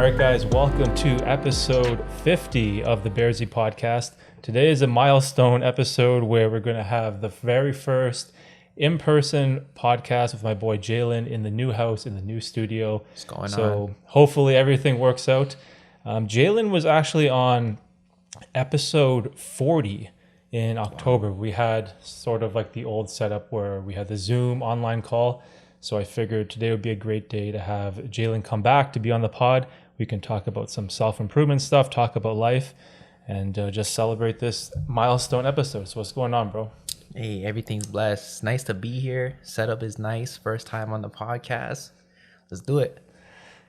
right, guys, welcome to episode 50 of the Bearzi podcast. Today is a milestone episode where we're going to have the very first in-person podcast with my boy Jaylin in the new house, in the new studio. What's going on? So hopefully everything works out. Jaylin was actually on episode 40 in October. Wow. We had sort of like the old setup where we had the Zoom online call. So I figured today would be a great day to have Jaylin come back to be on the pod. We can talk about some self-improvement stuff, talk about life, and just celebrate this milestone episode. So what's going on, bro? Hey, everything's blessed. Nice to be here. Setup is nice. First time on the podcast. Let's do it.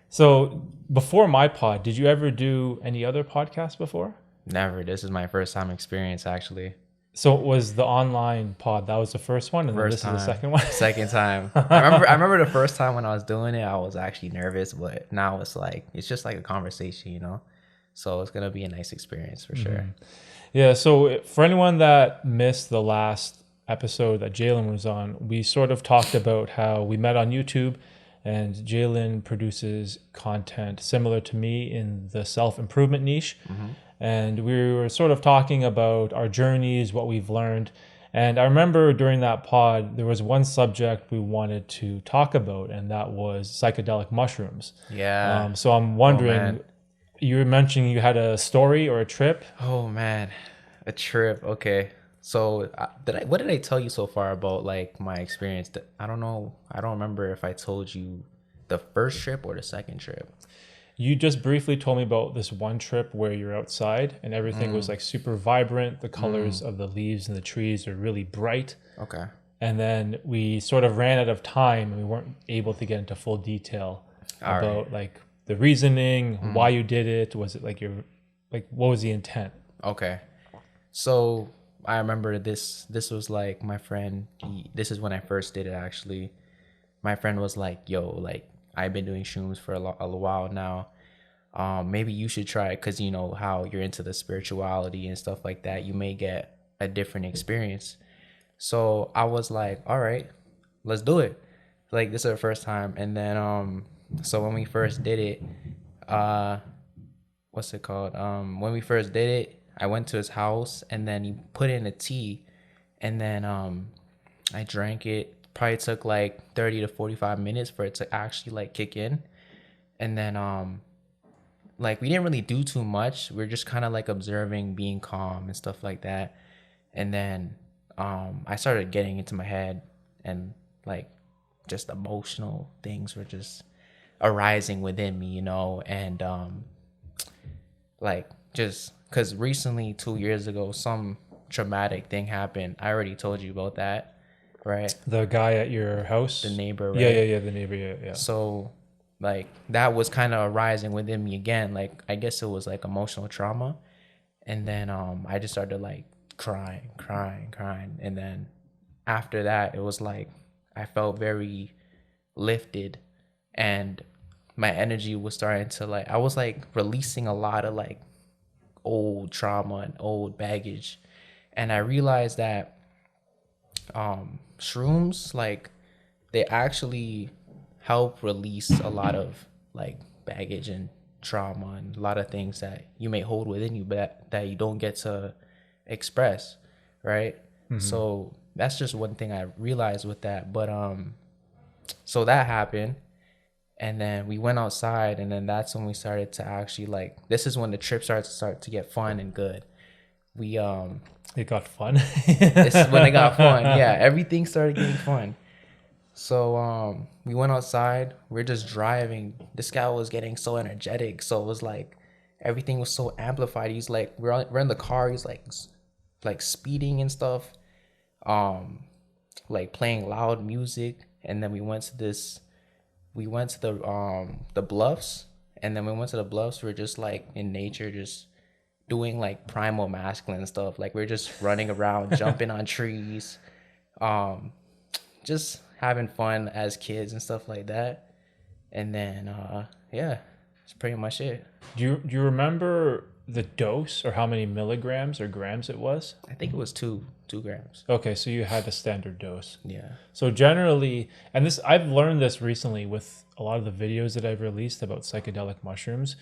So before my pod, did you ever do any other podcasts before? Never. This is my first time experience, actually. So it was the online pod. That was the first one, and then this is the second one? Second time. I remember the first time when I was doing it, I was actually nervous, but now it's just like a conversation, you know? So it's going to be a nice experience for sure. Yeah, so for anyone that missed the last episode that Jaylin was on, we sort of talked about how we met on YouTube, and Jaylin produces content similar to me in the self-improvement niche. And we were sort of talking about our journeys, what we've learned. And I remember during that pod, there was one subject we wanted to talk about, and that was psychedelic mushrooms. Yeah. So I'm wondering, you were mentioning you had a story or a trip? Oh, man. A trip. Okay. So what did I tell you so far about like my experience? I don't know. I don't remember if I told you the first trip or the second trip. You just briefly told me about this one trip where you're outside and everything was like super vibrant. The colors of the leaves and the trees are really bright. Okay. And then we sort of ran out of time and we weren't able to get into full detail about like the reasoning, why you did it. Was it like what was the intent? Okay. So I remember this was like my friend. This is when I first did it, actually. My friend was like, yo, like, I've been doing shrooms for a while now. Maybe you should try it, because you know how you're into the spirituality and stuff like that. You may get a different experience. So I was like, all right, let's do it. Like, this is the first time. And then so when we first did it, what's it called? When we first did it, I went to his house, and then he put in a tea, and then I drank it. Probably took like 30 to 45 minutes for it to actually like kick in. And then like we didn't really do too much. We are just kind of like observing, being calm and stuff like that. And then I started getting into my head, and like just emotional things were just arising within me, you know. And like just because recently 2 years ago some traumatic thing happened. I already told you about that. Right. The guy at your house? The neighbor, right? Yeah, the neighbor, yeah. So, like, that was kind of arising within me again. Like, I guess it was, like, emotional trauma. And then I just started, like, crying. And then after that, it was, like, I felt very lifted. And my energy was starting to, like, I was, like, releasing a lot of, like, old trauma and old baggage. And I realized that shrooms, like, they actually help release a lot of like baggage and trauma and a lot of things that you may hold within you but that you don't get to express, right? So that's just one thing I realized with that. But so that happened, and then we went outside, and then that's when we started to actually, like, this is when the trip started to get fun and good. It got fun. This is when it got fun. Yeah, everything started getting fun. So we went outside. We're just driving. This guy was getting so energetic. So it was like everything was so amplified. He's like, we're in the car. He's like speeding and stuff, like playing loud music. And then we went to the bluffs. And then we went to the bluffs. We're just like in nature, just doing like primal masculine stuff. Like, we're just running around, jumping on trees, just having fun as kids and stuff like that. And then yeah, it's pretty much it. Do you remember the dose or how many milligrams or grams it was? I think it was 2 grams. Okay, so you had a standard dose. Yeah. So generally, and this I've learned this recently with a lot of the videos that I've released about psychedelic mushrooms.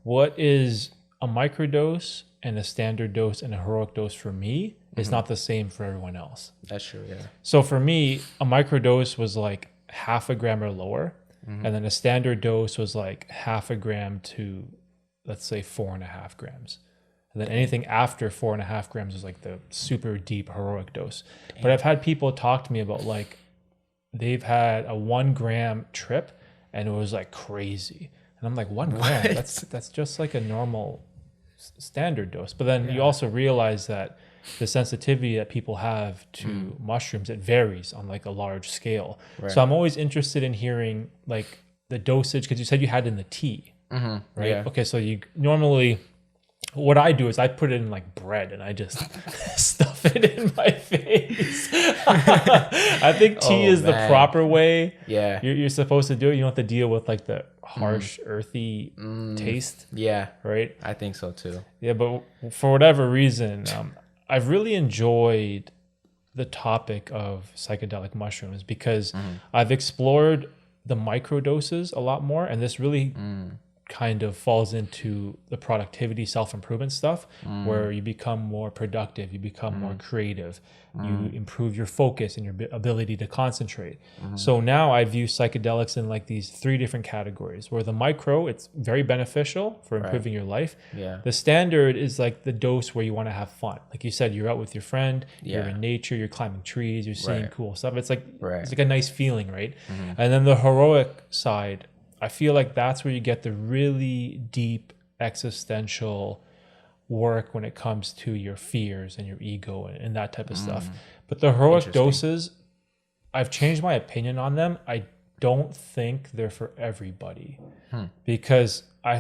What is a microdose and a standard dose and a heroic dose for me is not the same for everyone else. That's true, yeah. So for me, a microdose was like half a gram or lower, and then a standard dose was like half a gram to, let's say, 4.5 grams. And then anything after 4.5 grams is like the super deep heroic dose. Damn. But I've had people talk to me about like they've had a 1 gram trip and it was like crazy. And I'm like, 1 gram? That's just like a normal standard dose. But then you also realize that the sensitivity that people have to mushrooms, it varies on like a large scale. Right. So I'm always interested in hearing like the dosage, because you said you had it in the tea, right? Yeah. Okay, so you normally, what I do is I put it in like bread and I just stuff it in my face. I think tea is the proper way. Yeah, you're supposed to do it. You don't have to deal with like the harsh, earthy taste. Yeah, right. I think so too. Yeah, but for whatever reason, I've really enjoyed the topic of psychedelic mushrooms because I've explored the microdoses a lot more, and this really kind of falls into the productivity, self-improvement stuff where you become more productive, you become more creative, you improve your focus and your ability to concentrate. So now I view psychedelics in like these 3 different categories, where the micro, it's very beneficial for improving your life. Yeah. The standard is like the dose where you want to have fun. Like you said, you're out with your friend, you're in nature, you're climbing trees, you're seeing cool stuff. It's like it's like a nice feeling, right? And then the heroic side, I feel like that's where you get the really deep existential work when it comes to your fears and your ego and that type of stuff. But the heroic doses, I've changed my opinion on them. I don't think they're for everybody because I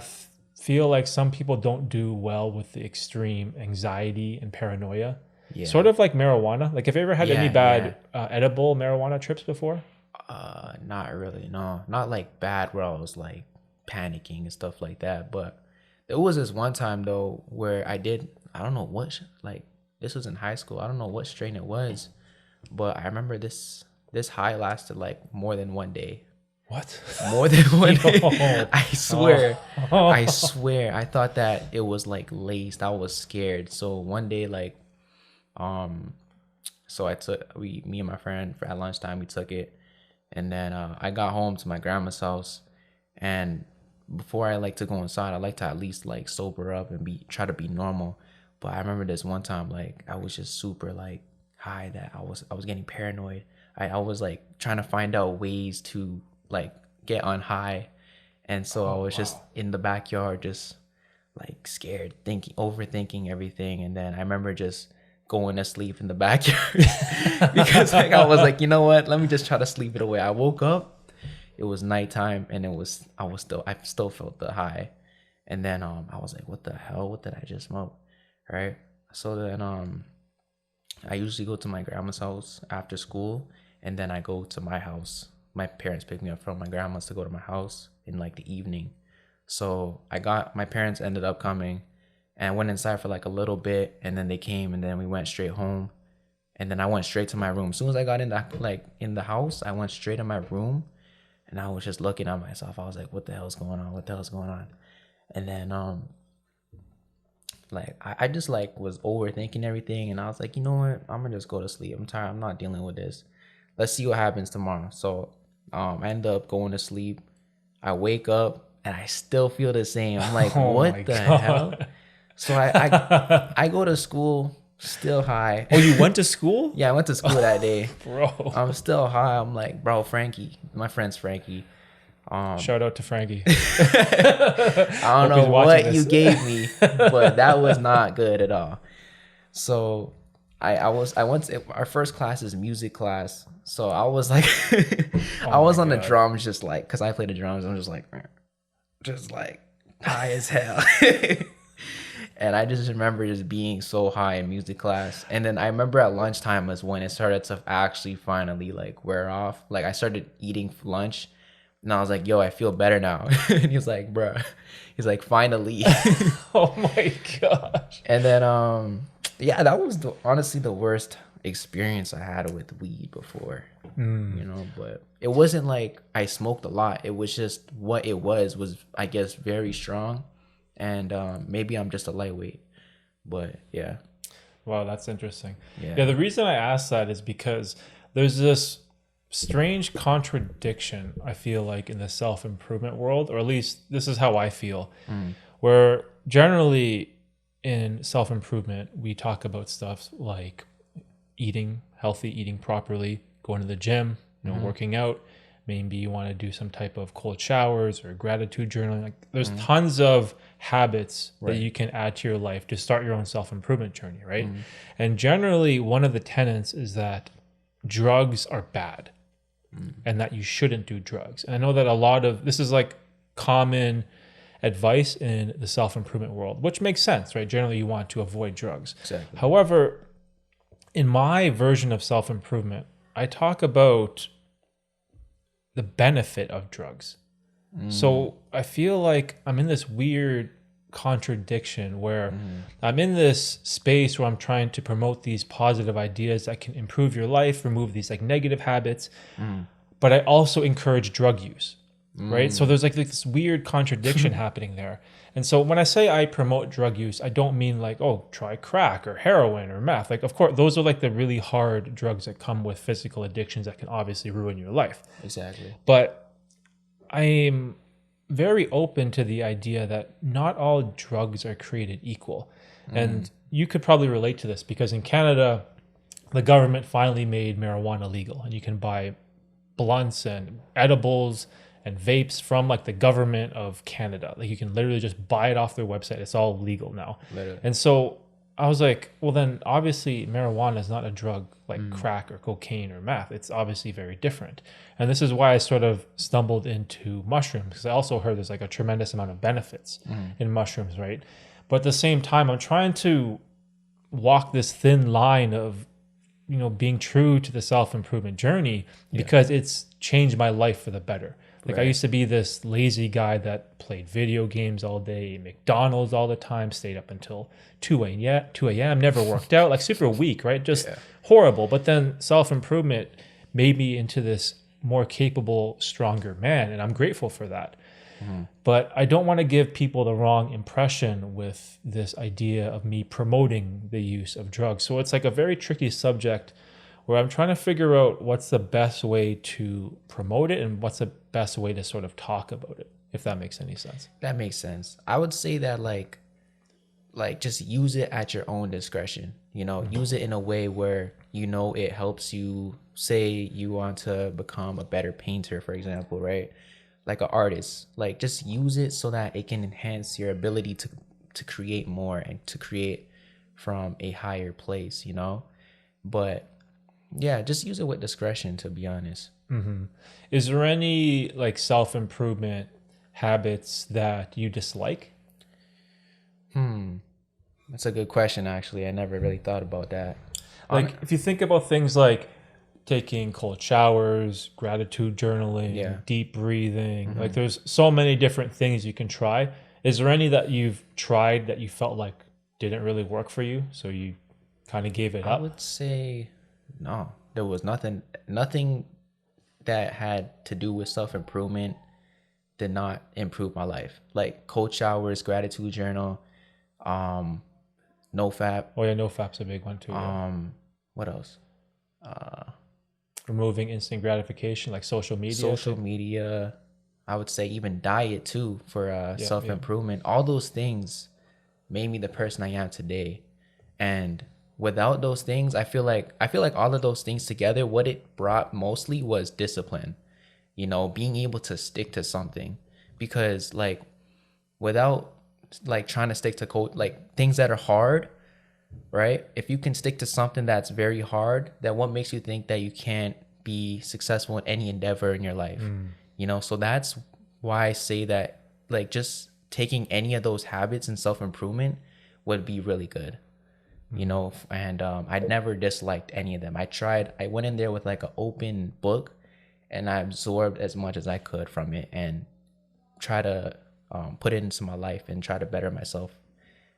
feel like some people don't do well with the extreme anxiety and paranoia. Yeah. Sort of like marijuana. Like, have you ever had any bad edible marijuana trips before? Not really, no. Not like bad where I was like panicking and stuff like that. But there was this one time though where I don't know what, like this was in high school. I don't know what strain it was, but I remember this high lasted like more than 1 day. What? More than 1 day. I swear. I swear. I thought that it was like laced. I was scared. So one day, like, so me and my friend at lunchtime, we took it. And then I got home to my grandma's house, and before I like to go inside, I like to at least like sober up and try to be normal. But I remember this one time, like I was just super like high that I was getting paranoid. I was like trying to find out ways to like get on high, and so I was just in the backyard, just like scared, overthinking everything. And then I remember just going to sleep in the backyard because like I was like, you know what, let me just try to sleep it away. I woke up, it was nighttime, and I still felt the high. And then I was like, what the hell, what did I just smoke, right? So then I usually go to my grandma's house after school, and then I go to my house. My parents pick me up from my grandma's to go to my house in like the evening. So my parents ended up coming, and I went inside for like a little bit, and then they came, and then we went straight home. And then I went straight to my room. As soon as I got in the house, I went straight to my room, and I was just looking at myself. I was like, what the hell's going on? What the hell's going on? And then like I just like was overthinking everything, and I was like, you know what? I'm gonna just go to sleep. I'm tired. I'm not dealing with this. Let's see what happens tomorrow. So I end up going to sleep. I wake up and I still feel the same. I'm like, what the hell? So I go to school still high. Oh, you went to school? Yeah, I went to school that day. Bro. I'm still high. I'm like, bro, Frankie. My friend's Frankie. Shout out to Frankie. I don't know what you gave me, but that was not good at all. So I went to our first class is music class. So I was like, I was on the drums, just like, cause I play the drums. I'm just like high as hell. And I just remember just being so high in music class. And then I remember at lunchtime was when it started to actually finally like wear off. Like I started eating lunch, And I was like, yo, I feel better now. And he was like, bruh, he's like, finally. Oh my gosh. And then, yeah, that was honestly the worst experience I had with weed before, you know, but it wasn't like I smoked a lot. It was just what it was, I guess, very strong. And maybe I'm just a lightweight, but yeah. Wow, that's interesting. Yeah. Yeah, the reason I asked that is because there's this strange contradiction, I feel like, in the self-improvement world, or at least this is how I feel, where generally in self-improvement, we talk about stuff like eating healthy, eating properly, going to the gym, working out. Maybe you want to do some type of cold showers or gratitude journaling. Like there's tons of habits that you can add to your life to start your own self-improvement journey, right? And generally one of the tenets is that drugs are bad and that you shouldn't do drugs. And I know that a lot of this is like common advice in the self-improvement world, which makes sense, right? Generally you want to avoid drugs. Exactly. However, in my version of self-improvement, I talk about the benefit of drugs. So I feel like I'm in this weird contradiction where I'm in this space where I'm trying to promote these positive ideas that can improve your life, remove these like negative habits, but I also encourage drug use, right? So there's like this weird contradiction happening there. And so when I say I promote drug use, I don't mean like, oh, try crack or heroin or meth. Like, of course, those are like the really hard drugs that come with physical addictions that can obviously ruin your life. Exactly. But I'm very open to the idea that not all drugs are created equal. And you could probably relate to this because in Canada, the government finally made marijuana legal and you can buy blunts and edibles and vapes from like the government of Canada. Like you can literally just buy it off their website. It's all legal now. Literally. And so I was like, well then obviously marijuana is not a drug like crack or cocaine or meth. It's obviously very different. And this is why I sort of stumbled into mushrooms because I also heard there's like a tremendous amount of benefits in mushrooms, right? But at the same time, I'm trying to walk this thin line of, you know, being true to the self-improvement journey because it's changed my life for the better. Like I used to be this lazy guy that played video games all day, McDonald's all the time, stayed up until 2 a.m., never worked out, like super weak, right? Just horrible. But then self-improvement made me into this more capable, stronger man. And I'm grateful for that. But I don't want to give people the wrong impression with this idea of me promoting the use of drugs. So it's like a very tricky subject where I'm trying to figure out what's the best way to promote it and what's the best way to sort of talk about it, if that makes any sense. That makes sense. I would say that like just use it at your own discretion, you know, use it in a way where, you know, it helps you. Say you want to become a better painter, for example, right? Like an artist, like just use it so that it can enhance your ability to create more and to create from a higher place, you know? But yeah, just use it with discretion, to be honest. Is there any like self-improvement habits that you dislike? That's a good question, actually. I never really thought about that. Like if you think about things like taking cold showers, gratitude journaling, deep breathing, like there's so many different things you can try. Is there any that you've tried that you felt like didn't really work for you, so you kind of gave it up? I would say no. There was nothing that had to do with self-improvement did not improve my life. Like cold showers, gratitude journal, no fap. Oh yeah, no fap's a big one too. What else? Removing instant gratification, like social media. Social media. I would say even diet too for self-improvement. All those things made me the person I am today. And without those things, I feel like all of those things together, what it brought mostly was discipline. You know, being able to stick to something. Because like without like trying to stick to code, like things that are hard, right? If you can stick to something that's very hard, then what makes you think that you can't be successful in any endeavor in your life? You know, so that's why I say that like just taking any of those habits and self-improvement would be really good. You know, and I never disliked any of them. I went in there with like an open book and I absorbed as much as I could from it and try to put it into my life and try to better myself.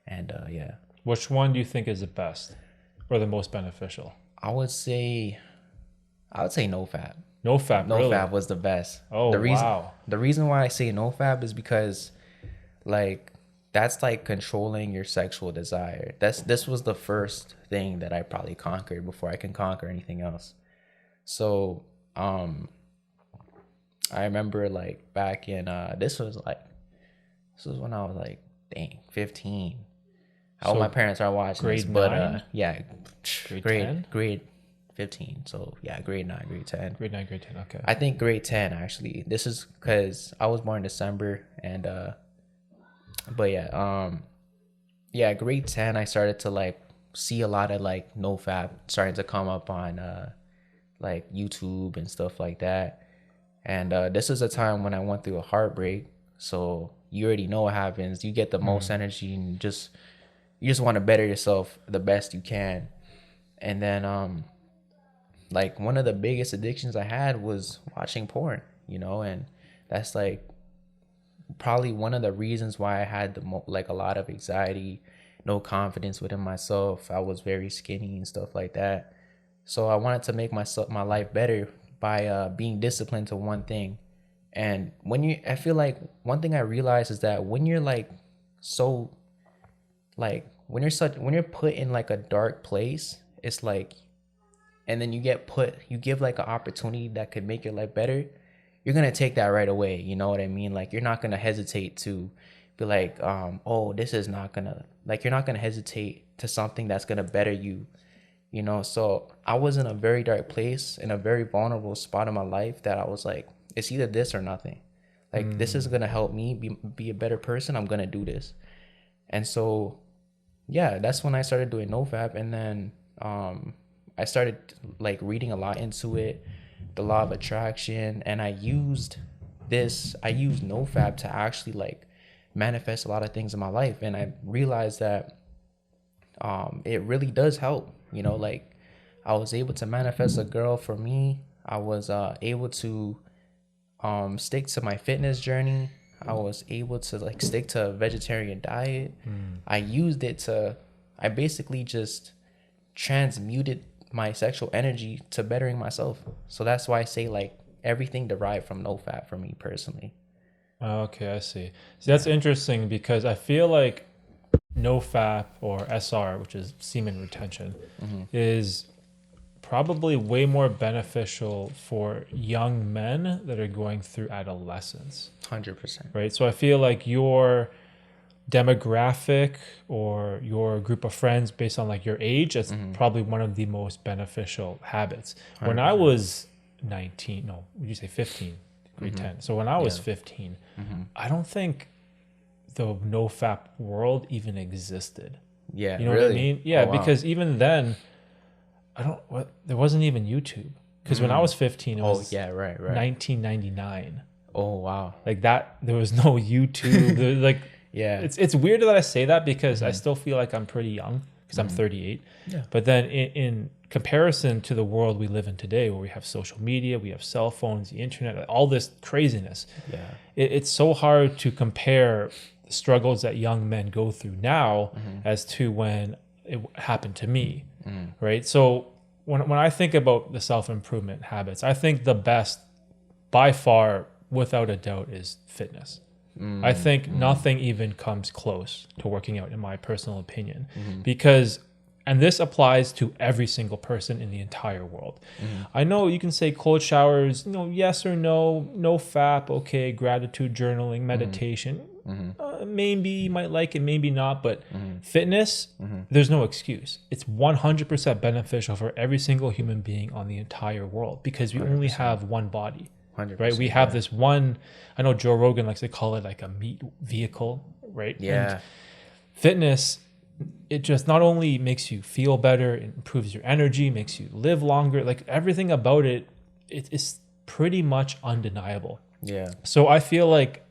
And yeah. Which one do you think is the best or the most beneficial? I would say NoFap. NoFap, really? NoFap was the best. Oh, wow. The reason why I say NoFap is because, like, that's like controlling your sexual desire. This was the first thing that I probably conquered before I can conquer anything else. So, I remember like back in this was when I was like 15. All So my parents are watching grade this, but 9? yeah, Grade 10? grade 15. So yeah, grade 9, grade 10. Grade 9, grade 10. Okay. I think grade 10 actually. This is because I was born in December, and but yeah, grade 10 I started to like see a lot of like NoFap starting to come up on like YouTube and stuff like that. And this is a time when I went through a heartbreak, so you already know what happens. You get the most energy, and you just want to better yourself the best you can. And then like one of the biggest addictions I had was watching porn, you know, and that's like probably one of the reasons why I had like a lot of anxiety, no confidence within myself. I was very skinny and stuff like that. So I wanted to make my life better by being disciplined to one thing. And I feel like one thing I realized is that when you're like so like when you're put in like a dark place, it's like, and then you give like an opportunity that could make your life better, you're gonna take that right away. You know what I mean? Like, you're not gonna hesitate to be like, oh, this is not gonna, like, you're not gonna hesitate to something that's gonna better you, you know? So I was in a very dark place, in a very vulnerable spot in my life, that I was like, it's either this or nothing. Like, this is gonna help me be a better person. I'm gonna do this. And so, yeah, that's when I started doing NoFap. And then I started like reading a lot into it, the law of attraction, and I used NoFap to actually like manifest a lot of things in my life. And I realized that it really does help, you know. Like, I was able to manifest a girl for me. I was able to stick to my fitness journey. I was able to like stick to a vegetarian diet. I basically just transmuted my sexual energy to bettering myself. So that's why I say like everything derived from NoFap for me personally. Okay, I see. So that's interesting, because I feel like NoFap or SR, which is semen retention, is probably way more beneficial for young men that are going through adolescence. 100%. Right? So I feel like your demographic or your group of friends based on like your age, it's probably one of the most beneficial habits. 100%. When I was 19, no, would you say 15? Grade 10. So when I was 15, I don't think the NoFap world even existed. Yeah, you know really? what I mean? Yeah, Oh, wow. because even then, there wasn't even YouTube. Because when I was 15, it was right. 1999. Oh, wow. Like that, there was no YouTube. There was like, Yeah. It's weird that I say that, because I still feel like I'm pretty young, because I'm 38. Yeah. But then in comparison to the world we live in today, where we have social media, we have cell phones, the internet, all this craziness, it's so hard to compare the struggles that young men go through now as to when it happened to me, right? So when I think about the self-improvement habits, I think the best, by far, without a doubt, is fitness. I think nothing even comes close to working out, in my personal opinion, because, and this applies to every single person in the entire world. I know you can say cold showers, yes or no, NoFap, okay, gratitude journaling, meditation, maybe you might like it, maybe not, but fitness, there's no excuse. It's 100% beneficial for every single human being on the entire world, because we 100%. Only have one body. 100%, right, we have this one. I know Joe Rogan likes to call it like a meat vehicle, right? Yeah. And fitness, it just not only makes you feel better, it improves your energy, makes you live longer. Like, everything about it is pretty much undeniable. Yeah. So I feel like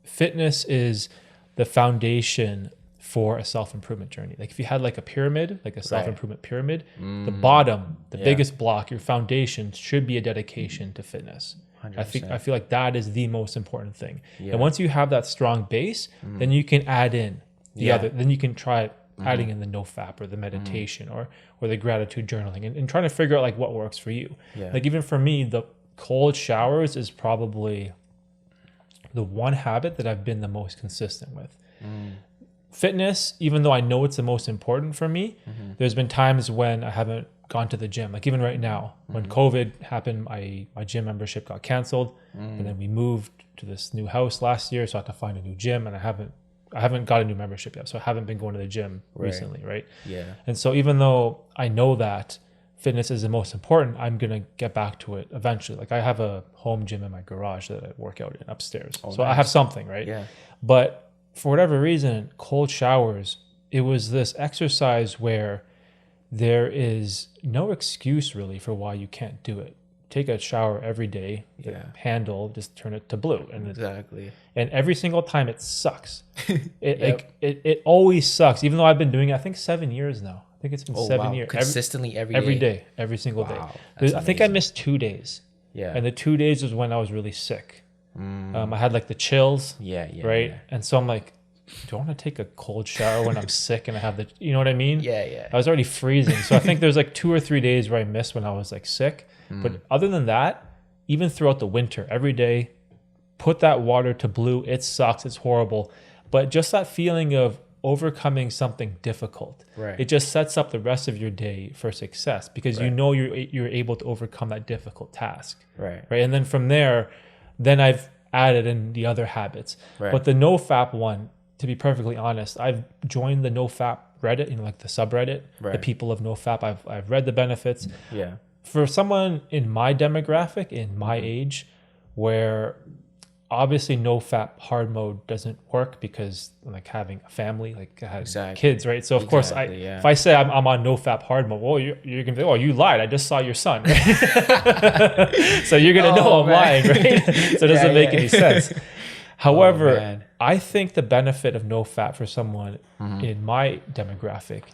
fitness is the foundation for a self-improvement journey. Like if you had like a pyramid, like a self-improvement pyramid, the bottom, the biggest block, your foundation should be a dedication to fitness. 100%. I feel like that is the most important thing. And once you have that strong base, then you can add in the other, then you can try adding in the no-fap or the meditation or the gratitude journaling and trying to figure out like what works for you. Like even for me, the cold showers is probably the one habit that I've been the most consistent with. Fitness, even though I know it's the most important for me, there's been times when I haven't gone to the gym. Like even right now, when COVID happened, my gym membership got canceled, and then we moved to this new house last year, so I had to find a new gym, and I haven't got a new membership yet, so I haven't been going to the gym recently, right? And so even though I know that fitness is the most important, I'm gonna get back to it eventually. Like I have a home gym in my garage that I work out in upstairs, so I have something, right? But for whatever reason, cold showers, it was this exercise where there is no excuse really for why you can't do it. Take a shower every day, the handle, just turn it to blue. And and every single time it sucks. It always sucks, even though I've been doing it, I think 7 years now. I think it's been 7 years. Consistently every day, every single day. I think I missed 2 days. And the 2 days was when I was really sick. I had like the chills, right? And so I'm like, do I want to take a cold shower when I'm sick and I have you know what I mean? I was already freezing. So I think there's like 2 or 3 days where I missed when I was like sick. But other than that, even throughout the winter, every day, put that water to blue. It sucks. It's horrible. But just that feeling of overcoming something difficult, it just sets up the rest of your day for success because you know you're able to overcome that difficult task. Right. And then from there, then I've added in the other habits. But the no-fap one, to be perfectly honest, I've joined the no-fap Reddit, like the subreddit, the people of no-fap. I've read the benefits. For someone in my demographic, in my age, where obviously no-fap hard mode doesn't work because like having a family, like I have kids, right? So of course, if I say I'm on no-fap hard mode, well, you're gonna think, oh, you lied. I just saw your son, right? So you're gonna know I'm lying, right? So it doesn't make any sense. However, I think the benefit of no-fap for someone in my demographic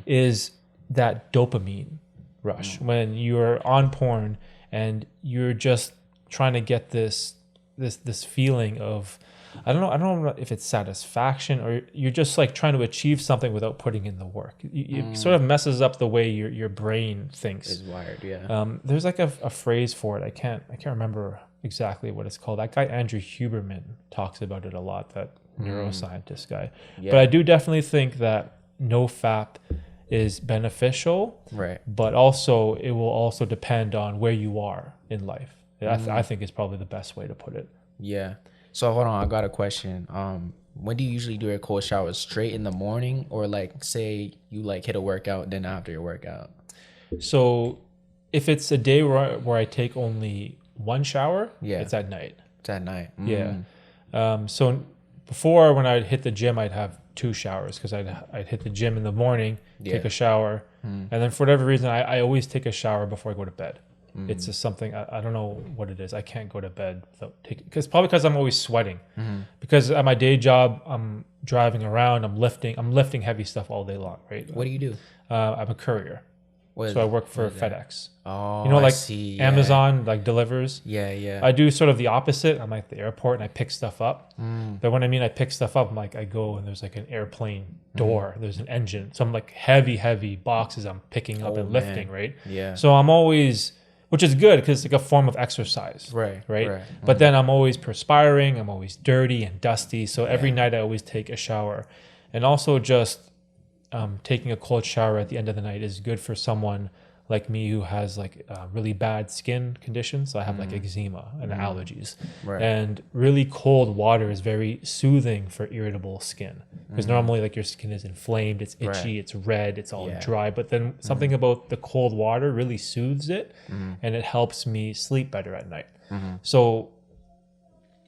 is that dopamine rush when you're on porn and you're just trying to get this feeling of I don't know if it's satisfaction or you're just like trying to achieve something without putting in the work. It sort of messes up the way your brain thinks. Is wired, there's like a phrase for it. I can't remember exactly what it's called. That guy Andrew Huberman talks about it a lot. That neuroscientist guy. But I do definitely think that no-fap is beneficial, but also it will also depend on where you are in life. I think is probably the best way to put it. So hold on, I got a question. When do you usually do your cold shower? Straight in the morning, or like say you like hit a workout then after your workout? So if it's a day where I take only one shower, it's at night. It's at night. So before, when I'd hit the gym, I'd have 2 showers because I'd hit the gym in the morning, take a shower, and then for whatever reason, I always take a shower before I go to bed. It's just something I don't know what it is. I can't go to bed without taking, because I'm always sweating. Because at my day job, I'm driving around, I'm lifting heavy stuff all day long. Right? What do you do? I'm a courier. So I work for FedEx. Oh, like I see. Amazon like delivers. I do sort of the opposite. I'm like the airport and I pick stuff up. But when I mean I pick stuff up, I'm like I go and there's like an airplane door. There's an engine. So I'm like heavy boxes I'm picking up and lifting, right? So I'm always, which is good because it's like a form of exercise. Right. But then I'm always perspiring. I'm always dirty and dusty. So every night I always take a shower. And also just taking a cold shower at the end of the night is good for someone like me who has like really bad skin conditions. So I have like eczema and allergies. And really cold water is very soothing for irritable skin because normally like your skin is inflamed, it's itchy, it's red, it's all dry. But then something about the cold water really soothes it and it helps me sleep better at night. So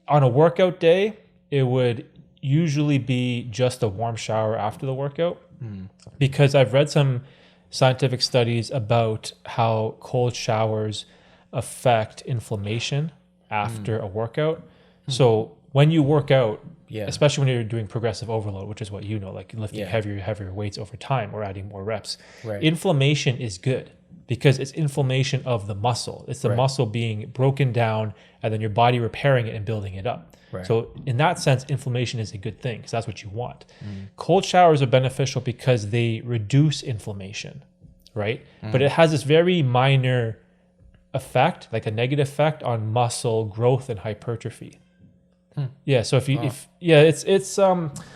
on a workout day, it would usually be just a warm shower after the workout. Because I've read some scientific studies about how cold showers affect inflammation after a workout. So when you work out, Yeah. especially when you're doing progressive overload, which is what you know, like lifting Yeah. heavier weights over time or adding more reps. Right. Inflammation is good because it's inflammation of the muscle. It's the Right. muscle being broken down and then your body repairing it and building it up. Right. So in that sense, inflammation is a good thing because that's what you want. Cold showers are beneficial because they reduce inflammation, right? But it has this very minor effect, like a negative effect on muscle growth and hypertrophy. Yeah, so if it's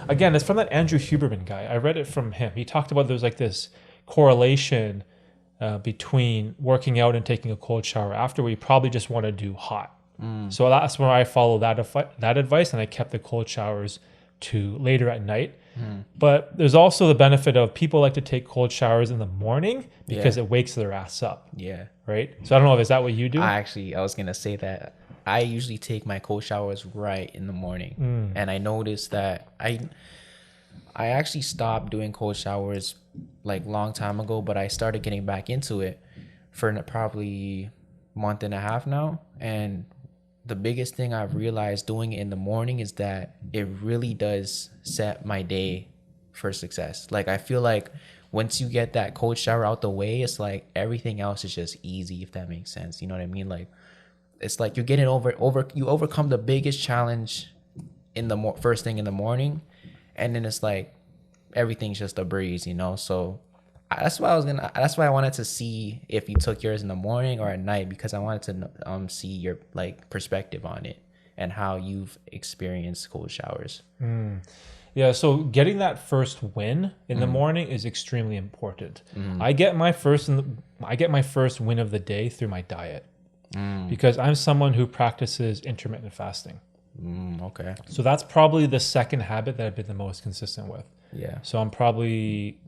again, it's from that Andrew Huberman guy. I read it from him. He talked about there's like this correlation between working out and taking a cold shower after, where you probably just want to do hot. So that's where I follow that advice, and I kept the cold showers to later at night. But there's also the benefit of people like to take cold showers in the morning because it wakes their ass up. Yeah. Right. So I don't know if is that what you do? I was gonna say that I usually take my cold showers right in the morning, and I noticed that I actually stopped doing cold showers like long time ago, but I started getting back into it for probably month and a half now, and the biggest thing I've realized doing it in the morning is that it really does set my day for success. Like I feel like once you get that cold shower out the way, it's like everything else is just easy, if that makes sense. You know what I mean? Like it's like you're getting you overcome the biggest challenge in the first thing in the morning, and then it's like everything's just a breeze, you know? So that's why I wanted to see if you took yours in the morning or at night, because I wanted to see your like perspective on it and how you've experienced cold showers. Yeah, so getting that first win in the morning is extremely important. I get my first win of the day through my diet because I'm someone who practices intermittent fasting. Okay. So that's probably the second habit that I've been the most consistent with. Yeah. So I'm probably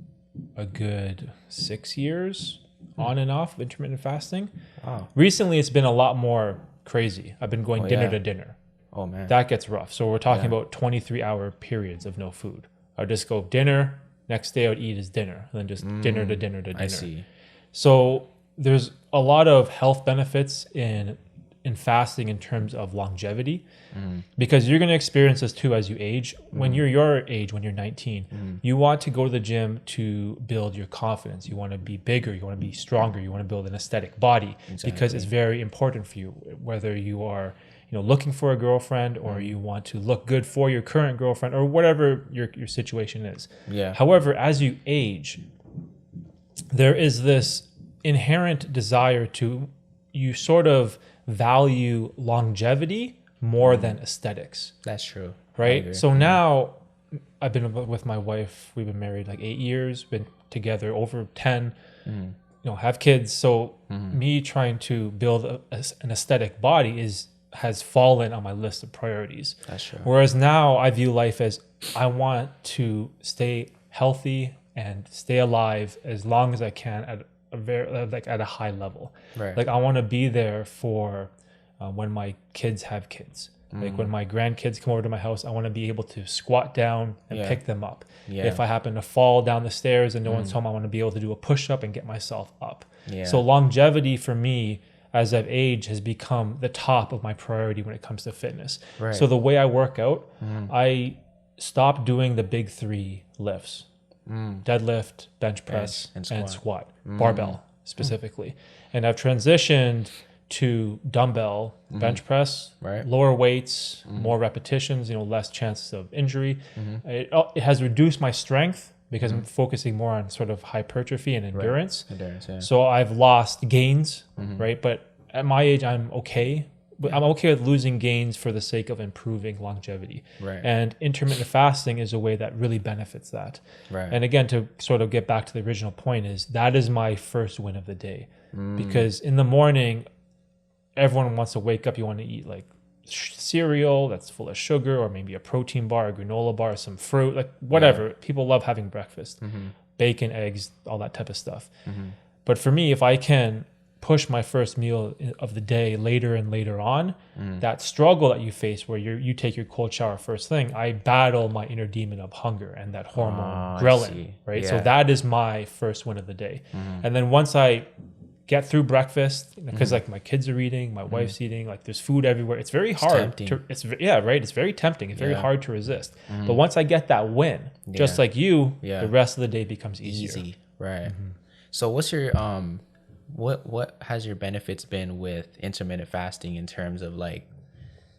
a good 6 years on and off of intermittent fasting. Wow. Recently, it's been a lot more crazy. I've been going dinner to dinner. Oh man. That gets rough. So we're talking about 23-hour periods of no food. I'll just go dinner. Next day I would eat is dinner. And then just dinner to dinner to dinner. I see. So there's a lot of health benefits in fasting in terms of longevity, because you're going to experience this too as you age. When you're your age, when you're 19, you want to go to the gym to build your confidence. You want to be bigger. You want to be stronger. You want to build an aesthetic body because it's very important for you, whether you are looking for a girlfriend or you want to look good for your current girlfriend or whatever your situation is. Yeah. However, as you age, there is this inherent desire to you sort of value longevity more than aesthetics. That's true. Right? So now I've been with my wife. We've been married like 8 years, been together over 10, have kids. So me trying to build an aesthetic body has fallen on my list of priorities. That's true. Whereas now I view life as I want to stay healthy and stay alive as long as I can at a high level. Right. Like I want to be there for when my kids have kids. Like when my grandkids come over to my house, I want to be able to squat down and pick them up. Yeah. If I happen to fall down the stairs and no one's home, I want to be able to do a push-up and get myself up. Yeah. So longevity for me, as I've aged, has become the top of my priority when it comes to fitness. Right. So the way I work out, I stopped doing the big 3 lifts. Deadlift, bench press, and squat. Barbell specifically. And I've transitioned to dumbbell bench press, lower weights, more repetitions, less chances of injury. It has reduced my strength because I'm focusing more on sort of hypertrophy and endurance. So I've lost gains, right? But at my age, I'm okay. But I'm okay with losing gains for the sake of improving longevity. Right. And intermittent fasting is a way that really benefits that. Right. And again, to sort of get back to the original point, that is my first win of the day. Because in the morning, everyone wants to wake up. You want to eat like cereal that's full of sugar, or maybe a protein bar, a granola bar, some fruit, like whatever. People love having breakfast, bacon, eggs, all that type of stuff. But for me, if I can push my first meal of the day later and later on, that struggle that you face where you take your cold shower first thing, I battle my inner demon of hunger and that hormone ghrelin, right? Yeah. So that is my first win of the day. And then once I get through breakfast because like my kids are eating, my wife's eating, like there's food everywhere. It's very hard to, yeah, right. It's very tempting. It's very hard to resist. But once I get that win, just like you, the rest of the day becomes easier. Easy. Right. So what's your, what has your benefits been with intermittent fasting in terms of like,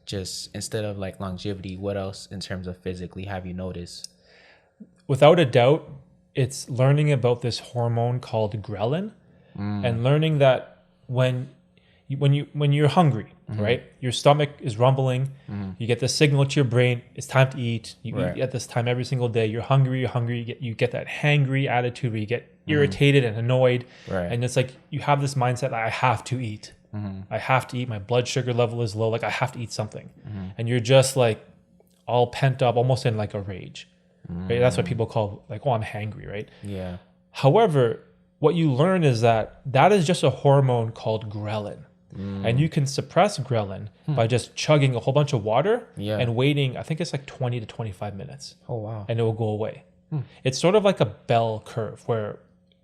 just instead of like longevity, what else in terms of physically have you noticed? Without a doubt, it's learning about this hormone called ghrelin, and learning that when you're hungry, right, your stomach is rumbling, you get the signal to your brain, it's time to eat. You eat at this time every single day. You're hungry. You get that hangry attitude where you get irritated and annoyed, and it's like you have this mindset like, I have to eat. I have to eat. My blood sugar level is low. Like I have to eat something, and you're just like all pent up, almost in like a rage. Right? That's what people call like, oh, I'm hangry, right? Yeah. However, what you learn is that is just a hormone called ghrelin. And you can suppress ghrelin by just chugging a whole bunch of water and waiting, I think it's like 20 to 25 minutes. Oh, wow. And it will go away. It's sort of like a bell curve where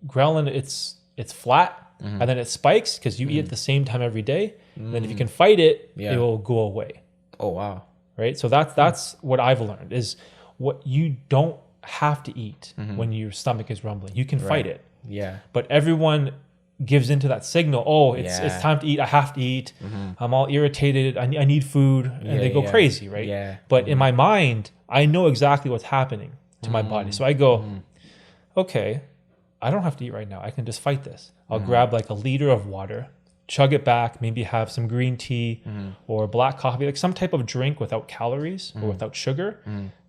ghrelin, it's flat and then it spikes because you eat at the same time every day. And then if you can fight it, it will go away. Oh, wow. Right? So that's what I've learned is what you don't have to eat when your stomach is rumbling. You can fight it. Yeah. But everyone gives into that signal. Oh, it's time to eat. I have to eat. I'm all irritated. I need food. And they go crazy, right? Yeah. But in my mind, I know exactly what's happening to my body. So I go, okay, I don't have to eat right now. I can just fight this. I'll grab like a liter of water, chug it back, maybe have some green tea or black coffee, like some type of drink without calories or without sugar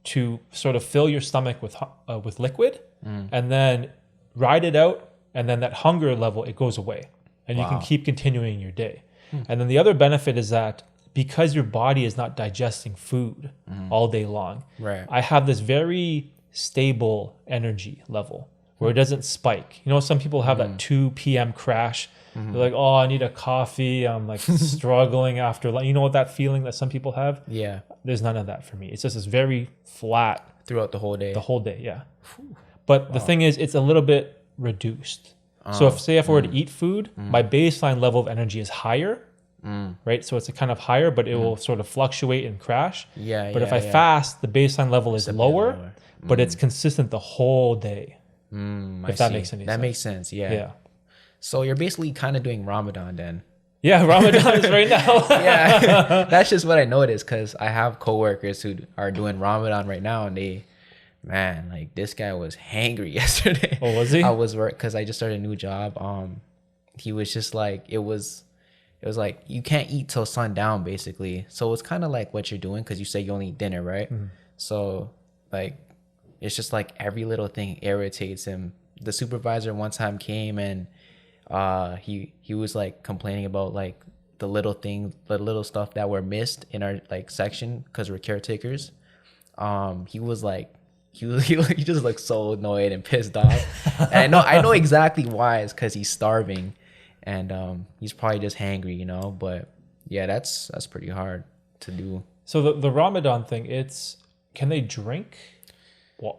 to sort of fill your stomach with liquid and then ride it out. And then that hunger level, it goes away and you can keep continuing your day. And then the other benefit is that because your body is not digesting food all day long, I have this very stable energy level where it doesn't spike. You know, some people have that 2 p.m. crash. They're like, oh, I need a coffee. I'm like struggling after, you know what that feeling that some people have? Yeah. There's none of that for me. It's just this very flat. Throughout the whole day. The whole day, yeah. But the thing is, it's a little bit reduced. So if I were to eat food, my baseline level of energy is higher, right? So it's a kind of higher, but it will sort of fluctuate and crash. But if I fast, the baseline level is lower, but it's consistent the whole day. If that makes any sense. That makes sense, yeah. So you're basically kind of doing Ramadan then. Yeah, Ramadan is right now. Yeah, that's just what I noticed because I have coworkers who are doing Ramadan right now, and man, like this guy was hangry yesterday. Oh, was he? I was because I just started a new job. He was just like it was like you can't eat till sundown basically. So it's kind of like what you're doing because you say you only eat dinner, right? So like it's just like every little thing irritates him. The supervisor one time came and he was like complaining about like the little things, the little stuff that were missed in our like section because we're caretakers. He was like. He just looked so annoyed and pissed off. And I know exactly why. It's because he's starving, and he's probably just hangry, you know. But yeah, that's pretty hard to do. So the Ramadan thing, can they drink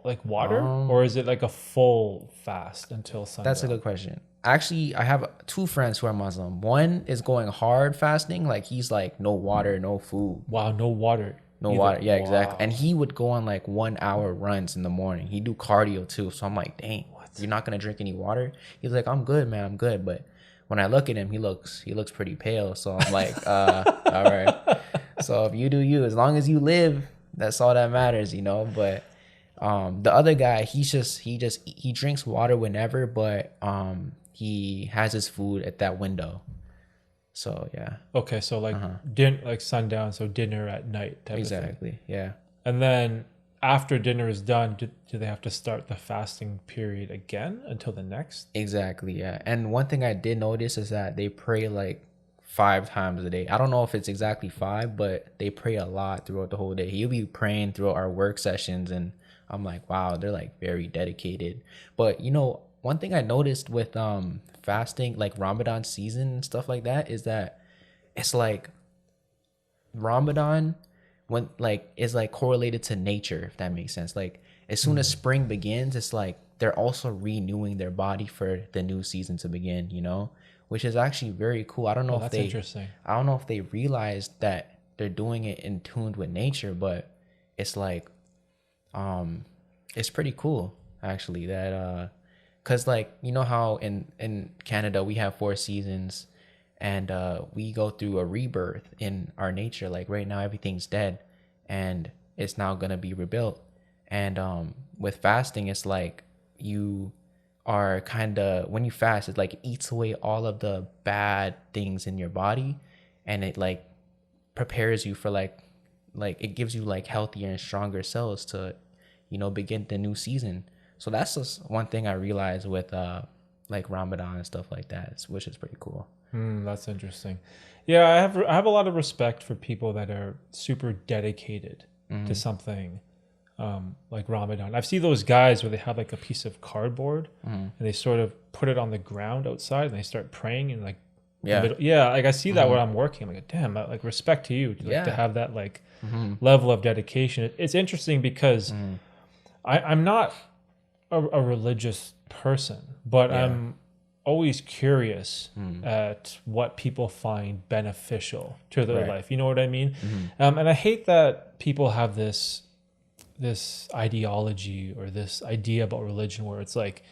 like water, or is it like a full fast until sundown? That's a good question. Actually, I have 2 friends who are Muslim. One is going hard fasting, like he's like no water, no food. Wow, no water. No water. Yeah, exactly. And he would go on like 1 hour runs in the morning. He'd do cardio too. So I'm like, dang, you're not gonna drink any water? He's like, I'm good, man, I'm good. But when I look at him, he looks pretty pale. So I'm like, all right. So if you do you, as long as you live, that's all that matters, you know. But the other guy, he drinks water whenever, but he has his food at that window. So yeah. Okay, so like like sundown, so dinner at night type of thing. Exactly. Yeah. And then after dinner is done, do they have to start the fasting period again until the next? Exactly. Yeah. And one thing I did notice is that they pray like 5 times a day. I don't know if it's exactly 5, but they pray a lot throughout the whole day. He'll be praying throughout our work sessions, and I'm like, wow, they're like very dedicated. But you know, one thing I noticed with fasting, like Ramadan season and stuff like that, is that it's like Ramadan is like correlated to nature, if that makes sense. Like as soon as spring begins, it's like they're also renewing their body for the new season to begin, which is actually very cool. I don't know Oh, if that's they interesting. I don't know if they realized that they're doing it in tune with nature, but it's like it's pretty cool actually that cuz like how in Canada we have 4 seasons, and we go through a rebirth in our nature. Like right now everything's dead and it's now going to be rebuilt. And with fasting, it's like you are kind of, when you fast, it like eats away all of the bad things in your body, and it like prepares you for like it gives you like healthier and stronger cells to begin the new season. So that's just one thing I realized with like Ramadan and stuff like that, which is pretty cool. That's interesting. Yeah, I have a lot of respect for people that are super dedicated to something like Ramadan. I've seen those guys where they have like a piece of cardboard and they sort of put it on the ground outside and they start praying and like like I see that when I'm working. I'm like, damn, like respect to you, like to have that like level of dedication. It's interesting because I'm not a religious person, but I'm always curious at what people find beneficial to their life. You know what I mean? And I hate that people have this ideology or this idea about religion where it's like,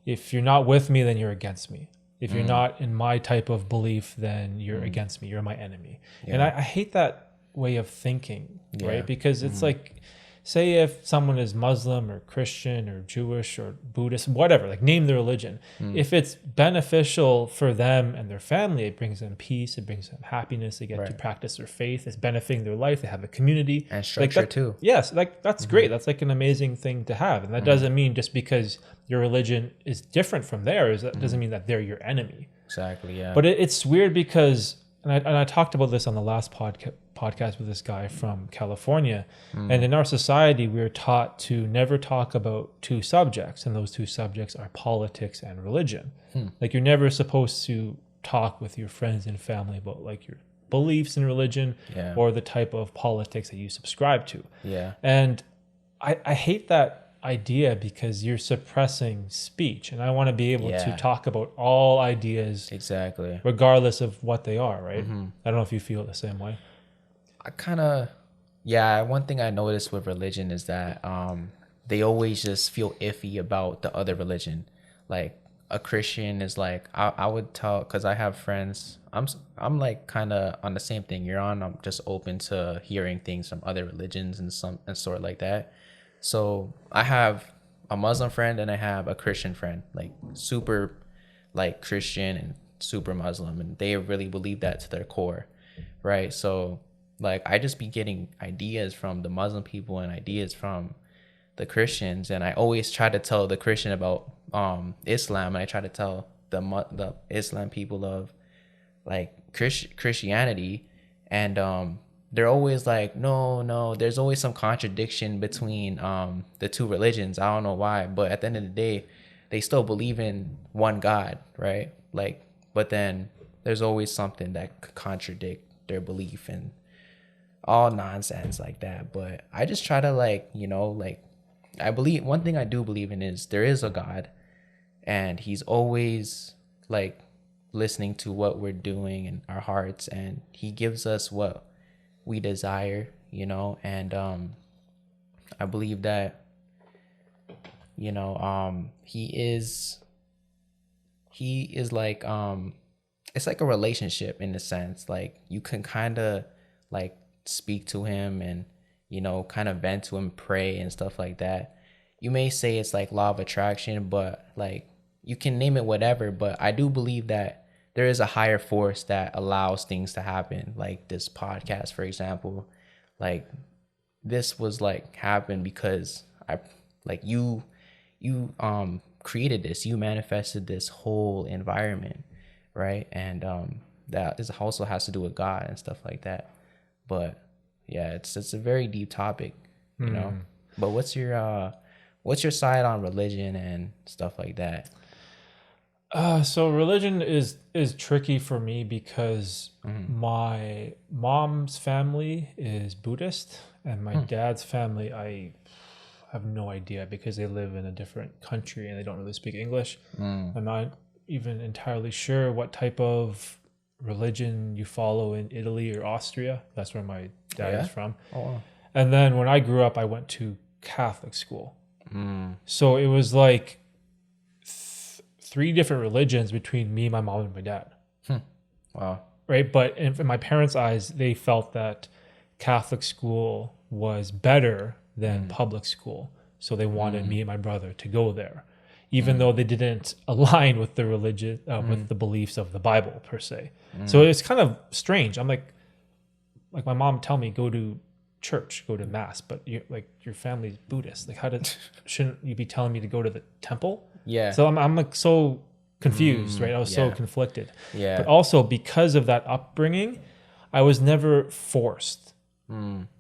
if you're not with me, then you're against me. If you're not in my type of belief, then you're against me. You're my enemy. And I hate that way of thinking, right? Because it's like, say if someone is Muslim or Christian or Jewish or Buddhist, whatever, like name the religion. If it's beneficial for them and their family, it brings them peace, it brings them happiness, they get to practice their faith, it's benefiting their life, they have a community. And structure too. Yes, like that's great. That's like an amazing thing to have. And that doesn't mean just because your religion is different from theirs, that doesn't mean that they're your enemy. Exactly, yeah. But it's weird because, and I talked about this on the last podcast with this guy from California. And in our society, we're taught to never talk about two subjects. And those two subjects are politics and religion. Like you're never supposed to talk with your friends and family about like your beliefs in religion or the type of politics that you subscribe to. Yeah. And I hate that idea because you're suppressing speech. And I want to be able to talk about all ideas Exactly. regardless of what they are, right? I don't know if you feel the same way. I kind of, one thing I noticed with religion is that they always just feel iffy about the other religion. Like a Christian is like, I would tell, because I have friends, I'm like kind of on the same thing you're on. I'm just open to hearing things from other religions and sort of like that. So I have a Muslim friend and I have a Christian friend, like super like Christian and super Muslim, and they really believe that to their core, right? So like I just be getting ideas from the Muslim people and ideas from the Christians, and I always try to tell the Christian about Islam, and I try to tell the Islam people of like Christianity, and they're always like, no, there's always some contradiction between the two religions. I don't know why, but at the end of the day, they still believe in one God, right? Like, but then there's always something that could contradict their belief and all nonsense like that. But I just try to like, like I believe, one thing I do believe in is there is a God, and he's always like listening to what we're doing in our hearts, and he gives us what we desire, and I believe that he is like it's like a relationship in a sense. Like you can kind of like speak to him and kind of vent to him, pray and stuff like that. You may say it's like law of attraction, but like you can name it whatever, but I do believe that there is a higher force that allows things to happen. Like this podcast, for example, like this was like happened because you created this, you manifested this whole environment, right? And that is also has to do with God and stuff like that. But yeah, it's a very deep topic, But what's your side on religion and stuff like that? So religion is tricky for me because my mom's family is Buddhist and my dad's family, I have no idea because they live in a different country and they don't really speak English. I'm not even entirely sure what type of religion you follow in Italy or Austria. That's where my dad is from. Oh, wow. And then when I grew up, I went to Catholic school. So it was like three different religions between me, my mom, and my dad. Wow. Right. But in my parents' eyes, they felt that Catholic school was better than public school. So they wanted me and my brother to go there, even though they didn't align with the religion, with the beliefs of the Bible per se. So it's kind of strange. I'm like my mom tell me, go to church, go to mass, but your family's Buddhist. Like, shouldn't you be telling me to go to the temple? Yeah. So I'm like so confused, right? I was so conflicted. Yeah. But also because of that upbringing, I was never forced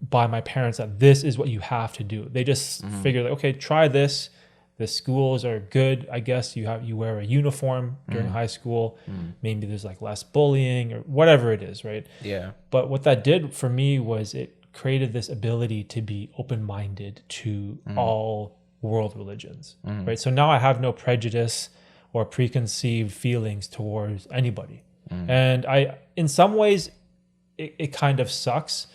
by my parents that this is what you have to do. They just figured, like, okay, try this. The schools are good. I guess you wear a uniform during high school. Maybe there's like less bullying or whatever it is, right? Yeah. But what that did for me was it created this ability to be open-minded to all world religions, right? So now I have no prejudice or preconceived feelings towards anybody. And in some ways, it kind of sucks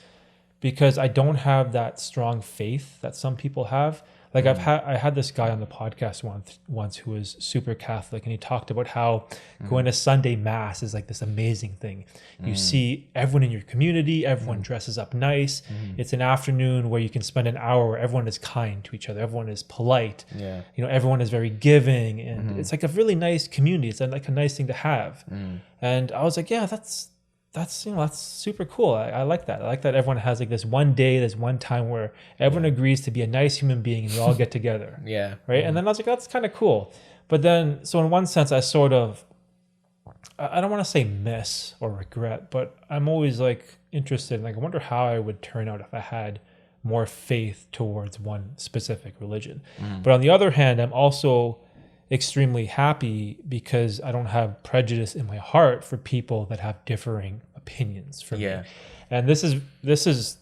because I don't have that strong faith that some people have. Like I had this guy on the podcast once who was super Catholic, and he talked about how going to Sunday mass is like this amazing thing. You see everyone in your community, everyone dresses up nice. It's an afternoon where you can spend an hour where everyone is kind to each other, everyone is polite. Yeah. Everyone is very giving, and it's like a really nice community. It's like a nice thing to have. And I was like, yeah, that's super cool. I like that. I like that everyone has like this one day, this one time where everyone agrees to be a nice human being and we all get together. Yeah. Right. And then I was like, that's kind of cool. But then, so in one sense, I don't want to say miss or regret, but I'm always like interested. Like, I wonder how I would turn out if I had more faith towards one specific religion. But on the other hand, I'm also extremely happy because I don't have prejudice in my heart for people that have differing opinions from me. And this is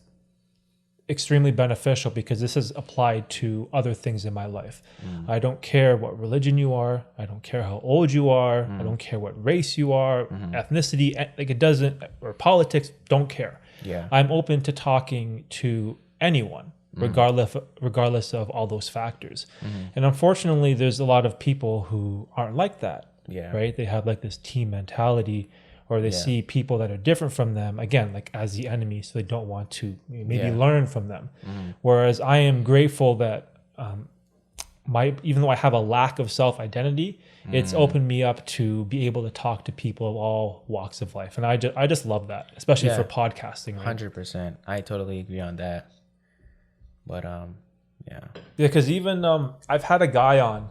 extremely beneficial because this is applied to other things in my life. I don't care what religion you are. I don't care how old you are. I don't care what race you are, ethnicity, like it doesn't, or politics, don't care. Yeah. I'm open to talking to anyone, regardless of all those factors. And unfortunately, there's a lot of people who aren't like that. Right? They have like this team mentality, or they see people that are different from them, again, like as the enemy, so they don't want to maybe learn from them. Whereas I am grateful that even though I have a lack of self-identity, it's opened me up to be able to talk to people of all walks of life. And I just love that, especially for podcasting. Right? 100%. I totally agree on that. But yeah, because even I've had a guy on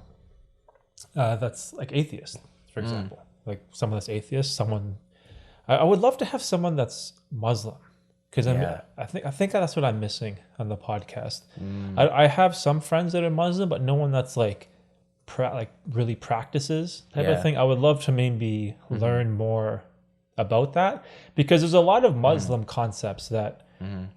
that's like atheist, for example, like someone that's atheist. I would love to have someone that's Muslim, because I think that's what I'm missing on the podcast. I have some friends that are Muslim, but no one that's like really practices type of thing. I would love to maybe learn more about that, because there's a lot of Muslim concepts that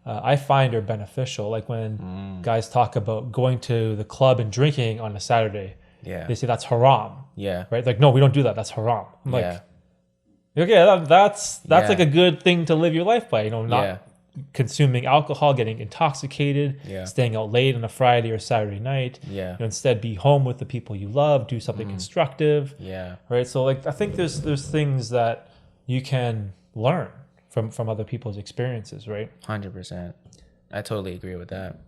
I find are beneficial. Like when guys talk about going to the club and drinking on a Saturday, they say that's haram. Right? Like, no, we don't do that. That's haram. I'm like, okay, that's like a good thing to live your life by. Not consuming alcohol, getting intoxicated, staying out late on a Friday or Saturday night. Instead, be home with the people you love. Do something constructive. Right. So like, I think there's things that you can learn from other people's experiences, right? 100%. I totally agree with that.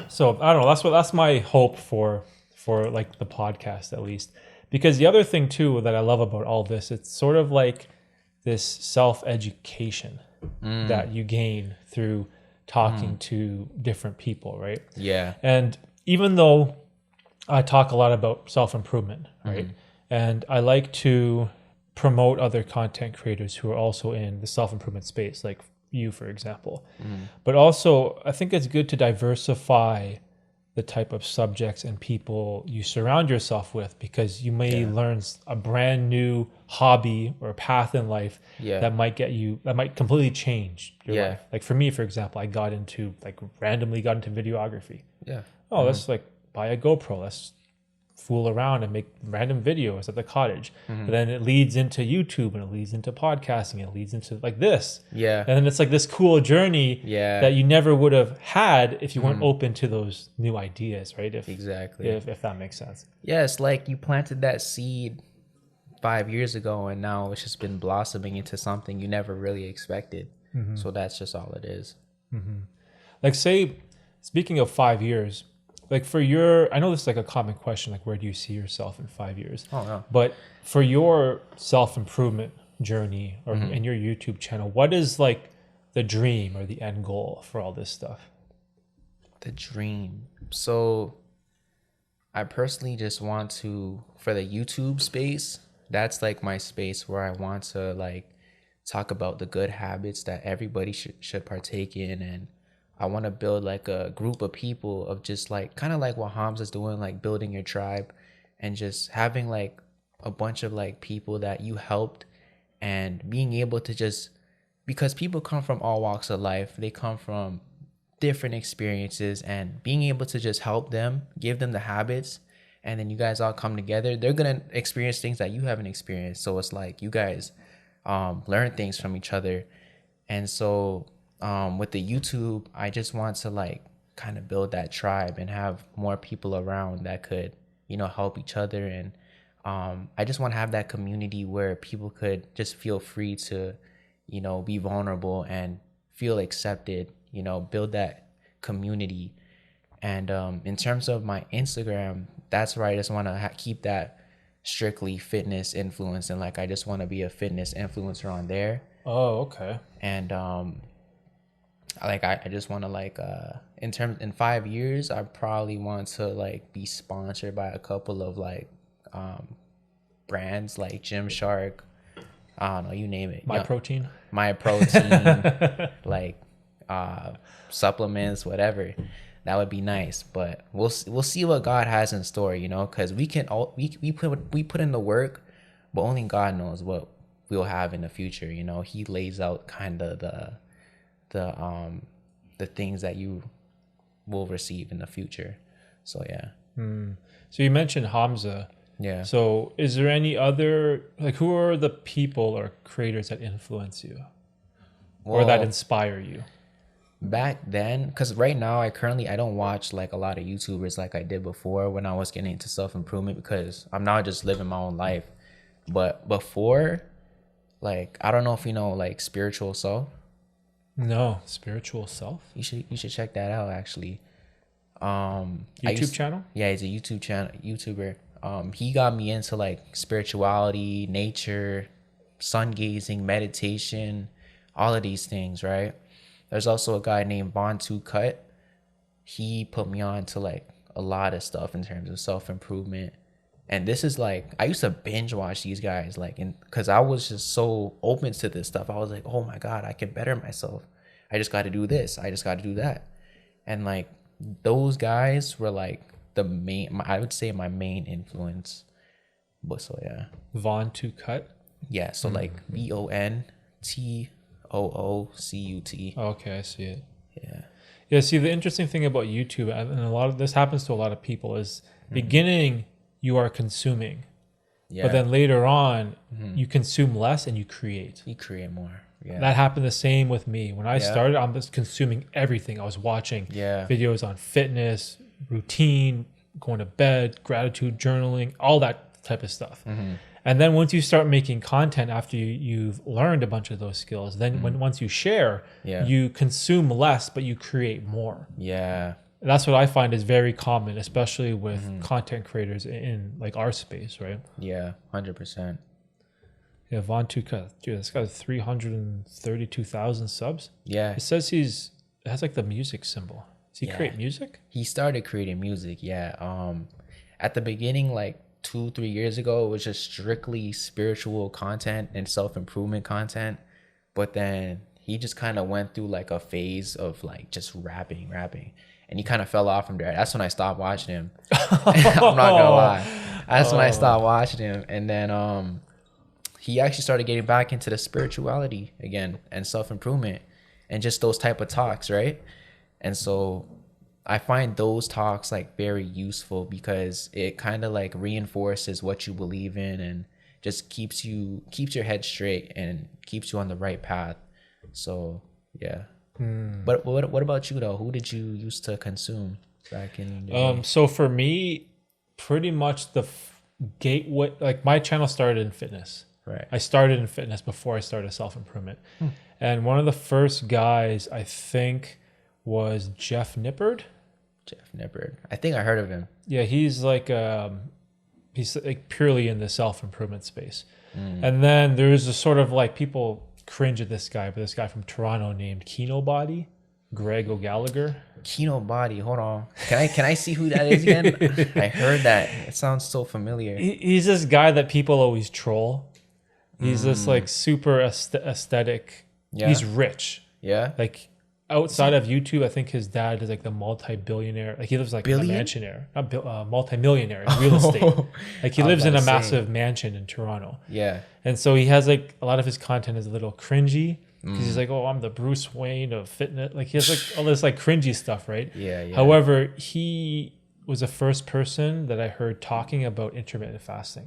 So I don't know. That's my hope for like the podcast, at least, because the other thing too that I love about all this, it's sort of like this self-education that you gain through talking to different people, right? And even though I talk a lot about self-improvement, right, and I like to promote other content creators who are also in the self-improvement space, like you, for example. But also, I think it's good to diversify the type of subjects and people you surround yourself with, because you may learn a brand new hobby or path in life that might completely change your life. Like for me, for example, I randomly got into videography. That's like buy a GoPro. Let's fool around and make random videos at the cottage. And then it leads into YouTube, and it leads into podcasting, and it leads into like this. Yeah. And then it's like this cool journey that you never would have had if you weren't open to those new ideas, right? Exactly. If that makes sense. Yeah, it's like you planted that seed 5 years ago, and now it's just been blossoming into something you never really expected. So that's just all it is. Like, say, speaking of 5 years, like for your, I know this is like a common question, like where do you see yourself in 5 years? Oh, no. But for your self-improvement journey or in your YouTube channel, what is like the dream or the end goal for all this stuff? The dream. So I personally just want to, for the YouTube space, that's like my space where I want to like talk about the good habits that everybody should partake in. And I want to build like a group of people of just like kind of like what Hamza's doing, like building your tribe and just having like a bunch of like people that you helped and being able to just, because people come from all walks of life, they come from different experiences, and being able to just help them, give them the habits, and then you guys all come together, they're going to experience things that you haven't experienced. So it's like you guys learn things from each other. And so with the YouTube, I just want to like kind of build that tribe and have more people around that could, you know, help each other. And I just want to have that community where people could just feel free to, you know, be vulnerable and feel accepted, you know, build that community. And in terms of my Instagram, that's where I just want to keep that strictly fitness influence. And like, I just want to be a fitness influencer on there. Oh, okay. And like I just want to like in 5 years I probably want to like be sponsored by a couple of like brands like Gymshark, I don't know, you name it, My protein, like supplements, whatever. That would be nice. But we'll see what God has in store, you know, because we put in the work, but only God knows what we'll have in the future. You know, he lays out kind of the things that you will receive in the future. So yeah. So you mentioned Hamza. Yeah. So is there any other, like, who are the people or creators that influence you or that inspire you? Back then, because right now I don't watch like a lot of YouTubers like I did before when I was getting into self-improvement, because I'm now just living my own life. But before, like, I don't know if you know like Spiritual Self. No, Spiritual Self. You should check that out actually. YouTube channel? Yeah, he's a YouTuber. He got me into like spirituality, nature, sun gazing, meditation, all of these things, right? There's also a guy named Von to Cut. He put me on to like a lot of stuff in terms of self-improvement. And this is like, I used to binge watch these guys, like, because I was just so open to this stuff. I was like, oh my God, I can better myself. I just got to do this. I just got to do that. And like, those guys were like I would say my main influence. But so yeah. Von to Cut? Yeah, so like VONTOOCUT. Okay, I see it. Yeah. Yeah, see, the interesting thing about YouTube, and a lot of this happens to a lot of people, is beginning you are consuming. Yeah. But then later on, you consume less and you create. You create more. Yeah. That happened the same with me. When I started, I was consuming everything. I was watching videos on fitness, routine, going to bed, gratitude journaling, all that type of stuff. And then once you start making content after you've learned a bunch of those skills, then once you share, you consume less, but you create more. Yeah. And that's what I find is very common, especially with content creators in like our space, right? Yeah, 100%. Yeah, Von Tuca, dude, this guy's 332,000 subs. Yeah. It says it has like the music symbol. Does he create music? He started creating music, yeah. At the beginning, like 2-3 years ago, it was just strictly spiritual content and self-improvement content. But then he just kind of went through like a phase of like just rapping. And he kind of fell off from there. That's when I stopped watching him. I'm not gonna lie. That's when I stopped watching him. And then he actually started getting back into the spirituality again and self-improvement and just those type of talks, right? And so I find those talks like very useful because it kind of like reinforces what you believe in and just keeps your head straight and keeps you on the right path. So yeah. But what about you though? Who did you used to consume back in the day? So for me, pretty much the gateway, like my channel started in fitness. Right. I started in fitness before I started self-improvement. And one of the first guys I think was Jeff Nippard. Jeff Nippard. I think I heard of him. Yeah, he's like purely in the self-improvement space. And then there's a sort of like people cringe at this guy, but this guy from Toronto named Kino Body, Greg O'Gallagher. Kino Body. Hold on. Can I see who that is again? I heard that. It sounds so familiar. He's this guy that people always troll. He's this like super aesthetic. Yeah. He's rich. Yeah. Like outside of YouTube, I think his dad is like the multi-billionaire. Like he lives like in a mansionaire, not multi-millionaire in real estate. Like he lives in a massive mansion in Toronto. Yeah. And so he has like a lot of his content is a little cringy because he's like, oh, I'm the Bruce Wayne of fitness. Like he has like all this like cringy stuff, right? Yeah. However, he was the first person that I heard talking about intermittent fasting.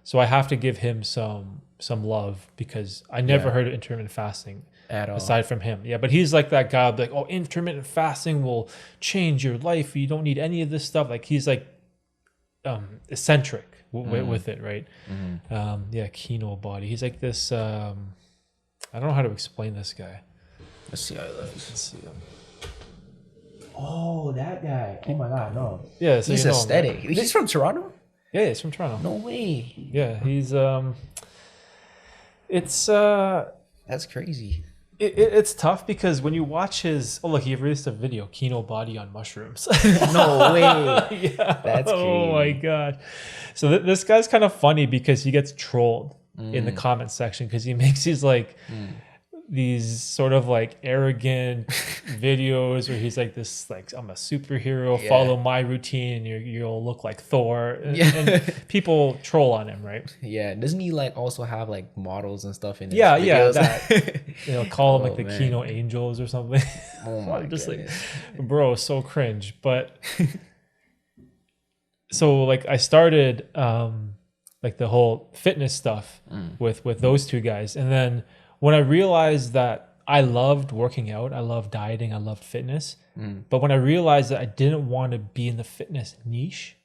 So I have to give him some love because I never heard of intermittent fasting at all aside from him. Yeah, but he's like that guy like, oh, intermittent fasting will change your life. You don't need any of this stuff. Like he's like eccentric with it, right? Yeah, Kino Body. He's like this. I don't know how to explain this guy. Let's see. Let's see him. Oh, that guy. Oh my God, no. Yeah, so he's aesthetic. He's from Toronto. Yeah, he's from Toronto. No way. Yeah, he's it's that's crazy. It's tough because when you watch his look, he released a video, Kino Body on mushrooms. No way. Yeah. That's crazy. Oh my God. So this guy's kind of funny because he gets trolled in the comment section because he makes these like these sort of like arrogant videos where he's like this like, I'm a superhero, follow my routine, you'll look like Thor, and people troll on him, right? Yeah, doesn't he like also have like models and stuff in his videos? That call him like the Kino Angels or something. Oh my just goodness. Like, bro, so cringe. But so like I started like the whole fitness stuff with those two guys, and then when I realized that I loved working out, I loved dieting, I loved fitness, but when I realized that I didn't want to be in the fitness niche,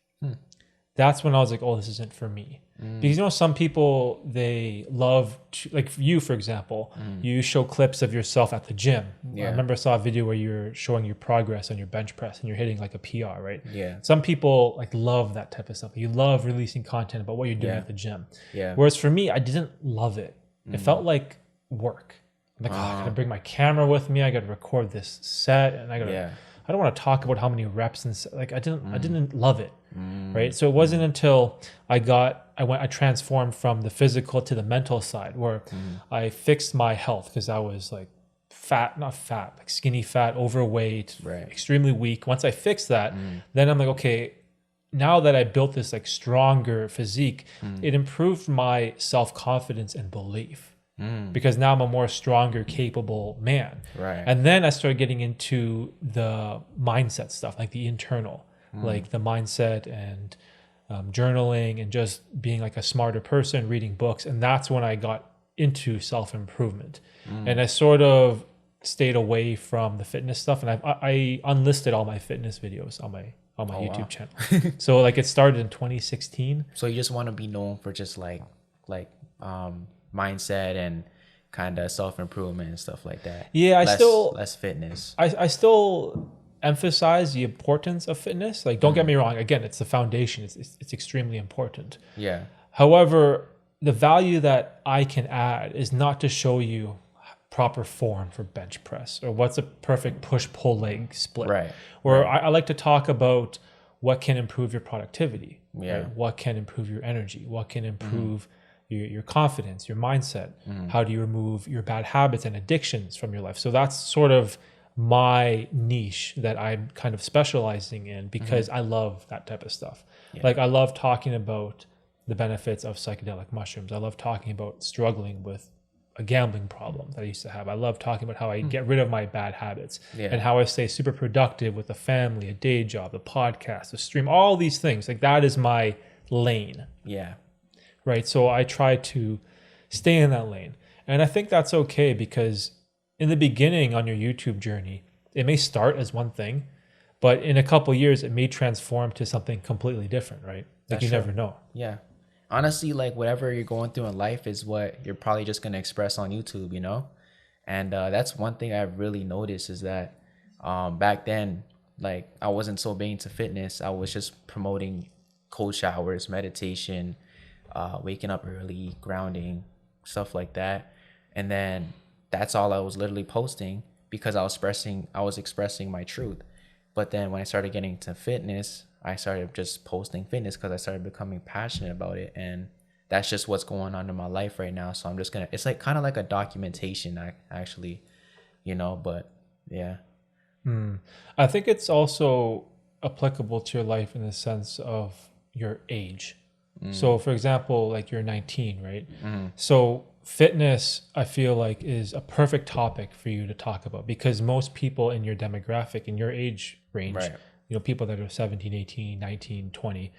that's when I was like, oh, this isn't for me. Because, you know, some people, they love, like you, for example, you show clips of yourself at the gym. I remember I saw a video where you're showing your progress on your bench press and you're hitting like a PR, right? Yeah. Some people like love that type of stuff. You love releasing content about what you're doing at the gym. Yeah. Whereas for me, I didn't love it. It felt like work. I'm like, I gotta bring my camera with me. I gotta record this set, and I don't want to talk about how many reps and like I didn't love it, right? So it wasn't until I transformed from the physical to the mental side where I fixed my health because I was like like skinny fat, overweight, extremely weak. Once I fixed that, then I'm like, okay, now that I built this like stronger physique, it improved my self-confidence and belief. Because now I'm a more stronger, capable man. Right. And then I started getting into the mindset stuff, like the internal, like the mindset and journaling and just being like a smarter person, reading books. And that's when I got into self-improvement. And I sort of stayed away from the fitness stuff. And I unlisted all my fitness videos on my YouTube channel. So like it started in 2016. So you just want to be known for just like mindset and kind of self-improvement and stuff like that. Yeah, less fitness. I still emphasize the importance of fitness. Like, don't get me wrong. Again, it's the foundation. It's extremely important. Yeah. However, the value that I can add is not to show you proper form for bench press or what's a perfect push-pull leg split. Right. Where I like to talk about what can improve your productivity. Yeah. Right? What can improve your energy? What can improve your confidence, your mindset? How do you remove your bad habits and addictions from your life? So that's sort of my niche that I'm kind of specializing in because I love that type of stuff. Yeah. Like I love talking about the benefits of psychedelic mushrooms. I love talking about struggling with a gambling problem that I used to have. I love talking about how I get rid of my bad habits Yeah. and how I stay super productive with a family, a day job, the podcast, the stream, all these things. Like that is my lane, Yeah. right? So I try to stay in that lane. And I think that's okay because in the beginning on your YouTube journey, it may start as one thing, but in a couple of years, it may transform to something completely different, right? Like That's you true. never know. Yeah. Honestly, like whatever you're going through in life is what you're probably just gonna express on YouTube, you know? And that's one thing I've really noticed is that back then, like I wasn't so big into fitness. I was just promoting cold showers, meditation, waking up early, grounding, stuff like that. And then that's all I was literally posting because I was expressing my truth. But then when I started getting into fitness, I started just posting fitness because I started becoming passionate about it. And that's just what's going on in my life right now. So I'm just gonna, it's like kind of like a documentation actually, you know, but yeah. I think it's also applicable to your life in the sense of your age. So for example, like you're 19, right? So fitness, I feel like is a perfect topic for you to talk about because most people in your demographic, in your age range, Right. you know, people that are 17, 18, 19, 20,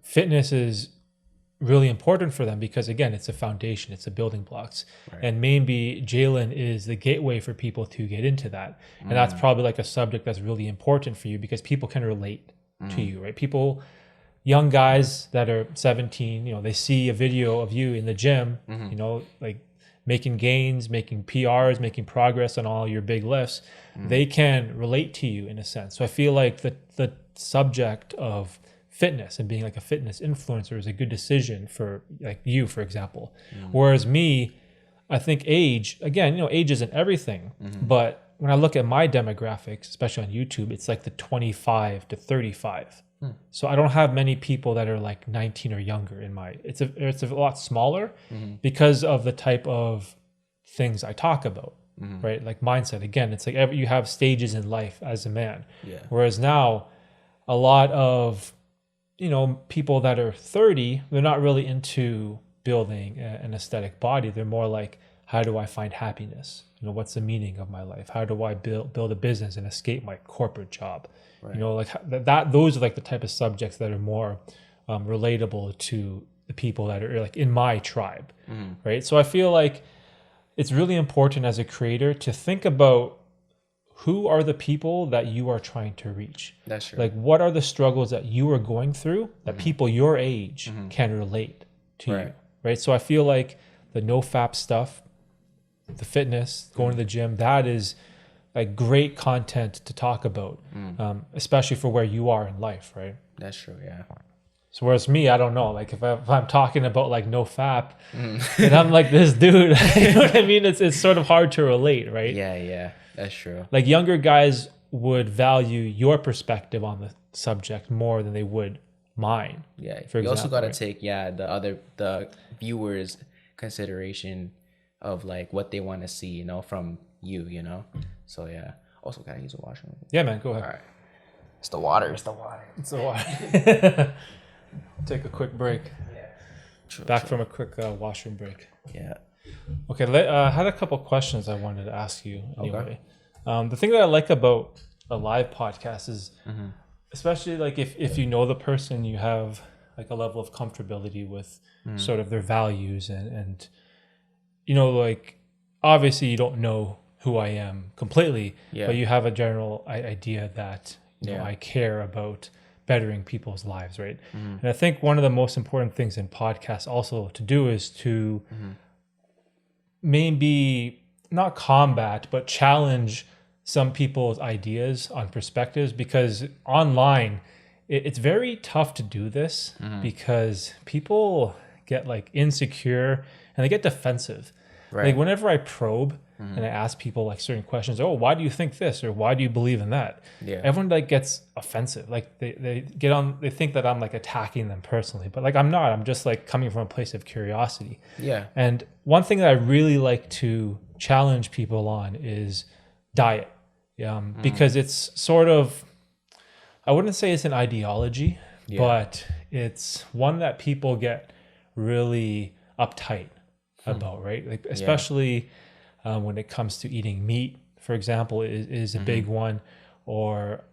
fitness is really important for them because again, it's a foundation, it's a building blocks. Right. And maybe Jaylin is the gateway for people to get into that. And that's probably like a subject that's really important for you because people can relate to you, right? People, young guys that are 17, you know, they see a video of you in the gym, you know, like making gains, making PRs, making progress on all your big lifts, they can relate to you in a sense. So I feel like the subject of fitness and being like a fitness influencer is a good decision for like you, for example. Whereas me, I think age, again, you know, age isn't everything, but when I look at my demographics, especially on YouTube, it's like the 25 to 35. So I don't have many people that are like 19 or younger in my, it's a lot smaller because of the type of things I talk about, right? Like mindset. Again, it's like you have stages in life as a man. Yeah. Whereas now a lot of, you know, people that are 30, they're not really into building an aesthetic body. They're more like, how do I find happiness? You know, what's the meaning of my life? How do I build a business and escape my corporate job? Right. You know, like that. Those are like the type of subjects that are more relatable to the people that are like in my tribe, right? So I feel like it's really important as a creator to think about who are the people that you are trying to reach. That's true. Like, what are the struggles that you are going through that people your age can relate to you, right? So I feel like the no-fap stuff, the fitness, going to the gym, that is like great content to talk about, especially for where you are in life, right? That's true, yeah. So whereas me, I don't know, like if I'm talking about like no fap and I'm like this dude, you know what I mean? It's sort of hard to relate, right? Yeah, that's true. Like younger guys would value your perspective on the subject more than they would mine. Yeah, for you example, also got to right? take the viewers consideration of like what they want to see, you know, from you know. So yeah. Also, can I use a washroom? Yeah, man, go ahead. All right. It's the water. It's a while. Take a quick break. Yeah. True, Back from a quick washroom break. Yeah. Okay, I had a couple questions I wanted to ask you anyway. Okay. The thing that I like about a live podcast is, especially like if you know the person, you have like a level of comfortability with sort of their values and you know, like obviously you don't know who I am completely, but you have a general idea that you know, I care about bettering people's lives, right? And I think one of the most important things in podcasts also to do is to maybe not combat, but challenge some people's ideas on perspectives, because online it's very tough to do this because people get like insecure and they get defensive. Like whenever I probe and I ask people like certain questions, oh, why do you think this? Or why do you believe in that? Everyone like gets offensive. Like they get on, they think that I'm like attacking them personally, but like I'm not. I'm just like coming from a place of curiosity. And one thing that I really like to challenge people on is diet. Because it's sort of, I wouldn't say it's an ideology, but it's one that people get really uptight about, right? Like especially when it comes to eating meat, for example, is a big one, or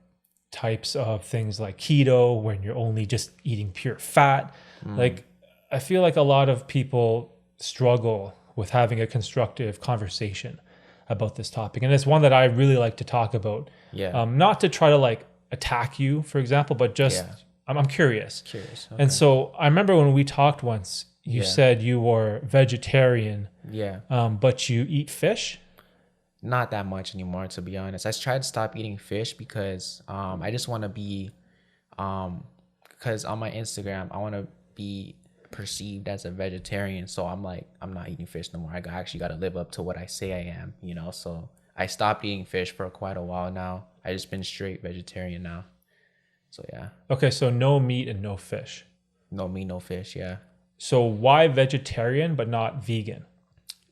types of things like keto when you're only just eating pure fat. Like I feel like a lot of people struggle with having a constructive conversation about this topic, and it's one that I really like to talk about. Not to try to like attack you, for example, but just I'm curious. Okay. And so I remember when we talked once, you said you were vegetarian, but you eat fish. Not that much anymore, to be honest. I tried to stop eating fish because I just want to be because on my Instagram I want to be perceived as a vegetarian. So I'm like, I'm not eating fish no more. I actually got to live up to what I say I am, you know. So I stopped eating fish for quite a while now. I just been straight vegetarian now. So yeah. Okay, so no meat and no fish. No meat, no fish. Yeah. So why vegetarian but not vegan?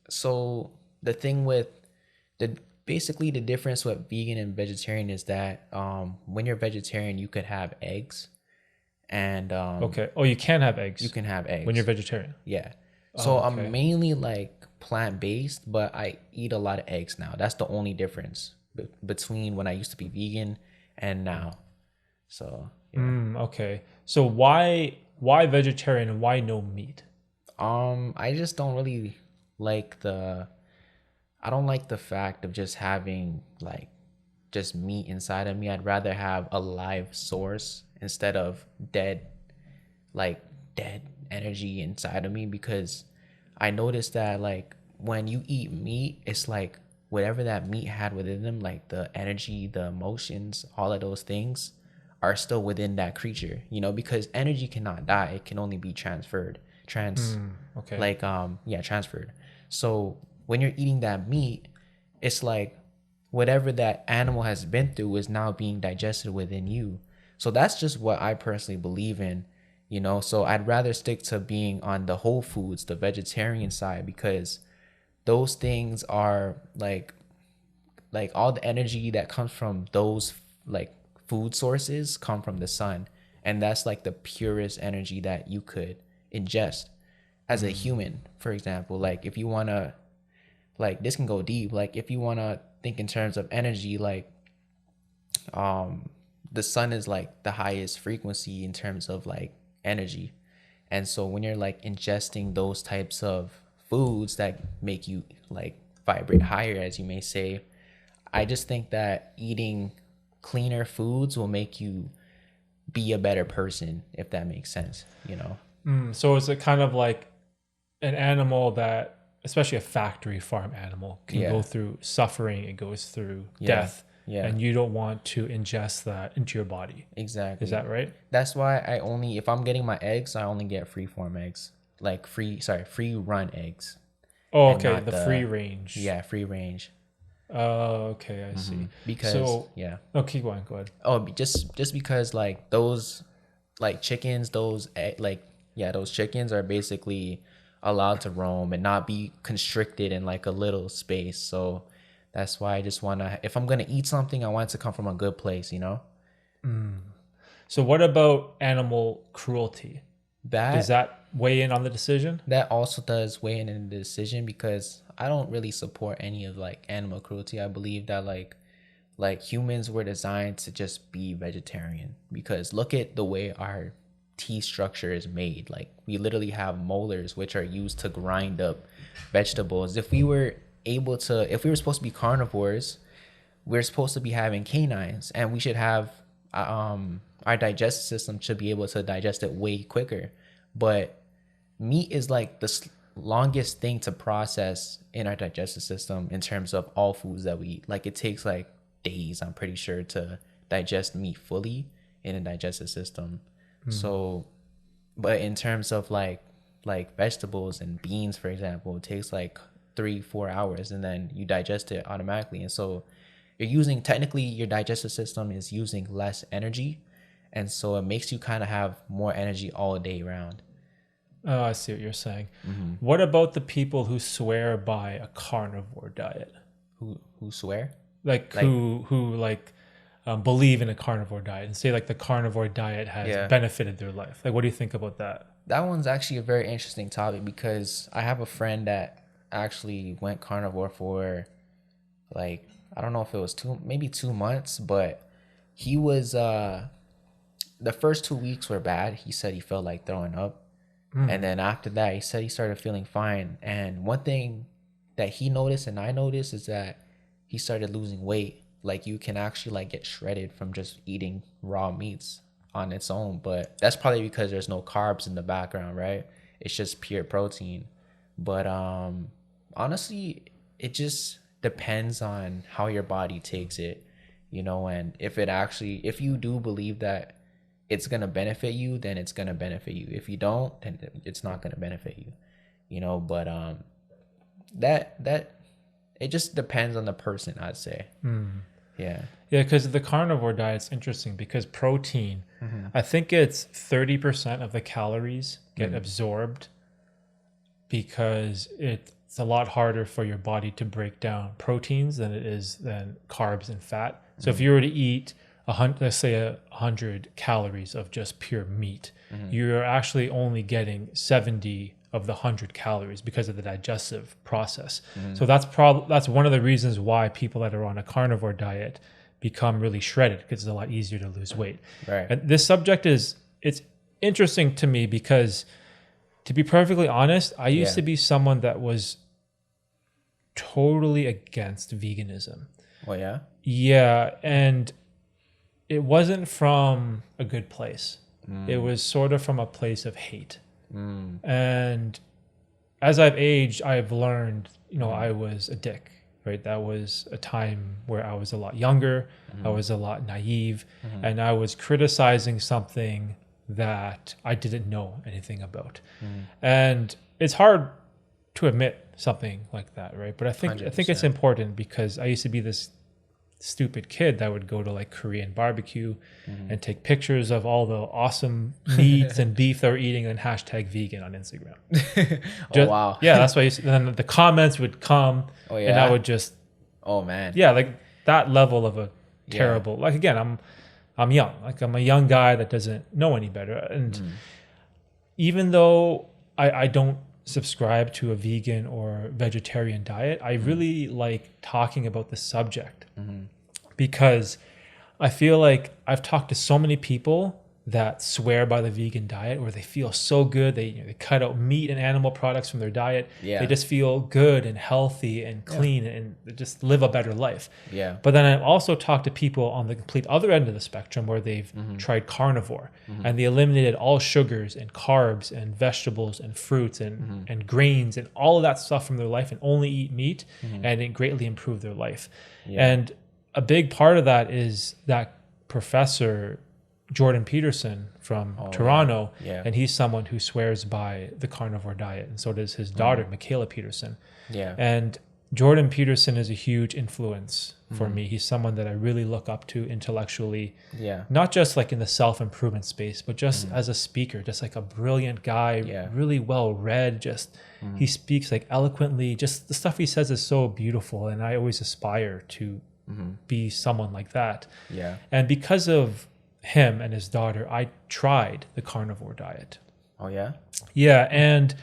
So the thing with basically the difference with vegan and vegetarian is that when you're vegetarian you could have eggs, and okay. Oh, you can have eggs. you can have eggs when you're vegetarian. Yeah. So okay. I'm mainly like plant-based, but I eat a lot of eggs now. That's the only difference between when I used to be vegan and now. So yeah. Okay. So why vegetarian and why no meat? I just don't really like I don't like the fact of just having like just meat inside of me. I'd rather have a live source instead of dead energy inside of me, because I noticed that like when you eat meat, it's like whatever that meat had within them, like the energy, the emotions, all of those things are still within that creature, you know, because energy cannot die. It can only be transferred. Transferred. So when you're eating that meat, it's like whatever that animal has been through is now being digested within you. So that's just what I personally believe in, you know. So I'd rather stick to being on the whole foods, the vegetarian side, because those things are like all the energy that comes from those like food sources come from the sun, and that's like the purest energy that you could ingest as a human. For example, like if you want to, like this can go deep, like if you want to think in terms of energy, like the sun is like the highest frequency in terms of like energy. And so when you're like ingesting those types of foods that make you like vibrate higher, as you may say, I just think that eating cleaner foods will make you be a better person, if that makes sense, you know. So is it kind of like an animal that, especially a factory farm animal, can go through suffering, it goes through death, and you don't want to ingest that into your body? Exactly. Is that right? That's why if I'm getting my eggs, I only get free form eggs, like free run eggs. Oh, okay, the free range. Yeah, free range. Oh, okay, I see. Because oh, keep going. Go ahead. Oh, just because like those like chickens, those chickens are basically allowed to roam and not be constricted in like a little space. So that's why I just want to, if I'm going to eat something, I want it to come from a good place, you know? So what about animal cruelty? Does that weigh in on the decision? That also does weigh in the decision, because I don't really support any of like animal cruelty. I believe that like humans were designed to just be vegetarian, because look at the way our teeth structure is made. Like we literally have molars which are used to grind up vegetables. If we were supposed to be carnivores, we're supposed to be having canines, and we should have our digestive system should be able to digest it way quicker. But meat is like the longest thing to process in our digestive system in terms of all foods that we eat. Like it takes like days, I'm pretty sure, to digest meat fully in a digestive system. So, but in terms of like vegetables and beans, for example, it takes like 3-4 hours, and then you digest it automatically. And so technically your digestive system is using less energy, and so it makes you kind of have more energy all day round. Oh, I see what you're saying. What about the people who swear by a carnivore diet? Who swear? Who believe in a carnivore diet and say like the carnivore diet has benefited their life. Like, what do you think about that? That one's actually a very interesting topic because I have a friend that actually went carnivore for like, I don't know if it was maybe 2 months, but he was the first 2 weeks were bad. He said he felt like throwing up. And then after that, he said he started feeling fine. And one thing that he noticed and I noticed is that he started losing weight. Like you can actually like get shredded from just eating raw meats on its own. But that's probably because there's no carbs in the background, right? It's just pure protein. But honestly, it just depends on how your body takes it, you know, and if you do believe that it's gonna benefit you, then it's gonna benefit you. If you don't, then it's not gonna benefit you, you know. But that it just depends on the person, I'd say. Yeah, because the carnivore diet's interesting because protein, I think it's 30% of the calories get absorbed because it's a lot harder for your body to break down proteins than carbs and fat. So if you were to eat let's say 100 calories of just pure meat, you're actually only getting 70 of the 100 calories because of the digestive process. So that's one of the reasons why people that are on a carnivore diet become really shredded, because it's a lot easier to lose weight. right. And this subject it's interesting to me because, to be perfectly honest, I used to be someone that was totally against veganism. Oh yeah. Yeah, and it wasn't from a good place. It was sort of from a place of hate. And as I've aged, I've learned, I was a dick, right? That was a time where I was a lot younger. I was a lot naive, and I was criticizing something that I didn't know anything about. And it's hard to admit something like that, right? But I think it's important because I used to be this stupid kid that would go to like Korean barbecue and take pictures of all the awesome meats and beef they were eating and hashtag vegan on Instagram. Wow. Yeah, that's why and then the comments would come and I would just, oh man. yeah, like that level of a terrible, like again, I'm young, like I'm a young guy that doesn't know any better. And even though I don't subscribe to a vegan or vegetarian diet, I really like talking about the subject because I feel like I've talked to so many people that swear by the vegan diet, or they feel so good. They cut out meat and animal products from their diet. Yeah. They just feel good and healthy and clean and they just live a better life. Yeah. But then I've also talked to people on the complete other end of the spectrum where they've tried carnivore and they eliminated all sugars and carbs and vegetables and fruits and grains and all of that stuff from their life and only eat meat, and it greatly improved their life. Yeah. And a big part of that is that professor Jordan Peterson from Toronto, and he's someone who swears by the carnivore diet, and so does his daughter, Michaela Peterson. Yeah. And Jordan Peterson is a huge influence for me. He's someone that I really look up to intellectually, not just like in the self-improvement space, but just as a speaker, just like a brilliant guy, really well read, just he speaks like eloquently, just the stuff he says is so beautiful, and I always aspire to be someone like that. Yeah. And because of him and his daughter, I tried the carnivore diet. Oh yeah? Yeah, and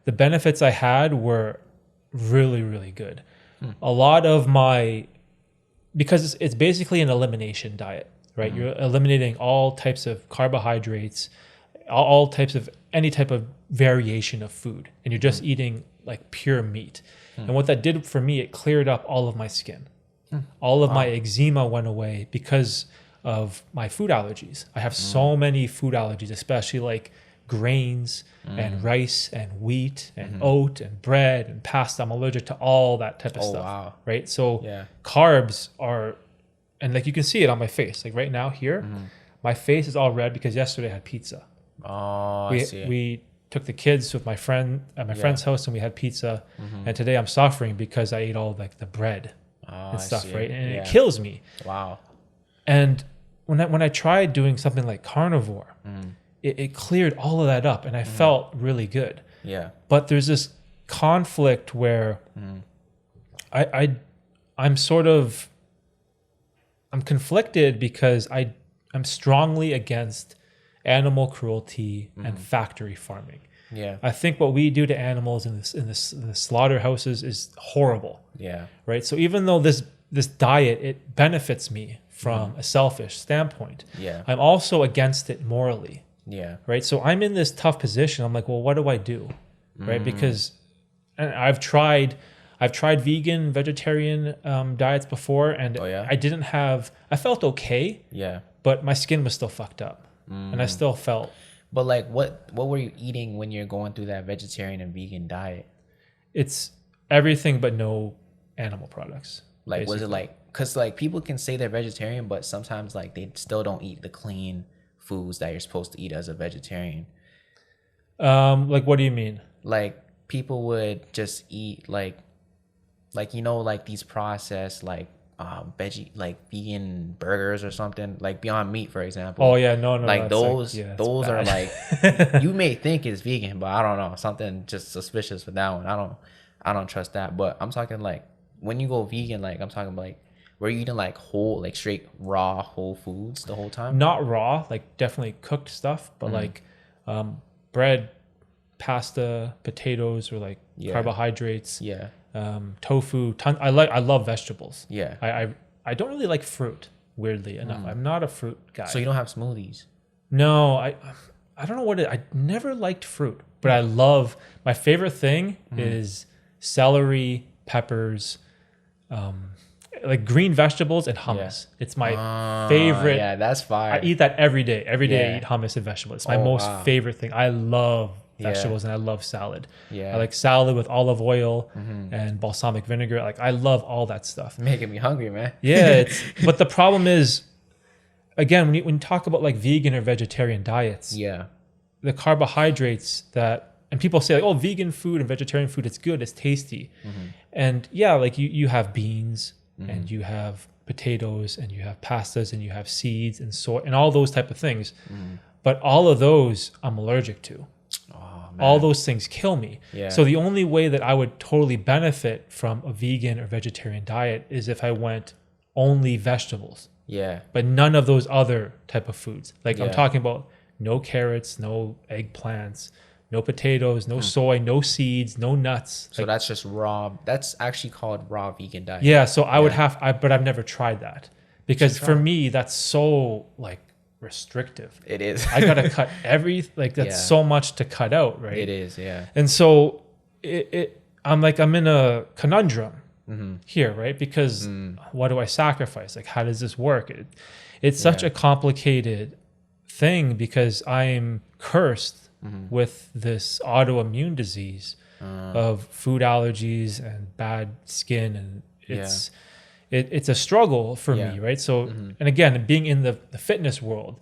the benefits I had were really, really good. A lot of because it's basically an elimination diet, right? You're eliminating all types of carbohydrates, all types of any type of variation of food, and you're just eating like pure meat. And what that did for me, it cleared up all of my skin. All of my eczema went away because of my food allergies. I have so many food allergies, especially like grains and rice and wheat and oat and bread and pasta. I'm allergic to all that type of stuff. Wow. Right? So carbs are, and like you can see it on my face. Like right now here, my face is all red because yesterday I had pizza. Oh, I see. We took the kids with my friend at my friend's house and we had pizza. And today I'm suffering because I ate all like the bread and stuff, right? And it kills me. Wow. And when I tried doing something like carnivore, it cleared all of that up and I felt really good. Yeah. But there's this conflict where I'm conflicted because I'm strongly against animal cruelty and factory farming. Yeah. I think what we do to animals in the slaughterhouses is horrible. Yeah. Right. So even though this diet, it benefits me from a selfish standpoint, Yeah. I'm also against it morally. Yeah. Right. So I'm in this tough position. I'm like, well, what do I do? Right. Because and I've tried vegan, vegetarian diets before, and Oh, yeah? I felt okay, Yeah. but my skin was still fucked up, and I still felt. But like, what were you eating when you're going through that vegetarian and vegan diet? It's everything but no animal products. Like, was it basically. like, because like people can say they're vegetarian, but sometimes like they still don't eat the clean foods that you're supposed to eat as a vegetarian. Like, what do you mean? Like people would just eat like you know, like these processed like veggie, like vegan burgers or something, like Beyond Meat, for example. Oh yeah, no, Like that's those are bad. like you may think it's vegan, but I don't know, something just suspicious with that one. I don't trust that. But I'm talking like when you go vegan, like I'm talking like were you eating like whole, like straight raw whole foods the whole time? Not raw, like definitely cooked stuff, but like bread, pasta, potatoes, or like Yeah. carbohydrates. Yeah. Tofu. I love vegetables. Yeah. I don't really like fruit. Weirdly enough, I'm not a fruit guy. So you don't have smoothies? No, I don't know what I never liked fruit, but I love, my favorite thing is celery, peppers, like green vegetables and hummus. It's my favorite. Yeah, that's fire. I eat that every day. Every day I Yeah. eat hummus and vegetables. It's my Oh, most wow. favorite thing. I love Yeah. vegetables and I love salad. Yeah. I like salad with olive oil and balsamic vinegar. Like I love all that stuff. Making me hungry, man. Yeah, but the problem is, again, when you talk about like vegan or vegetarian diets, Yeah. the carbohydrates and people say like, oh, vegan food and vegetarian food, it's good, it's tasty. And yeah, like you have beans and you have potatoes and you have pastas and you have seeds and soy and all those type of things. But all of those I'm allergic to. Oh, man. All those things kill me. Yeah. So the only way that I would totally benefit from a vegan or vegetarian diet is if I went only vegetables, Yeah. but none of those other type of foods. Like I'm Yeah. talking about no carrots, no eggplants, no potatoes, no soy, no seeds, no nuts. So that's just raw. That's actually called raw vegan diet. Yeah, so I would but I've never tried that because for me that's so like restrictive. It is. I gotta cut that's Yeah. so much to cut out, right? It is, yeah. And so I'm in a conundrum here, right? Because what do I sacrifice? Like, how does this work? It's such a complicated thing because I'm cursed with this autoimmune disease of food allergies and bad skin, and it's a struggle for me, right? So, and again, being in the fitness world,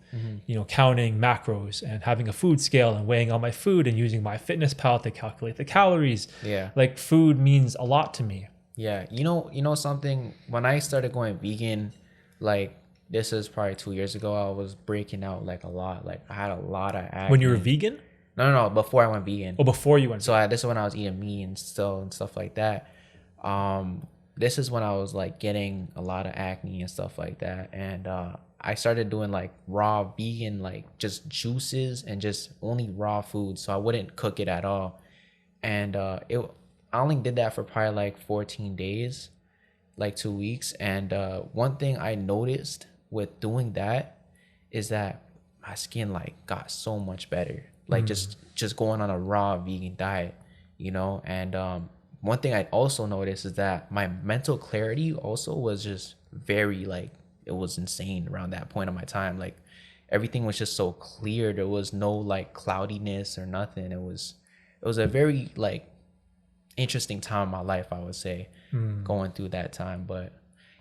counting macros and having a food scale and weighing all my food and using my fitness pal to calculate the calories. Yeah. Like food means a lot to me. Yeah. You know something, when I started going vegan, like this is probably 2 years ago, I was breaking out like a lot. Like I had a lot of acne. When you were vegan? No, before I went vegan. Oh, before you went So this is when I was eating meat and stuff like that. This is when I was like getting a lot of acne and stuff like that, and I started doing like raw vegan, like just juices and just only raw food, so I wouldn't cook it at all. And I only did that for probably like 14 days, like 2 weeks. And one thing I noticed with doing that is that my skin like got so much better, like just going on a raw vegan diet, and one thing I also noticed is that my mental clarity also was just very like, it was insane around that point of my time. Like everything was just so clear. There was no like cloudiness or nothing. It was a very like interesting time in my life, I would say, going through that time. But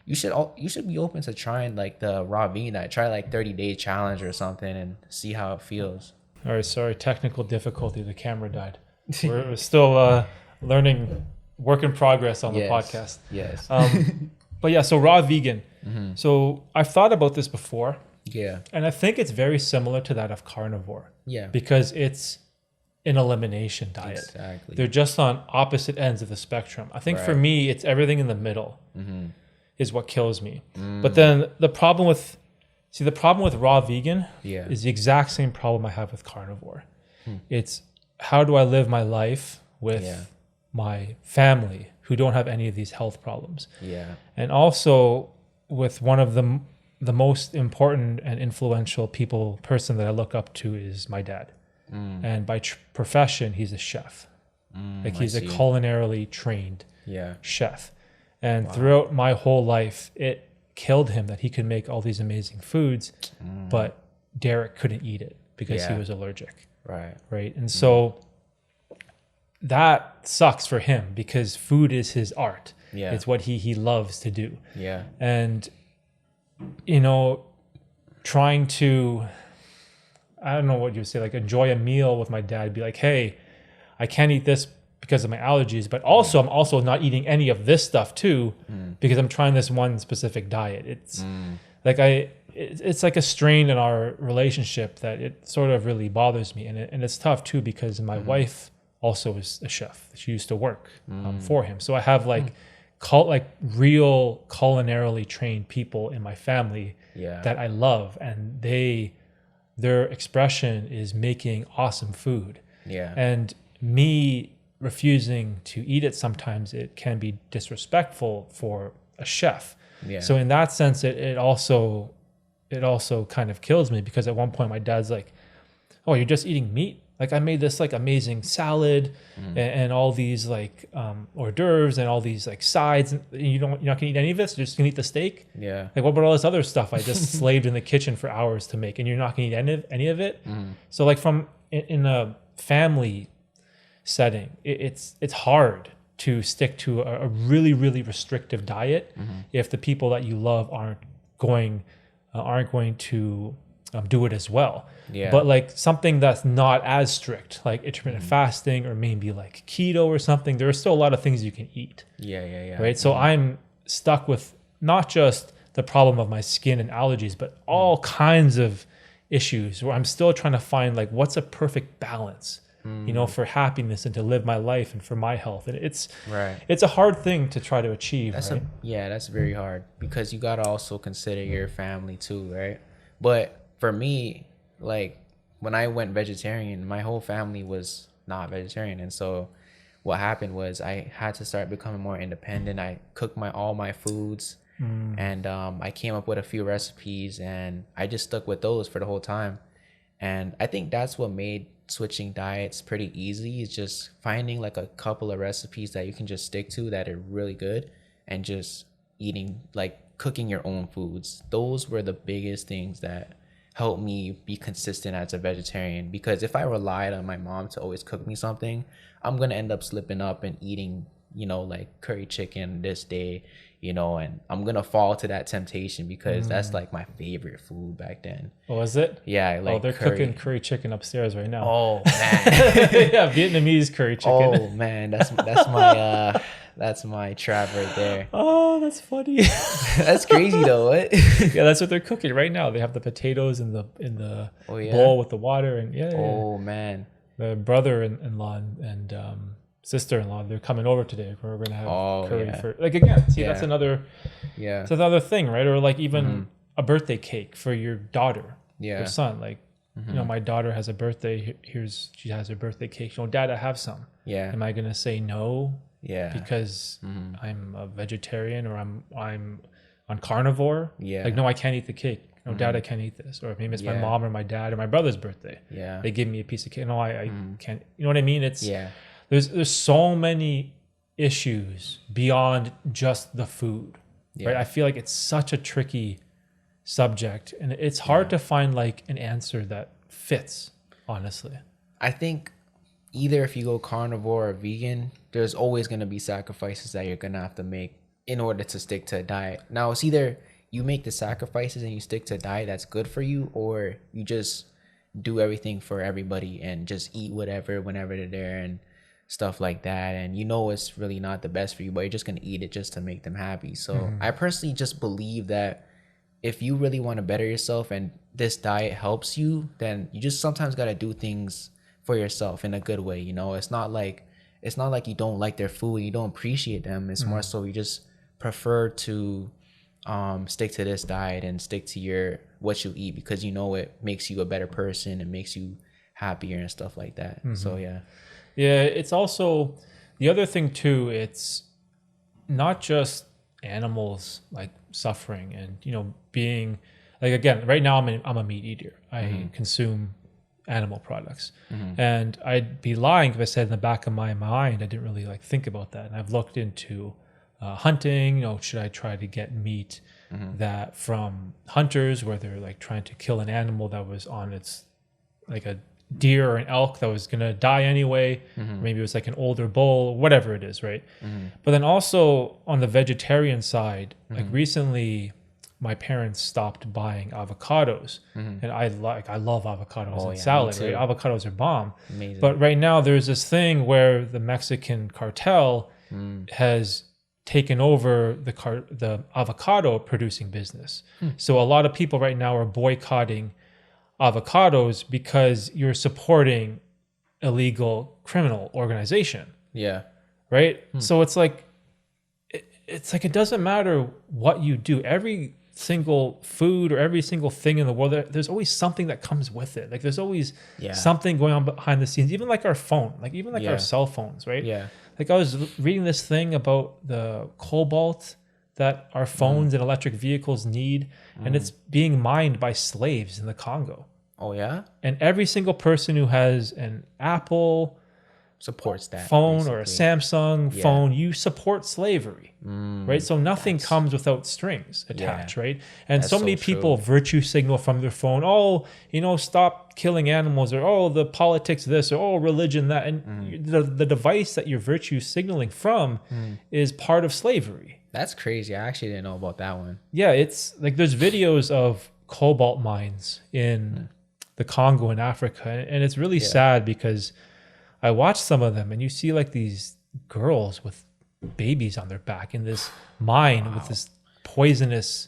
you should be open to trying like the raw vegan diet. Try like 30-day challenge or something and see how it feels. All right, sorry, technical difficulty. The camera died. We're still learning, work in progress on the podcast. Yes. But yeah, so raw vegan. So I've thought about this before. Yeah. And I think it's very similar to that of carnivore. Yeah. Because it's an elimination diet. Exactly. They're just on opposite ends of the spectrum. I think for me, it's everything in the middle is what kills me. But then the problem with See, the problem with raw vegan Yeah. is the exact same problem I have with carnivore. It's how do I live my life with my family who don't have any of these health problems? Yeah. And also with one of the most important and influential person that I look up to is my dad. And by profession, he's a chef. Like he's a culinarily trained chef. And throughout my whole life, it killed him that he could make all these amazing foods, but Derek couldn't eat it because he was allergic. Right. And so that sucks for him because food is his art. It's what he loves to do. And, you know, trying to, I don't know what you would say, like enjoy a meal with my dad, be like, hey, I can't eat this because of my allergies, but also I'm also not eating any of this stuff too because I'm trying this one specific diet. It's like it's like a strain in our relationship that it sort of really bothers me, and it's tough too because my wife also is a chef. She used to work for him, so I have like real culinarily trained people in my family that I love, and their expression is making awesome food. And me refusing to eat it, sometimes it can be disrespectful for a chef. So in that sense, it also kind of kills me because at one point my dad's like, oh, you're just eating meat? Like I made this like amazing salad and all these like hors d'oeuvres and all these like sides, and you're not gonna eat any of this? You're just gonna eat the steak? Like what about all this other stuff I just slaved in the kitchen for hours to make, and you're not gonna eat any of it? So like in a family setting, it's hard to stick to a really, really restrictive diet if the people that you love aren't going to do it as well. But like something that's not as strict, like intermittent fasting or maybe like keto or something, there are still a lot of things you can eat. Right. So I'm stuck with not just the problem of my skin and allergies, but all kinds of issues where I'm still trying to find like what's a perfect balance, you know, for happiness and to live my life and for my health. And it's a hard thing to try to achieve. That's very hard because you got to also consider your family too, right? But for me, like when I went vegetarian, my whole family was not vegetarian. And so what happened was I had to start becoming more independent. I cooked all my foods and I came up with a few recipes and I just stuck with those for the whole time. And I think that's what made switching diets pretty easy, is just finding like a couple of recipes that you can just stick to that are really good and just eating, like cooking your own foods. Those were the biggest things that helped me be consistent as a vegetarian, because if I relied on my mom to always cook me something, I'm gonna end up slipping up and eating, you know, like curry chicken this day, you know, and I'm gonna fall to that temptation because that's like my favorite food back then. Oh, is it? Yeah, like they're cooking curry chicken upstairs right now. Oh man. Yeah, Vietnamese curry chicken. Oh man, that's my trap right there. Oh, that's funny. That's crazy though. What? Yeah, that's what they're cooking right now. They have the potatoes in the bowl with the water, and Oh man. The brother-in-law and sister-in-law, they're coming over today. We're gonna have curry for, like, again. See, that's another thing, right? Or like even a birthday cake for your daughter, your son. Like, you know, my daughter has a birthday. She has her birthday cake. You know, Dad, I have some. Am I gonna say no? Because I'm a vegetarian or I'm on carnivore. Like, no, I can't eat the cake. No, Dad, I can't eat this. Or maybe it's my mom or my dad or my brother's birthday. They give me a piece of cake. No, I can't. You know what I mean? It's there's so many issues beyond just the food, right? I feel like it's such a tricky subject, and it's hard to find like an answer that fits, honestly. I think either if you go carnivore or vegan, there's always going to be sacrifices that you're going to have to make in order to stick to a diet. Now, it's either you make the sacrifices and you stick to a diet that's good for you, or you just do everything for everybody and just eat whatever whenever they're there and stuff like that. And you know it's really not the best for you, but you're just going to eat it just to make them happy. So I personally just believe that if you really want to better yourself and this diet helps you, then you just sometimes got to do things for yourself in a good way. You know, it's not like you don't like their food and you don't appreciate them. It's more so you just prefer to stick to this diet and stick to your what you eat because you know it makes you a better person and makes you happier and stuff like that. So yeah. Yeah, it's also the other thing too. It's not just animals like suffering and being like, again, right now I'm a meat eater. I consume animal products, and I'd be lying if I said in the back of my mind I didn't really like think about that. And I've looked into hunting. Should I try to get meat that from hunters where they're like trying to kill an animal that was on its, like a deer or an elk that was gonna die anyway. Maybe it was like an older bull, whatever it is, right? But then also on the vegetarian side, like recently my parents stopped buying avocados, and I love avocados and salad, right? Avocados are bomb. Amazing. But right now there's this thing where the Mexican cartel has taken over the avocado producing business. So a lot of people right now are boycotting avocados because you're supporting illegal criminal organization. Yeah. Right. So it's like it doesn't matter what you do. Every single food or every single thing in the world, there's always something that comes with it. Like there's always something going on behind the scenes, even like our phone, like even like our cell phones, right? Yeah. Like I was reading this thing about the cobalt that our phones and electric vehicles need, and it's being mined by slaves in the Congo. Oh yeah. And every single person who has an Apple supports that phone basically. Or a Samsung phone, you support slavery, right? So nothing comes without strings attached, right? And That's so many so people virtue signal from their phone, stop killing animals, or the politics this, or religion that, and the device that you're virtue signaling from is part of slavery. That's crazy. I actually didn't know about that one. Yeah, it's like there's videos of cobalt mines in the Congo in Africa, and it's really sad because I watched some of them, and you see like these girls with babies on their back in this mine with this poisonous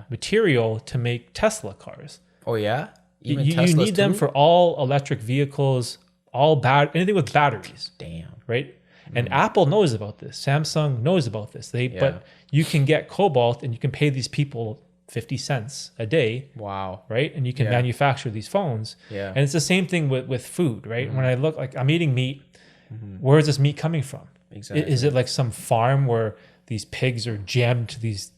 material to make Tesla cars. Oh yeah, even you need them for all electric vehicles, anything with batteries. Damn. Right. And Apple knows about this. Samsung knows about this. But you can get cobalt, and you can pay these people 50 cents a day. Wow. Right. And you can manufacture these phones. Yeah. And it's the same thing with food, right? When I look, like I'm eating meat, where is this meat coming from? Exactly. Is it like some farm where these pigs are jammed to these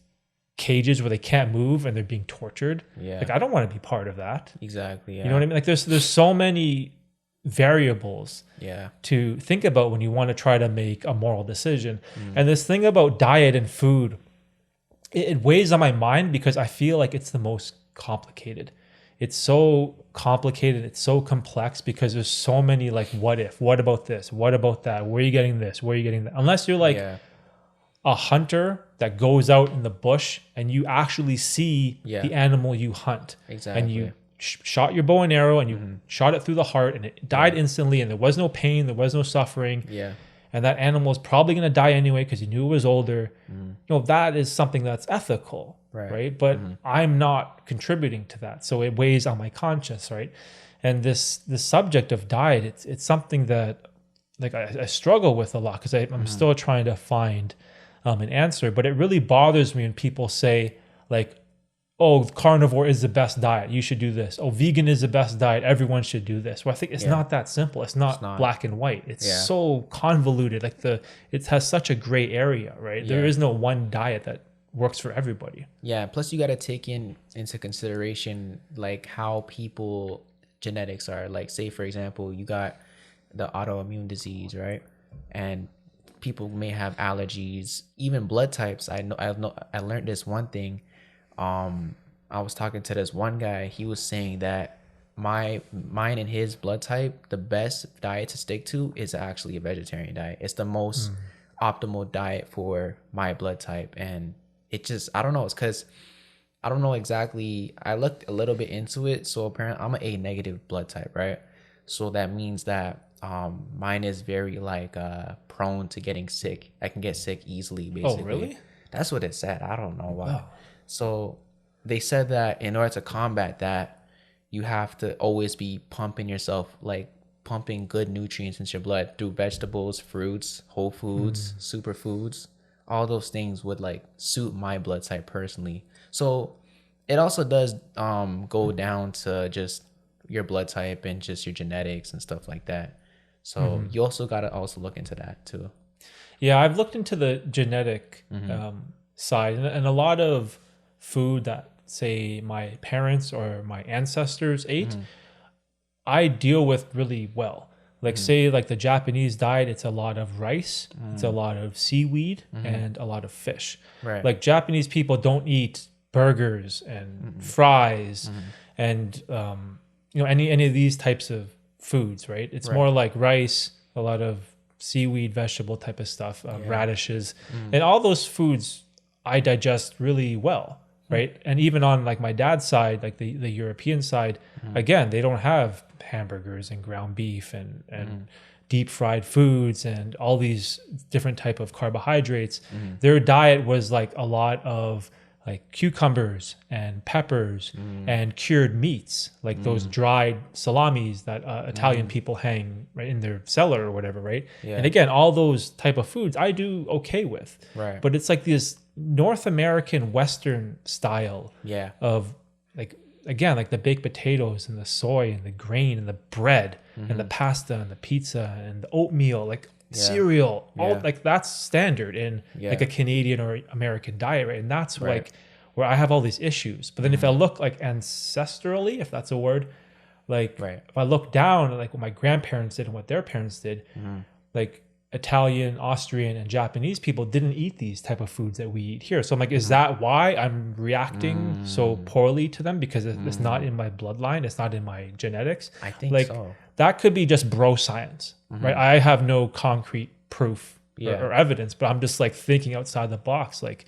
cages where they can't move and they're being tortured? Yeah. Like I don't want to be part of that. Exactly. Yeah. You know what I mean? Like there's so many variables to think about when you want to try to make a moral decision. And this thing about diet and food, it weighs on my mind because I feel like it's the most complicated. It's so complicated. It's so complex because there's so many like, what if, what about this? What about that? Where are you getting this? Where are you getting that? Unless you're like a hunter that goes out in the bush and you actually see the animal you hunt. Exactly. And you shot your bow and arrow and you shot it through the heart and it died instantly, and there was no pain, there was no suffering. Yeah. And that animal is probably going to die anyway because you knew it was older. That is something that's ethical, right? But I'm not contributing to that, so it weighs on my conscience, right? And this subject of diet, it's something that like I struggle with a lot because I'm still trying to find an answer. But it really bothers me when people say like, "Oh, carnivore is the best diet. You should do this. Oh, vegan is the best diet. Everyone should do this." Well, I think it's not that simple. It's not black and white. It's so convoluted. Like it has such a gray area, right? There is no one diet that works for everybody. Yeah. Plus, you got to take into consideration like how people genetics are. Like, say for example, you got the autoimmune disease, right? And people may have allergies, even blood types. I learned this one thing. I was talking to this one guy. He was saying that mine and his blood type, the best diet to stick to is actually a vegetarian diet. It's the most optimal diet for my blood type. And it just, I don't know. It's because I don't know exactly. I looked a little bit into it. So apparently I'm an A negative blood type, right? So that means that mine is very like prone to getting sick. I can get sick easily, basically. Oh, really? That's what it said. I don't know why. Oh. So they said that in order to combat that, you have to always be pumping yourself, like pumping good nutrients into your blood through vegetables, fruits, whole foods, superfoods, all those things would like suit my blood type personally. So it also does go down to just your blood type and just your genetics and stuff like that. So you also got to also look into that too. Yeah, I've looked into the genetic side, and a lot of food that, say, my parents or my ancestors ate, I deal with really well. Like, say, like the Japanese diet, it's a lot of rice, it's a lot of seaweed, and a lot of fish. Right. Like, Japanese people don't eat burgers and fries and any of these types of foods, right? It's more like rice, a lot of seaweed, vegetable type of stuff, radishes, and all those foods I digest really well, right? And even on like my dad's side, like the European side, again, they don't have hamburgers and ground beef and deep fried foods and all these different type of carbohydrates. Their diet was like a lot of like cucumbers and peppers and cured meats, like those dried salamis that Italian people hang right in their cellar or whatever, right? Yeah. And again, all those type of foods I do okay with, Right. but it's like this North American Western style of like, again, like the baked potatoes and the soy and the grain and the bread and the pasta and the pizza and the oatmeal, like cereal, all like that's standard in like a Canadian or American diet, right? And that's like where I have all these issues. But then if I look like ancestrally, if that's a word, like if I look down at like what my grandparents did and what their parents did, like Italian, Austrian, and Japanese people didn't eat these type of foods that we eat here. So I'm like, is that why I'm reacting so poorly to them? Because it's not in my bloodline, it's not in my genetics. I think like, so. That could be just bro science, right? I have no concrete proof or evidence, but I'm just like thinking outside the box, like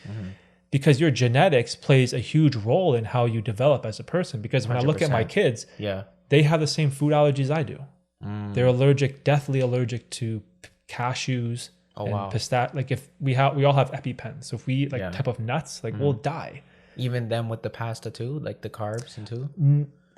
because your genetics plays a huge role in how you develop as a person. Because when 100%. I look at my kids, they have the same food allergies I do. They're deathly allergic to cashews and pistachio. Like if we all have EpiPens, so if we eat like type of nuts, like we'll die. Even them with the pasta too, like the carbs and too.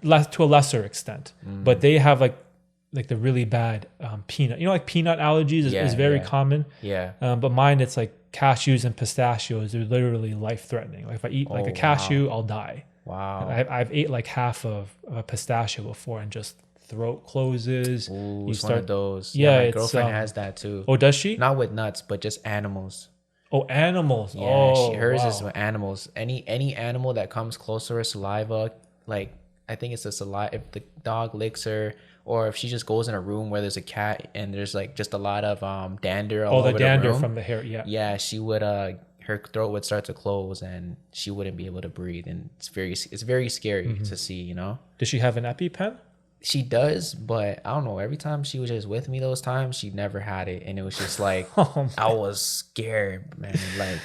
To a lesser extent, but they have like the really bad peanut. Like peanut allergies is very common. But mine, it's like cashews and pistachios. They're literally life threatening. Like if I eat like a cashew, I'll die. Wow. I've ate like half of a pistachio before and just throat closes. Ooh, it's one of those. Yeah, my girlfriend has that too. Oh, does she? Not with nuts, but just animals. Oh, animals. Yeah, hers is with animals. Any animal that comes close to her saliva, like I think it's a saliva. If the dog licks her, or if she just goes in a room where there's a cat and there's like just a lot of dander all over the dander room, from the hair. Yeah, she would her throat would start to close and she wouldn't be able to breathe, and it's very scary to see. Does she have an EpiPen? She does, but I don't know. Every time she was just with me those times, she never had it, and it was just like I was scared, man. Like,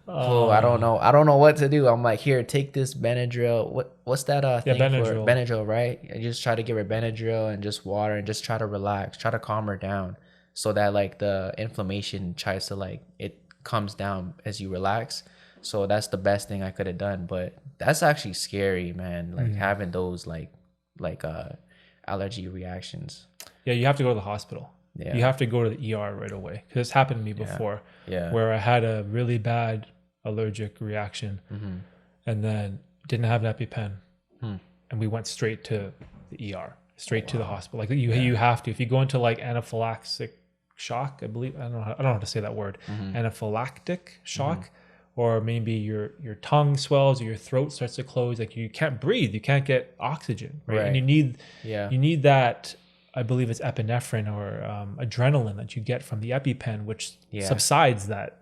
I don't know what to do. I'm like, here, take this Benadryl. What's that thing Benadryl. For Benadryl, right? I just try to give her Benadryl and just water and just try to relax, try to calm her down, so that like the inflammation tries to like it comes down as you relax. So that's the best thing I could have done, but that's actually scary, man. Like having those like allergy reactions. Yeah, you have to go to the hospital. Yeah. You have to go to the ER right away, because it's happened to me before. Where I had a really bad allergic reaction and then didn't have an EpiPen and we went straight to the ER, straight to the hospital. Like you have to, if you go into like anaphylactic shock, I believe, I don't know how to say that word, anaphylactic shock, or maybe your tongue swells or your throat starts to close, like you can't breathe, you can't get oxygen, right? And you need that, I believe it's epinephrine or adrenaline that you get from the EpiPen, which subsides that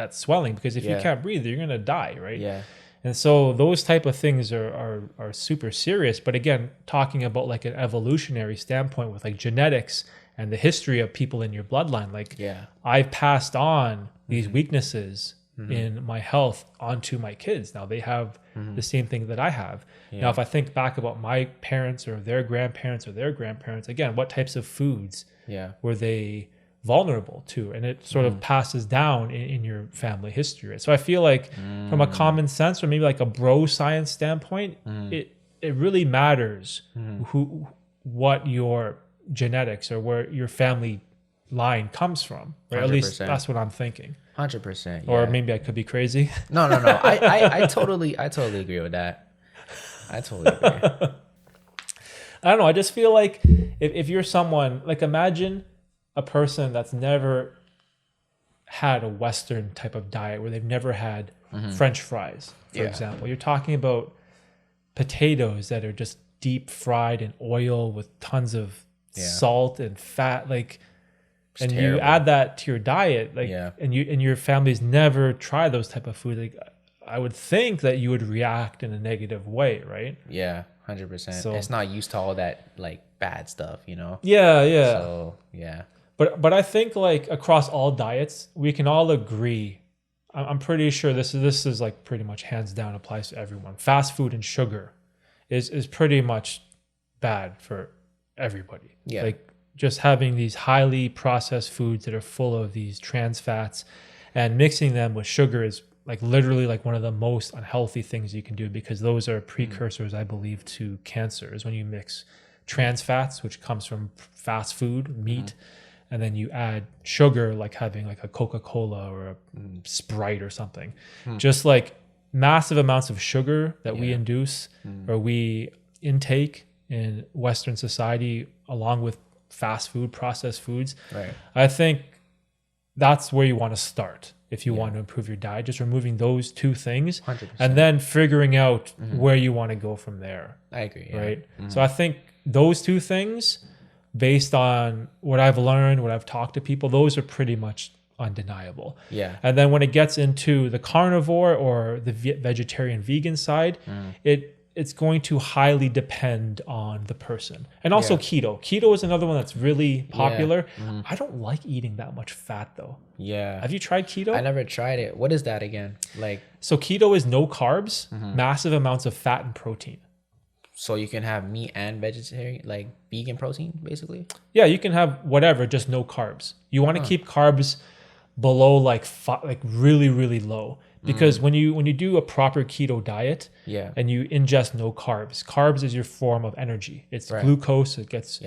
swelling, because if you can't breathe, you're gonna die, right? And so those type of things are super serious. But again, talking about like an evolutionary standpoint with like genetics and the history of people in your bloodline, like I've passed on these weaknesses in my health onto my kids. Now they have the same thing that I have. Now, if I think back about my parents or their grandparents, again, what types of foods were they vulnerable to? And it sort of passes down in your family history. Right? So I feel like from a common sense or maybe like a bro science standpoint, it really matters what your genetics or where your family line comes from. Right? At least that's what I'm thinking. 100%. Or Yeah. maybe I could be crazy. No. I totally agree with that. I totally agree. I don't know. I just feel like if you're someone, like imagine a person that's never had a Western type of diet where they've never had French fries, for example. You're talking about potatoes that are just deep fried in oil with tons of salt and fat, like, and terrible. you add that to your diet, like, and your family's never tried those type of food. Like, I would think that you would react in a negative way, right? Yeah, 100%. So- it's not used to all that like bad stuff, you know. Yeah. So yeah. But I think like across all diets, we can all agree. I'm pretty sure this is like pretty much hands down applies to everyone. Fast food and sugar is pretty much bad for everybody. Yeah. Like just having these highly processed foods that are full of these trans fats and mixing them with sugar is like literally like one of the most unhealthy things you can do, because those are precursors, I believe, to cancer, is when you mix trans fats, which comes from fast food, meat, and then you add sugar, like having like a Coca-Cola or a Sprite or something. Just like massive amounts of sugar that we induce or we intake in Western society, along with fast food, processed foods. Right. I think that's where you want to start if you want to improve your diet, just removing those two things 100%. and then figuring out where you want to go from there. I agree. Yeah. Right. So I think those two things, based on what I've learned, what I've talked to people, those are pretty much undeniable. Yeah. And then when it gets into the carnivore or the vegetarian vegan side, it's going to highly depend on the person. And also keto. Keto is another one that's really popular. I don't like eating that much fat though. Yeah. Have you tried keto? I never tried it. What is that again? Like, So keto is no carbs, massive amounts of fat and protein. so you can have meat and vegetarian, like vegan protein, basically? Yeah, you can have whatever, just no carbs. You want to keep carbs below like really, really low, because when you do a proper keto diet and you ingest no carbs is your form of energy. It's glucose. It gets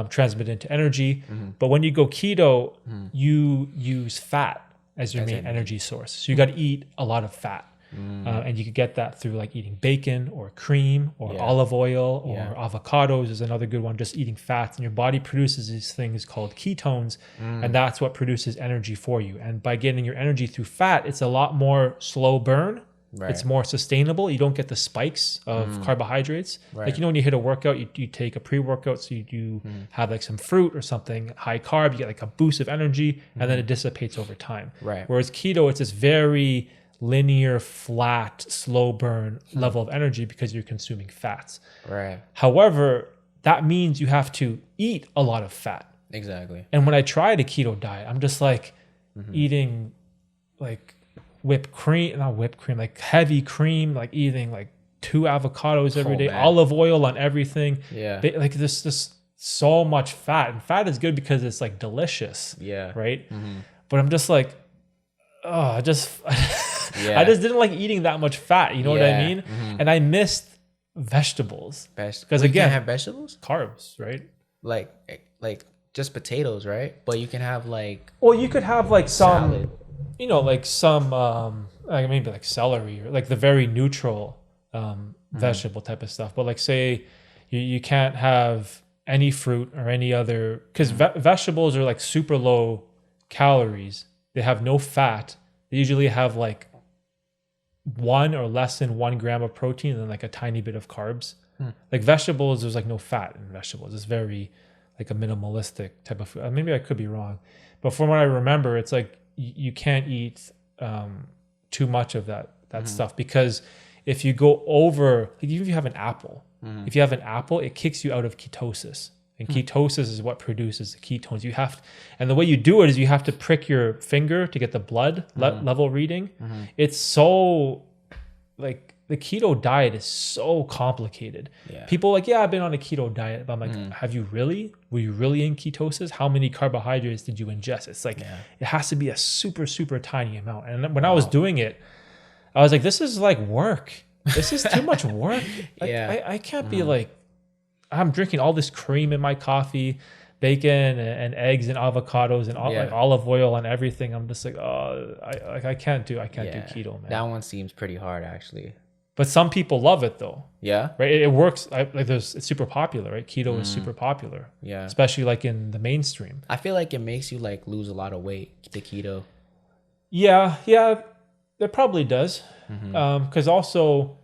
transmitted into energy. But when you go keto, you use fat as your main energy source. So you got to eat a lot of fat. And you could get that through like eating bacon or cream or olive oil or avocados is another good one. Just eating fats, and your body produces these things called ketones, and that's what produces energy for you. And by getting your energy through fat, it's a lot more slow burn. Right. It's more sustainable. You don't get the spikes of carbohydrates. Right. Like, you know, when you hit a workout, you take a pre-workout, so you have like some fruit or something high carb, you get like a boost of energy, and then it dissipates over time. Right. Whereas keto, it's this very linear, flat, slow burn level of energy because you're consuming fats. Right. However, that means you have to eat a lot of fat. Exactly. And when I tried a keto diet, I'm just like eating like not whipped cream, like heavy cream, like eating like 2 avocados every day, olive oil on everything. Yeah. Like this so much fat. And fat is good because it's like delicious. Yeah. Right. But I'm just like, I just didn't like eating that much fat. You know what I mean? And I missed vegetables. Because you again, can't have vegetables? Carbs, right? Like just potatoes, right? But you can have like, Well, you could have like some salad. You know, like some like maybe like celery or like the very neutral vegetable type of stuff. But like say you can't have any fruit or any other, because vegetables are like super low calories. They have no fat. They usually have like 1 or less than 1 gram of protein and then like a tiny bit of carbs. Like vegetables, there's like no fat in vegetables. It's very like a minimalistic type of food. Maybe I could be wrong, but from what I remember, it's like you can't eat too much of that stuff, because if you go over, like even if you have an apple, it kicks you out of ketosis. And ketosis is what produces the ketones. And the way you do it is you have to prick your finger to get the blood level reading. It's so like the keto diet is so complicated. Yeah. People are like, I've been on a keto diet. But I'm like, have you really? Were you really in ketosis? How many carbohydrates did you ingest? It's like, it has to be a super, super tiny amount. And when I was doing it, I was like, this is like work. This is too much work. I can't be like, I'm drinking all this cream in my coffee. bacon and eggs and avocados and Yeah. like olive oil on everything. I'm just like, oh, I can't do keto, man. That one seems pretty hard, actually. But some people love it though, Yeah. right? It works. It's super popular, right? Keto is super popular, Yeah. especially like in the mainstream. I feel like it makes you like lose a lot of weight, the keto. Yeah, it probably does. Because also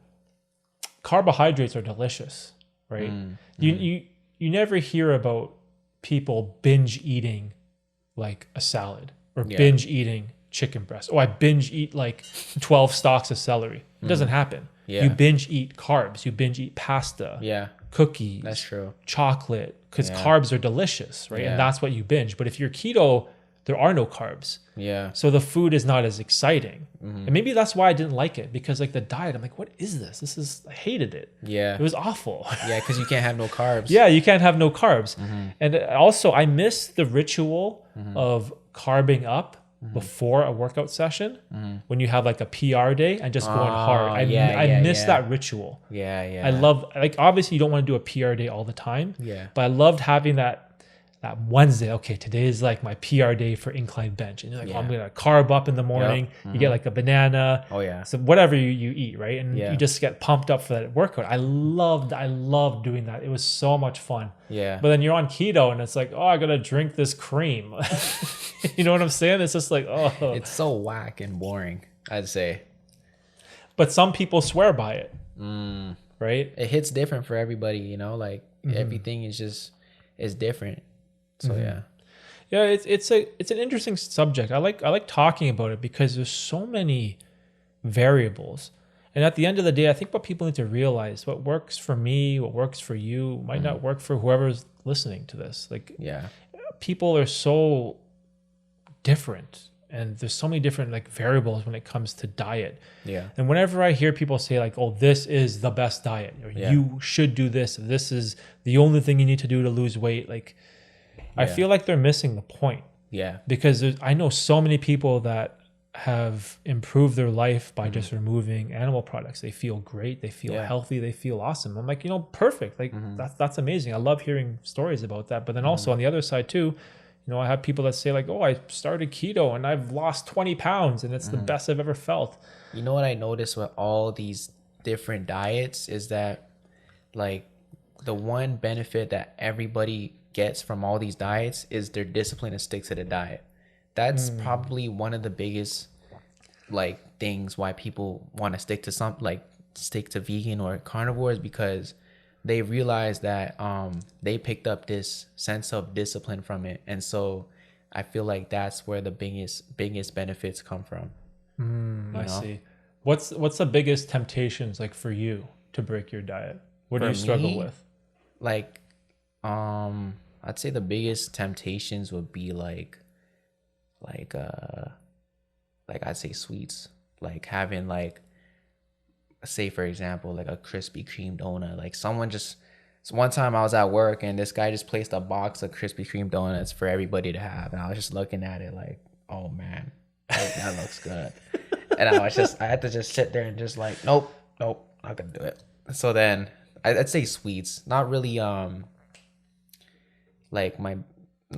carbohydrates are delicious, right? You never hear about people binge eating like a salad or binge eating chicken breast. Oh, I binge eat like 12 stalks of celery. It doesn't happen. Yeah. You binge eat carbs. You binge eat pasta. Yeah. Cookies. That's true. Chocolate. Because carbs are delicious, right? Yeah. And that's what you binge. But if you're keto, there are no carbs. Yeah. So the food is not as exciting. And maybe that's why I didn't like it, because like the diet, I'm like, what is this? I hated it. Yeah. It was awful. Yeah, because you can't have no carbs. Yeah, you can't have no carbs. And also, I miss the ritual of carbing up before a workout session when you have like a PR day and just going hard. I miss that ritual. Yeah, yeah. I love, like, obviously you don't want to do a PR day all the time. Yeah. But I loved having that Wednesday. Okay, today is like my PR day for incline bench, and you're like, oh, I'm gonna carb up in the morning. You get like a banana. Oh yeah. So whatever you eat, right? And Yeah. you just get pumped up for that workout. I loved doing that. It was so much fun. Yeah. But then you're on keto and it's like, oh, I gotta drink this cream. You know what I'm saying? It's just like, oh, It's so whack and boring, I'd say. but some people swear by it, right? It hits different for everybody, you know, like everything is different. So Yeah, it's an interesting subject. I like talking about it because there's so many variables. And at the end of the day, I think what people need to realize, what works for me, what works for you, might not work for whoever's listening to this. Like, yeah. people are so different, and there's so many different like variables when it comes to diet. Yeah. And whenever I hear people say like, oh, this is the best diet, or you should do this is the only thing you need to do to lose weight, like, I feel like they're missing the point. Yeah. Because I know so many people that have improved their life by just removing animal products. They feel great. They feel healthy. They feel awesome. I'm like, perfect. Like that's amazing. I love hearing stories about that. But then also on the other side too, I have people that say like, oh, I started keto and I've lost 20 pounds and it's the best I've ever felt. You know what I noticed with all these different diets is that, like, the one benefit that everybody gets from all these diets is their discipline to stick to the diet. That's probably one of the biggest like things why people want to stick to vegan or carnivores, because they realize that they picked up this sense of discipline from it. And so I feel like that's where the biggest benefits come from. I see. What's the biggest temptations like for you to break your diet? What do you struggle with? Like, I'd say the biggest temptations would be like I'd say sweets, like having like, say for example, like a Krispy Kreme donut. Like so one time I was at work and this guy just placed a box of Krispy Kreme donuts for everybody to have, and I was just looking at it like, oh man, that looks good. And I had to just sit there and just like, nope, not gonna do it. So then I'd say sweets, not really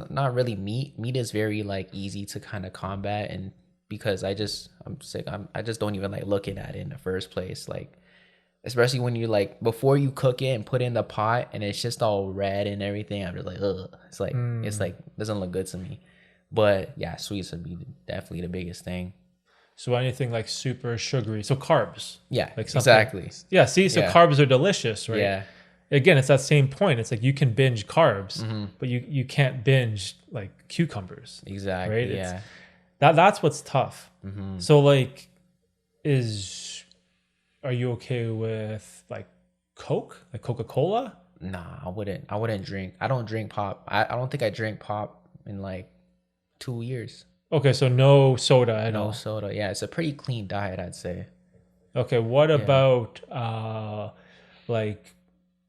not really meat. Meat is very like easy to kind of combat, and because I'm sick, I just don't even like looking at it in the first place. Like, especially when you like, before you cook it and put it in the pot and it's just all red and everything, I'm just like, ugh. It's like doesn't look good to me. But yeah, sweets would be definitely the biggest thing. So anything like super sugary, so carbs. Yeah, like exactly. Yeah, see, so carbs are delicious, right? Yeah. Again, it's that same point. It's like you can binge carbs, but you can't binge like cucumbers. Exactly. Right? Yeah. That's what's tough. So like, are you okay with like Coke, like Coca-Cola? Nah, I wouldn't drink. I don't drink pop. I don't think I drank pop in like 2 years. Okay, so no soda at all. No soda. Yeah, it's a pretty clean diet, I'd say. Okay, what about like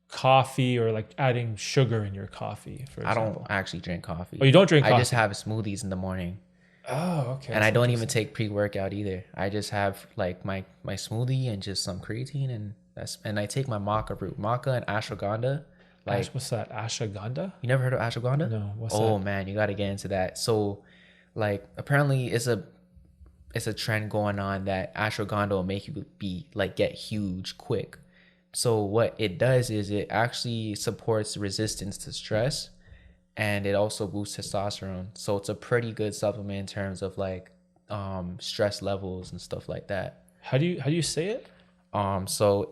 coffee, or like adding sugar in your coffee, for example? I don't actually drink coffee. Oh, you don't drink coffee? I just have smoothies in the morning. Oh, okay. And I don't even take pre-workout either. I just have like my smoothie and just some creatine, and I take my maca root. Maca and ashwagandha Like, What's that? Ashwagandha? you never heard of ashwagandha? No. What's Oh that? man, you got to get into that. So, like, apparently it's a trend going on that ashwagandha will make you be like get huge quick. So what it does is it actually supports resistance to stress, and it also boosts testosterone. So it's a pretty good supplement in terms of like stress levels and stuff like that. How do you say it? So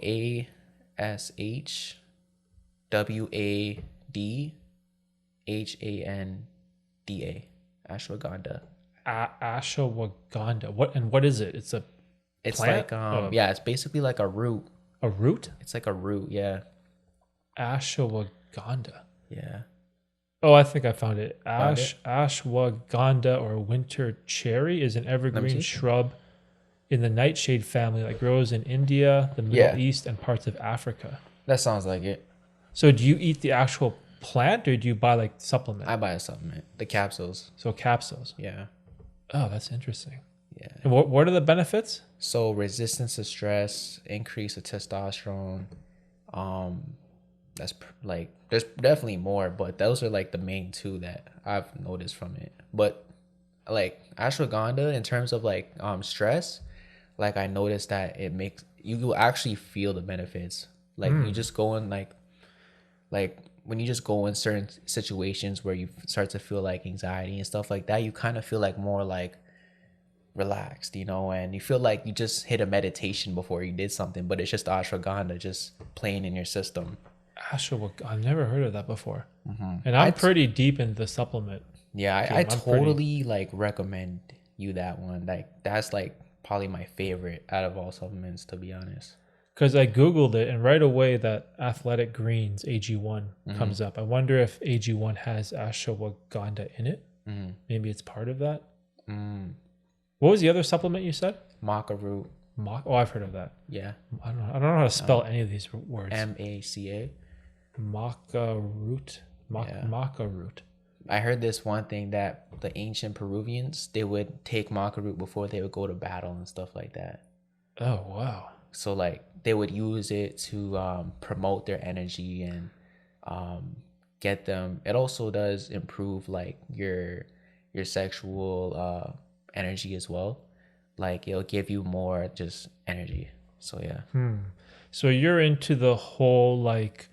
ASHWADHANDA, ashwagandha. Ashwagandha. What is it? It's a It's plant? like yeah, it's basically like a root. A root? It's like a root, yeah. Ashwagandha. Yeah. Oh, I think I found it. Found it? Ashwagandha or winter cherry is an evergreen see. shrub in the nightshade family that grows in India, the Middle Yeah. East, and parts of Africa. That sounds like it. So do you eat the actual plant or do you buy like supplement? I buy a supplement. The capsules. So capsules. Yeah. Oh, that's interesting. Yeah. And what are the benefits? So resistance to stress, increase of testosterone. Like there's definitely more, but those are like the main two that I've noticed from it. But like ashwagandha in terms of like stress, like I noticed that it makes you will actually feel the benefits. Like you just go in like when you just go in certain situations where you start to feel like anxiety and stuff like that, you kind of feel like more like relaxed, you know, and you feel like you just hit a meditation before you did something, but it's just ashwagandha just playing in your system. Ashwagandha. I've never heard of that before. And I'm pretty deep in the supplement. Yeah, Okay, I I'm totally like recommend you that one. Like that's like probably my favorite out of all supplements, to be honest. Because I Googled it and right away that Athletic Greens AG1 comes up. I wonder if AG1 has ashwagandha in it. Maybe it's part of that. What was the other supplement you said? Maca root. Oh, I've heard of that. Yeah. I don't know how to spell any of these words. MACA. Maca root. Yeah. Maca root. I heard this one thing that the ancient Peruvians, they would take maca root before they would go to battle and stuff like that. Oh, wow. So like they would use it to promote their energy and get them. It also does improve like your sexual energy as well. Like it'll give you more just energy. So yeah. So you're into the whole like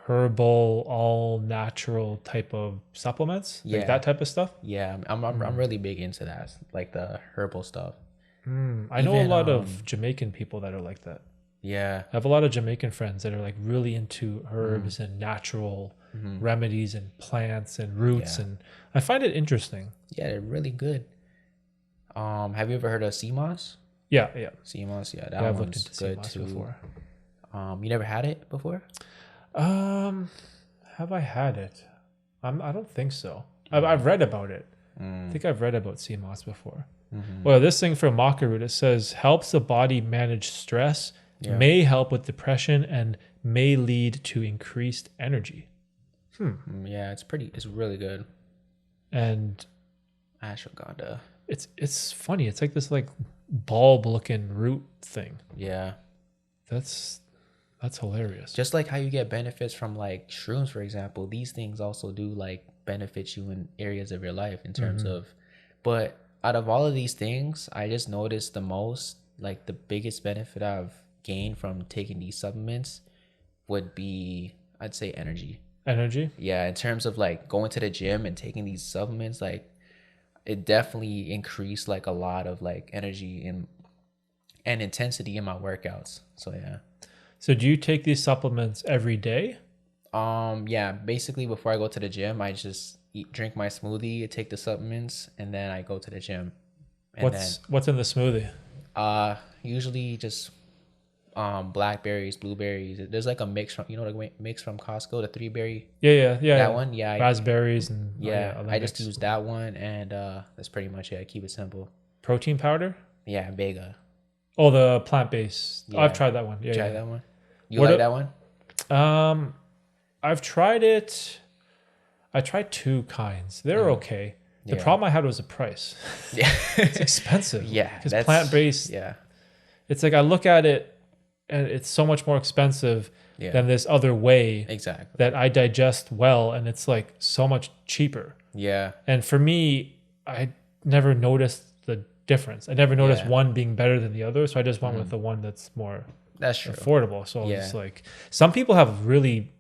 herbal, all natural type of supplements? Like Yeah. that type of stuff? Yeah, I'm really big into that, like the herbal stuff. I know a Even, lot of Jamaican people that are like that. Yeah. I have a lot of Jamaican friends that are like really into herbs and natural remedies and plants and roots, Yeah. and I find it interesting. Yeah, they're really good. Have you ever heard of sea moss? Yeah. Sea moss, yeah, that I've looked one's into sea good moss too. before. You never had it before? Have I had it? I don't think so. I've read about it. I think I've read about sea moss before. Well, this thing from Maca root, it says helps the body manage stress, may help with depression, and may lead to increased energy. Yeah, it's really good. And Ashwagandha. it's funny. It's like this like bulb looking root thing. Yeah. That's hilarious. Just like how you get benefits from like shrooms, for example, these things also do like benefit you in areas of your life in terms of, but out of all of these things, I just noticed the most, like the biggest benefit I've gained from taking these supplements would be, I'd say, energy. Energy? Yeah, in terms of like going to the gym and taking these supplements, like it definitely increased like a lot of like energy and intensity in my workouts. So yeah. So do you take these supplements every day? Yeah, basically before I go to the gym, I just drink my smoothie, take the supplements, and then I go to the gym. And What's in the smoothie? Usually just blackberries, blueberries. There's like a mix from, you know, the mix from Costco, the 3-berry. Yeah. That one, yeah. Raspberries and I just use that one, and that's pretty much it. I keep it simple. Protein powder. Yeah, Vega. Oh, the plant-based. Yeah. I've tried that one. Try that one. You like that one? I've tried it. I tried two kinds. They're okay. The problem I had was the price. Yeah. It's expensive. Yeah. Because plant-based, Yeah. it's like I look at it and it's so much more expensive Yeah. than this other way Exactly. that I digest well, and it's like so much cheaper. Yeah. And for me, I never noticed the difference. I never noticed Yeah. one being better than the other, so I just went with the one that's more That's true. affordable. So Yeah. it's like some people have really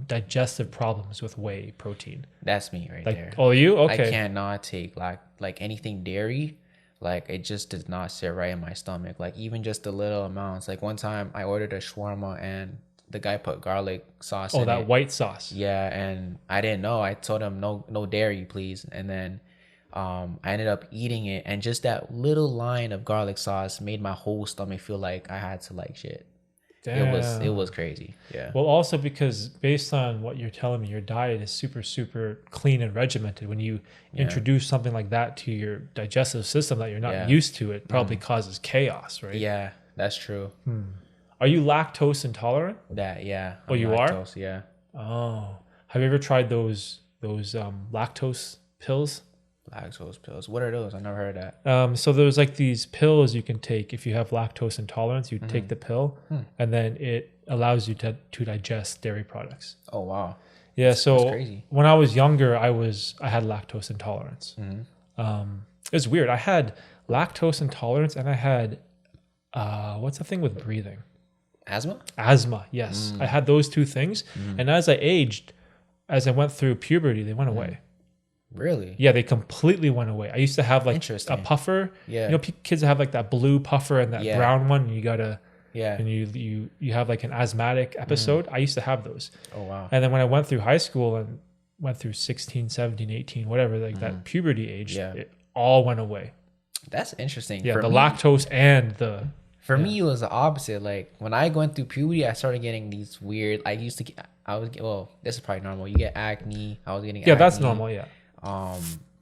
digestive problems with whey protein. That's me right Like, there. oh, you okay? I cannot take like anything dairy. Like it just does not sit right in my stomach. Like even just the little amounts. Like one time I ordered a shawarma and the guy put garlic sauce in that it. white sauce. Yeah, and I didn't know. I told him no dairy, please. And then I ended up eating it, and just that little line of garlic sauce made my whole stomach feel like I had to like shit. Damn. It was crazy. Yeah. Well, also because based on what you're telling me, your diet is super, super clean and regimented. When you introduce something like that to your digestive system that you're not used to, it probably causes chaos, right? Yeah, that's true. Are you lactose intolerant? That yeah. Oh, you lactose, are? Yeah. Oh, have you ever tried those lactose pills? Lactose pills. What are those? I never heard of that. So there's like these pills you can take if you have lactose intolerance. You take the pill, and then it allows you to digest dairy products. Oh wow. Yeah. So That's crazy. when I was younger, I had lactose intolerance. It's weird. I had lactose intolerance, and I had what's the thing with breathing? Asthma? Asthma. Yes, I had those two things, and as I aged, as I went through puberty, they went away. Really? Yeah, they completely went away. I used to have like a Interesting. puffer. Yeah. You know, kids have like that blue puffer and that brown one, and you gotta, Yeah. and you have like an asthmatic episode. I used to have those. Oh wow. And then when I went through high school and went through 16, 17, 18, whatever, like that puberty age, it all went away. That's interesting. Yeah, For the me, lactose and the... For me, it was the opposite. Like when I went through puberty, I started getting these weird. This is probably normal. You get acne. I was getting acne. that's normal, yeah.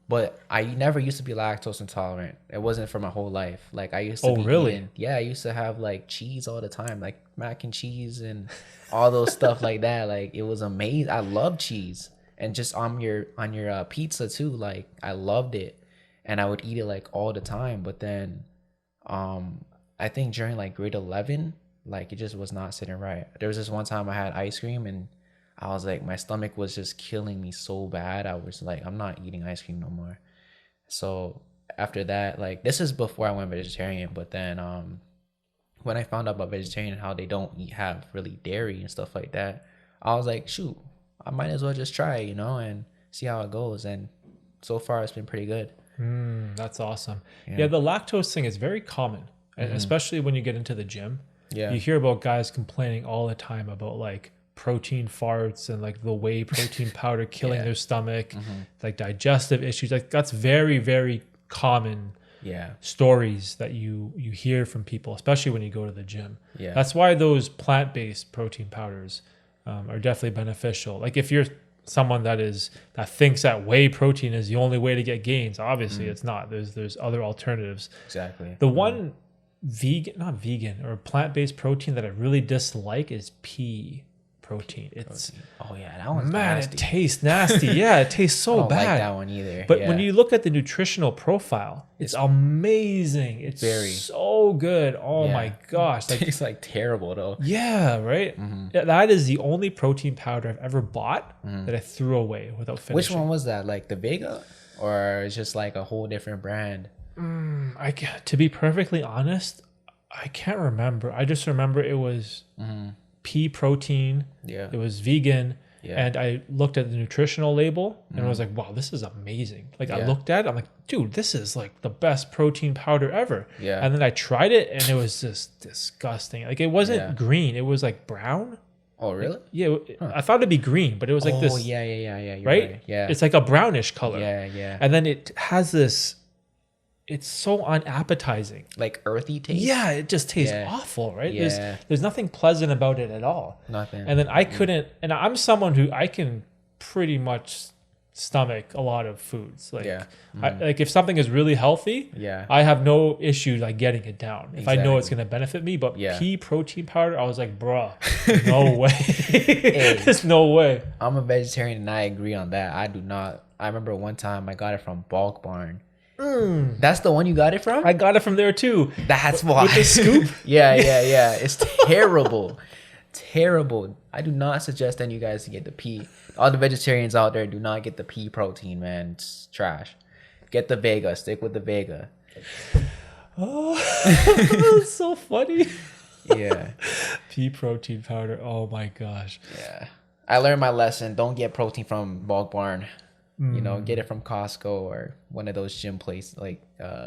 But I never used to be lactose intolerant. It wasn't for my whole life. Like I used to be really? I used to have like cheese all the time, like mac and cheese and all those stuff like that. Like it was amazing. I love cheese, and just on your pizza too. Like I loved it, and I would eat it like all the time. But then, I think during like grade 11, like it just was not sitting right. There was this one time I had ice cream, and I was like, my stomach was just killing me so bad. I was like, I'm not eating ice cream no more. So after that, like this is before I went vegetarian, but then when I found out about vegetarian and how they don't have really dairy and stuff like that, I was like, shoot, I might as well just try it, and see how it goes. And so far it's been pretty good. That's awesome. Yeah, the lactose thing is very common, and especially when you get into the gym. Yeah. You hear about guys complaining all the time about like protein farts and like the whey protein powder killing their stomach, like digestive issues. Like that's very, very common stories that you hear from people, especially when you go to the gym. Yeah. That's why those plant-based protein powders are definitely beneficial. Like if you're someone that thinks that whey protein is the only way to get gains, obviously it's not. There's other alternatives. Exactly. The one not vegan or plant-based protein that I really dislike is pea protein. It's oh yeah, that one's man, nasty. it tastes nasty. Yeah, it tastes so I don't bad. like that one either. But when you look at the nutritional profile, it's amazing. It's very so good. Oh my gosh. Like, it's like terrible though. Yeah, right? Yeah, that is the only protein powder I've ever bought that I threw away without finishing. Which one was that? Like the Vega? Or it's just like a whole different brand? To be perfectly honest, I can't remember. I just remember it was pea protein. Yeah. It was vegan. Yeah. And I looked at the nutritional label and I was like, wow, this is amazing. Like I looked at it, I'm like, dude, this is like the best protein powder ever. Yeah. And then I tried it and it was just disgusting. Like it wasn't green. It was like brown. Oh, really? Yeah. I thought it'd be green, but it was like this. Oh, yeah. You're right? Yeah. It's like a brownish color. Yeah. And then it has this, it's so unappetizing. Like earthy taste? Yeah, it just tastes awful, right? Yeah. There's nothing pleasant about it at all. Nothing. And then I couldn't, and I'm someone who I can pretty much stomach a lot of foods. Like, like if something is really healthy, I have no issue like getting it down if I know it's going to benefit me. But pea protein powder, I was like, bruh, no way. There's no way. I'm a vegetarian and I agree on that. I do not. I remember one time I got it from Bulk Barn. That's the one you got it from? I got it from there too. That's why. With the scoop? Yeah. It's terrible. Terrible. I do not suggest any of you guys to get the pea. All the vegetarians out there, do not get the pea protein, man. It's trash. Get the Vega. Stick with the Vega. Oh, that's so funny. Yeah. Pea protein powder. Oh my gosh. Yeah. I learned my lesson. Don't get protein from Bulk Barn. You know, get it from Costco or one of those gym places like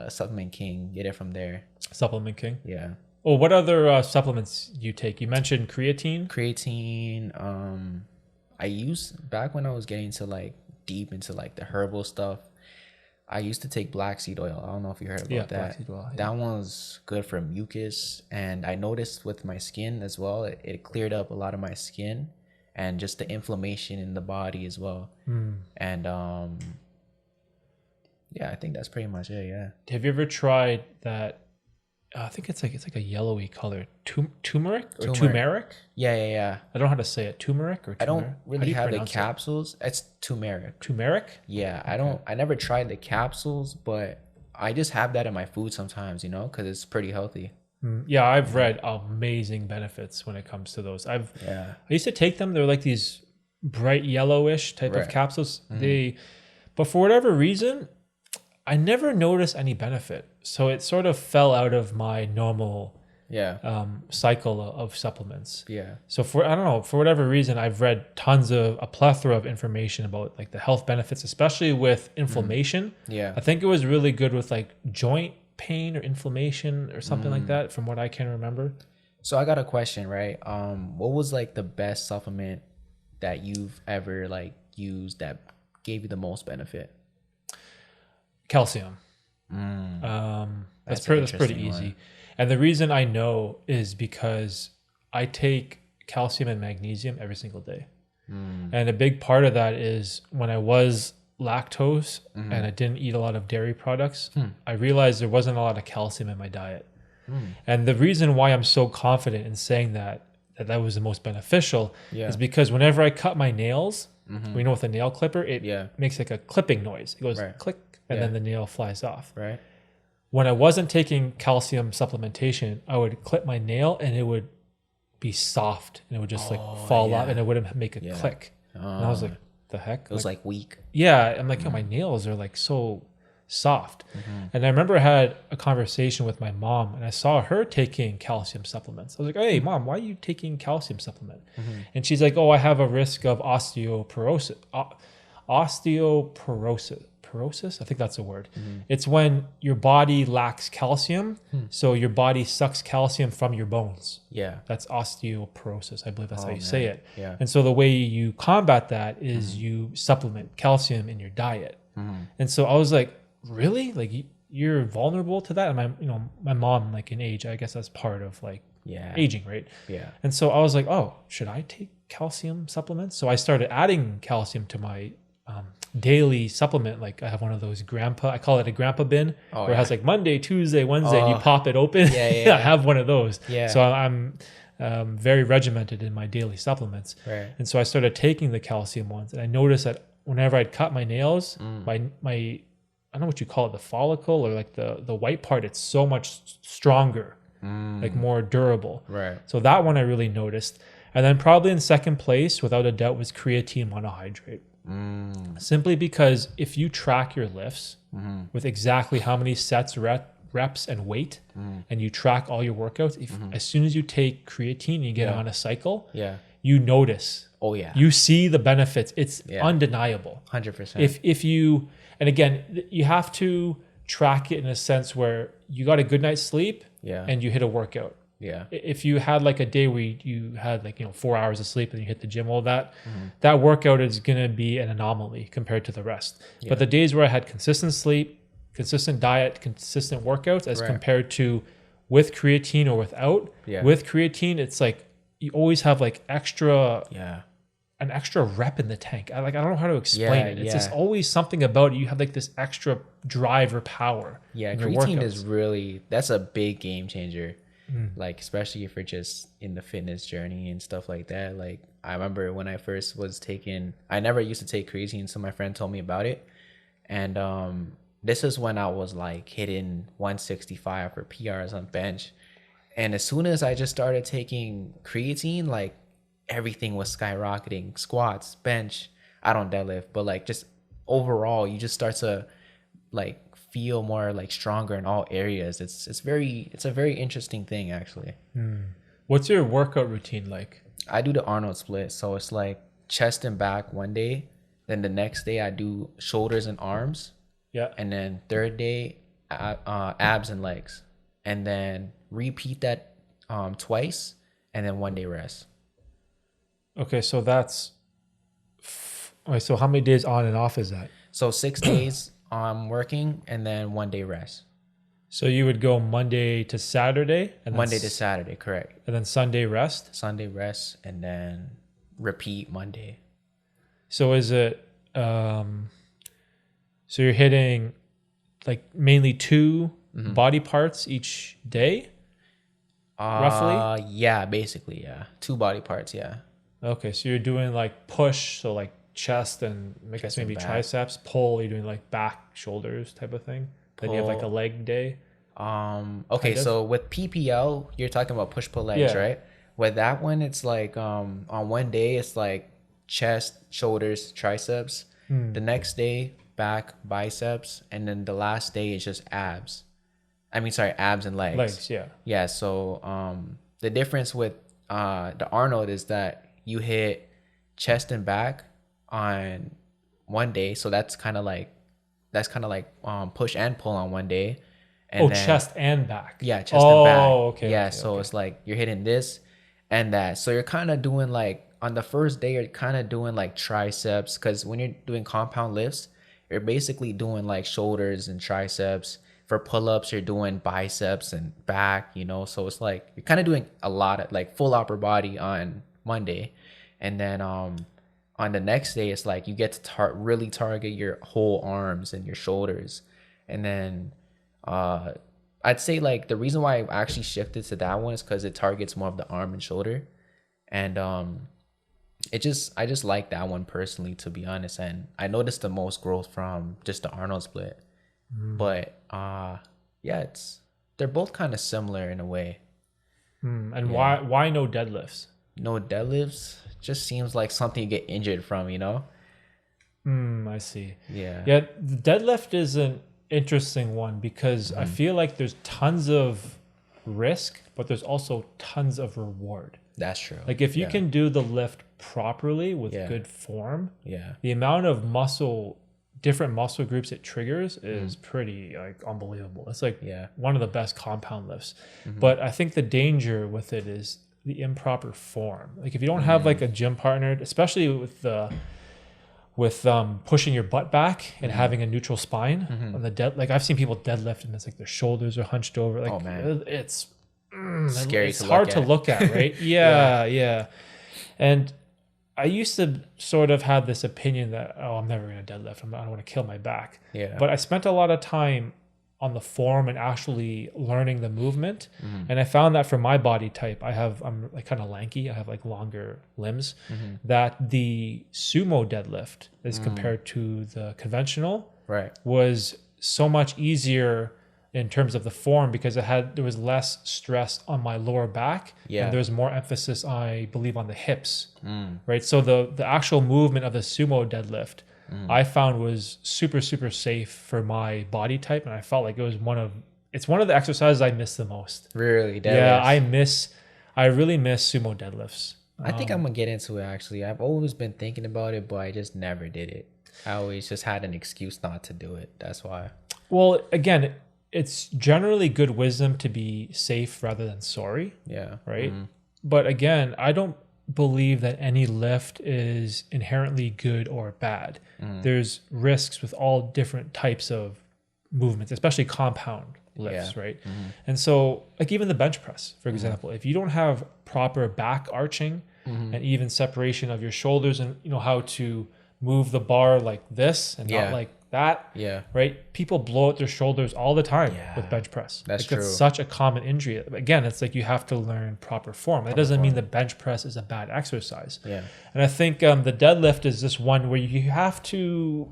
Supplement King. Get it from there. Supplement King. Yeah. Oh, what other supplements you take? You mentioned creatine. Creatine. I used back when I was getting to like deep into like the herbal stuff. I used to take black seed oil. I don't know if you heard about that. Black seed oil, That one was good for mucus, and I noticed with my skin as well. It cleared up a lot of my skin, and just the inflammation in the body as well. And yeah, I think that's pretty much it. Yeah. Have you ever tried that? I think it's like a yellowy color. Turmeric or turmeric? Yeah. I don't know how to say it. Turmeric or turmeric? I don't really have the pronounce it? capsules. It's turmeric. Turmeric? Yeah, I never tried the capsules, but I just have that in my food sometimes, you know, because it's pretty healthy. Yeah, I've read amazing benefits when it comes to those. I used to take them. They're like these bright yellowish type of capsules. But for whatever reason, I never noticed any benefit. So it sort of fell out of my normal cycle of supplements. Yeah. So I don't know, for whatever reason, I've read a plethora of information about like the health benefits, especially with inflammation. Yeah. I think it was really good with like joint pain or inflammation or something like that, from what I can remember. So I got a question, right? What was like the best supplement that you've ever like used that gave you the most benefit? Calcium. That's pretty easy. And the reason I know is because I take calcium and magnesium every single day. And a big part of that is when I was lactose and I didn't eat a lot of dairy products, I realized there wasn't a lot of calcium in my diet. And the reason why I'm so confident in saying that was the most beneficial is because whenever I cut my nails, we know with a nail clipper, it makes like a clipping noise. It goes click, and then the nail flies off. Right. When I wasn't taking calcium supplementation, I would clip my nail and it would be soft and it would just like fall off and it wouldn't make a click. And I was like, the heck? It was like weak. Yeah. I'm like, oh, my nails are like so soft. And I remember I had a conversation with my mom and I saw her taking calcium supplements. I was like, hey, Mom, why are you taking calcium supplement? And she's like, oh, I have a risk of osteoporosis. Osteoporosis, I think that's a word. It's when your body lacks calcium, so your body sucks calcium from your bones. Yeah. That's osteoporosis. I believe that's how you say it. Yeah. And so the way you combat that is you supplement calcium in your diet. And so I was like, really? Like you're vulnerable to that? And my mom, like in age, I guess that's part of like aging, right? Yeah. And so I was like, oh, should I take calcium supplements? So I started adding calcium to my daily supplement. Like I have one of those I call it a grandpa bin, where it has like Monday, Tuesday, Wednesday, and you pop it open. I have one of those. So I'm very regimented in my daily supplements. And so I started taking the calcium ones, and I noticed that whenever I'd cut my nails, my I don't know what you call it, the follicle or like the white part, it's so much stronger, like more durable. So that one I really noticed. And then probably in second place, without a doubt, was creatine monohydrate. Simply because if you track your lifts with exactly how many sets, reps, and weight, and you track all your workouts, as soon as you take creatine and you get on a cycle, you notice. Oh yeah. You see the benefits. It's undeniable. 100%. If you, and again, you have to track it in a sense where you got a good night's sleep and you hit a workout. If you had like a day where you had like 4 hours of sleep and you hit the gym, all that workout is gonna be an anomaly compared to the rest. But the days where I had consistent sleep, consistent diet, consistent workouts, as compared to with creatine or without, with creatine, it's like you always have like an extra rep in the tank. I don't know how to explain it. It's just always something about it. You have like this extra drive or power. Creatine is that's a big game changer. Like especially if you're just in the fitness journey and stuff like that. Like I remember when I first was I never used to take creatine, so my friend told me about it, and this is when I was like hitting 165 for PRs on bench. And as soon as I just started taking creatine, like everything was skyrocketing. Squats, bench. I don't deadlift, but like just overall, you just start to like feel more like stronger in all areas. It's a very interesting thing actually. What's your workout routine like? I do the Arnold split, so it's like chest and back one day, then the next day I do shoulders and arms, Yeah. and then third day abs and legs, and then repeat that twice, and then one day rest. Okay, so that's wait, so how many days on and off is that? So 6 days I'm working, and then one day rest. So you would go Monday to Saturday and Monday to Saturday, correct. and then Sunday rest. Sunday rest, and then repeat Monday. So is it so you're hitting like mainly two body parts each day? Roughly? Yeah, basically, yeah. 2 body parts, yeah. Okay, so you're doing like push, so like chest and I guess maybe and back. triceps. Pull, you're doing like back, shoulders type of thing. Then you have like a Pull. leg day. Okay, Kind of. so with PPL, you're talking about push pull legs, Yeah. right? With that one, it's like on one day it's like chest, shoulders, triceps. The next day, back, biceps, and then the last day is just abs. I mean, sorry, abs and legs. Legs, yeah. Yeah, so the difference with the Arnold is that you hit chest and back on one day, so that's kind of like push and pull on one day. And then, Chest and back. yeah, chest and back. Okay. Yeah, okay, so okay. it's like you're hitting this and that. So you're kind of doing like on the first day, you're kind of doing like triceps, because when you're doing compound lifts, you're basically doing like shoulders and triceps. For pull-ups, you're doing biceps and back, you know. So it's like you're kind of doing a lot of like full upper body on Monday, and then on the next day, it's like you get to really target your whole arms and your shoulders, and then I'd say like the reason why I actually shifted to that one is because it targets more of the arm and shoulder, and I just like that one personally, to be honest. And I noticed the most growth from just the Arnold split, but yeah, they're both kind of similar in a way. And why no deadlifts? No deadlifts just seems like something you get injured from, you know. I see. Yeah. Yeah, the deadlift is an interesting one because I feel like there's tons of risk, but there's also tons of reward. That's true. Like if you can do the lift properly with Yeah. good form, Yeah. the amount of different muscle groups it triggers is pretty like unbelievable. It's like Yeah. one of the best compound lifts. But I think the danger with it is the improper form. Like if you don't have like a gym partner, especially with pushing your butt back and having a neutral spine on the like I've seen people deadlift and it's like their shoulders are hunched over. Like Oh, man. it's Scary it's to hard look to at. look at, right? Yeah. And I used to sort of have this opinion that, I'm never going to deadlift. I don't want to kill my back. Yeah. But I spent a lot of time on the form and actually learning the movement. And I found that for my body type, I'm like kind of lanky. I have like longer limbs, that the sumo deadlift as compared to the conventional Right. was so much easier in terms of the form because there was less stress on my lower back. Yeah. And there was more emphasis, I believe, on the hips. Right. So the actual movement of the sumo deadlift I found was super, super safe for my body type. And I felt like it's one of the exercises I miss the most. Really? Yeah, Deadlifts? I really miss sumo deadlifts. I think I'm gonna get into it actually. I've always been thinking about it, but I just never did it. I always just had an excuse not to do it. That's why. Well, again, it's generally good wisdom to be safe rather than sorry. Yeah. Right. But again, I don't believe that any lift is inherently good or bad. There's risks with all different types of movements, especially compound lifts, Yeah. right? And so like even the bench press, for example, if you don't have proper back arching and even separation of your shoulders and you know how to move the bar like this and Yeah. not like that, Yeah. right? People blow out their shoulders all the time Yeah. with bench press. That's Like, true. It's such a common injury. Again, it's like you have to learn proper form. That doesn't mean the bench press is a bad exercise. Yeah. And I think the deadlift is just one where you have to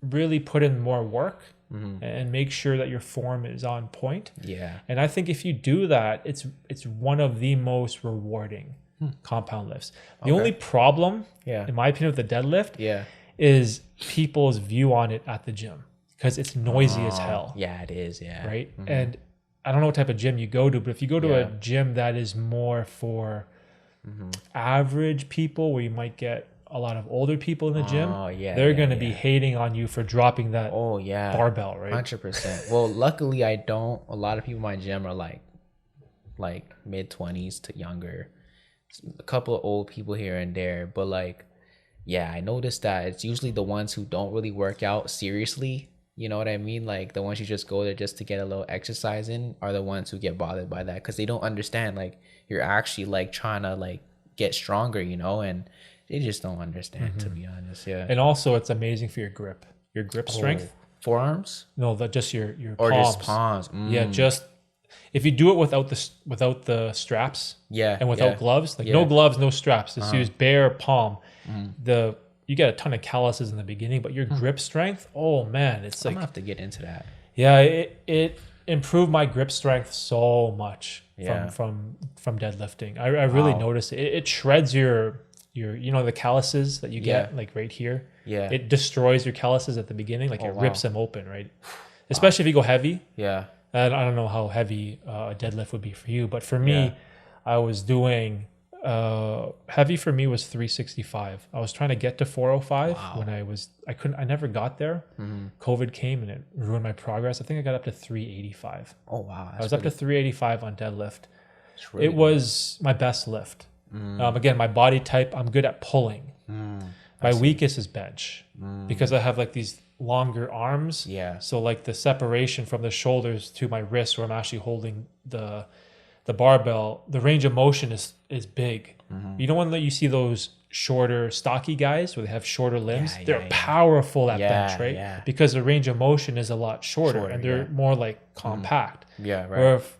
really put in more work and make sure that your form is on point. Yeah. And I think if you do that, it's one of the most rewarding compound lifts. The only problem, in my opinion, with the deadlift is people's view on it at the gym, because it's noisy as hell. Yeah, it is. Yeah. Right. And I don't know what type of gym you go to, but if you go to a gym that is more for average people, where you might get a lot of older people in the gym, they're going to be hating on you for dropping that barbell, right? 100%. Well, luckily I don't. A lot of people in my gym are like mid-20s to younger. A couple of old people here and there, but like, yeah, I noticed that it's usually the ones who don't really work out seriously. You know what I mean? Like the ones you just go there just to get a little exercise in are the ones who get bothered by that, because they don't understand like you're actually like trying to like get stronger, you know, and they just don't understand, to be honest. Yeah. And also it's amazing for your grip strength. Forearms? No, that just your or palms. just palms. Yeah, just if you do it without the straps, and without gloves, like no gloves, no straps, just use bare palm. You get a ton of calluses in the beginning, but your grip strength, oh man, it's like, I'm gonna have to get into that. Yeah, it improved my grip strength so much from deadlifting. I really noticed it. It shreds your the calluses that you get like right here. Yeah, it destroys your calluses at the beginning, like it rips them open, right? Especially if you go heavy. Yeah, and I don't know how heavy a deadlift would be for you, but for me, I was doing heavy for me was 365. I was trying to get to 405 when I never got there. COVID came and it ruined my progress. I think I got up to 385. Oh wow. I was up to 385 on deadlift. Really it was my best lift. Again, my body type, I'm good at pulling. My weakest is bench because I have like these longer arms. Yeah. So like the separation from the shoulders to my wrist, where I'm actually holding the barbell, the range of motion is big. You know when you see those shorter, stocky guys where they have shorter limbs? They're powerful at bench, right? Yeah. Because the range of motion is a lot shorter and they're more like compact. Yeah, right. Where if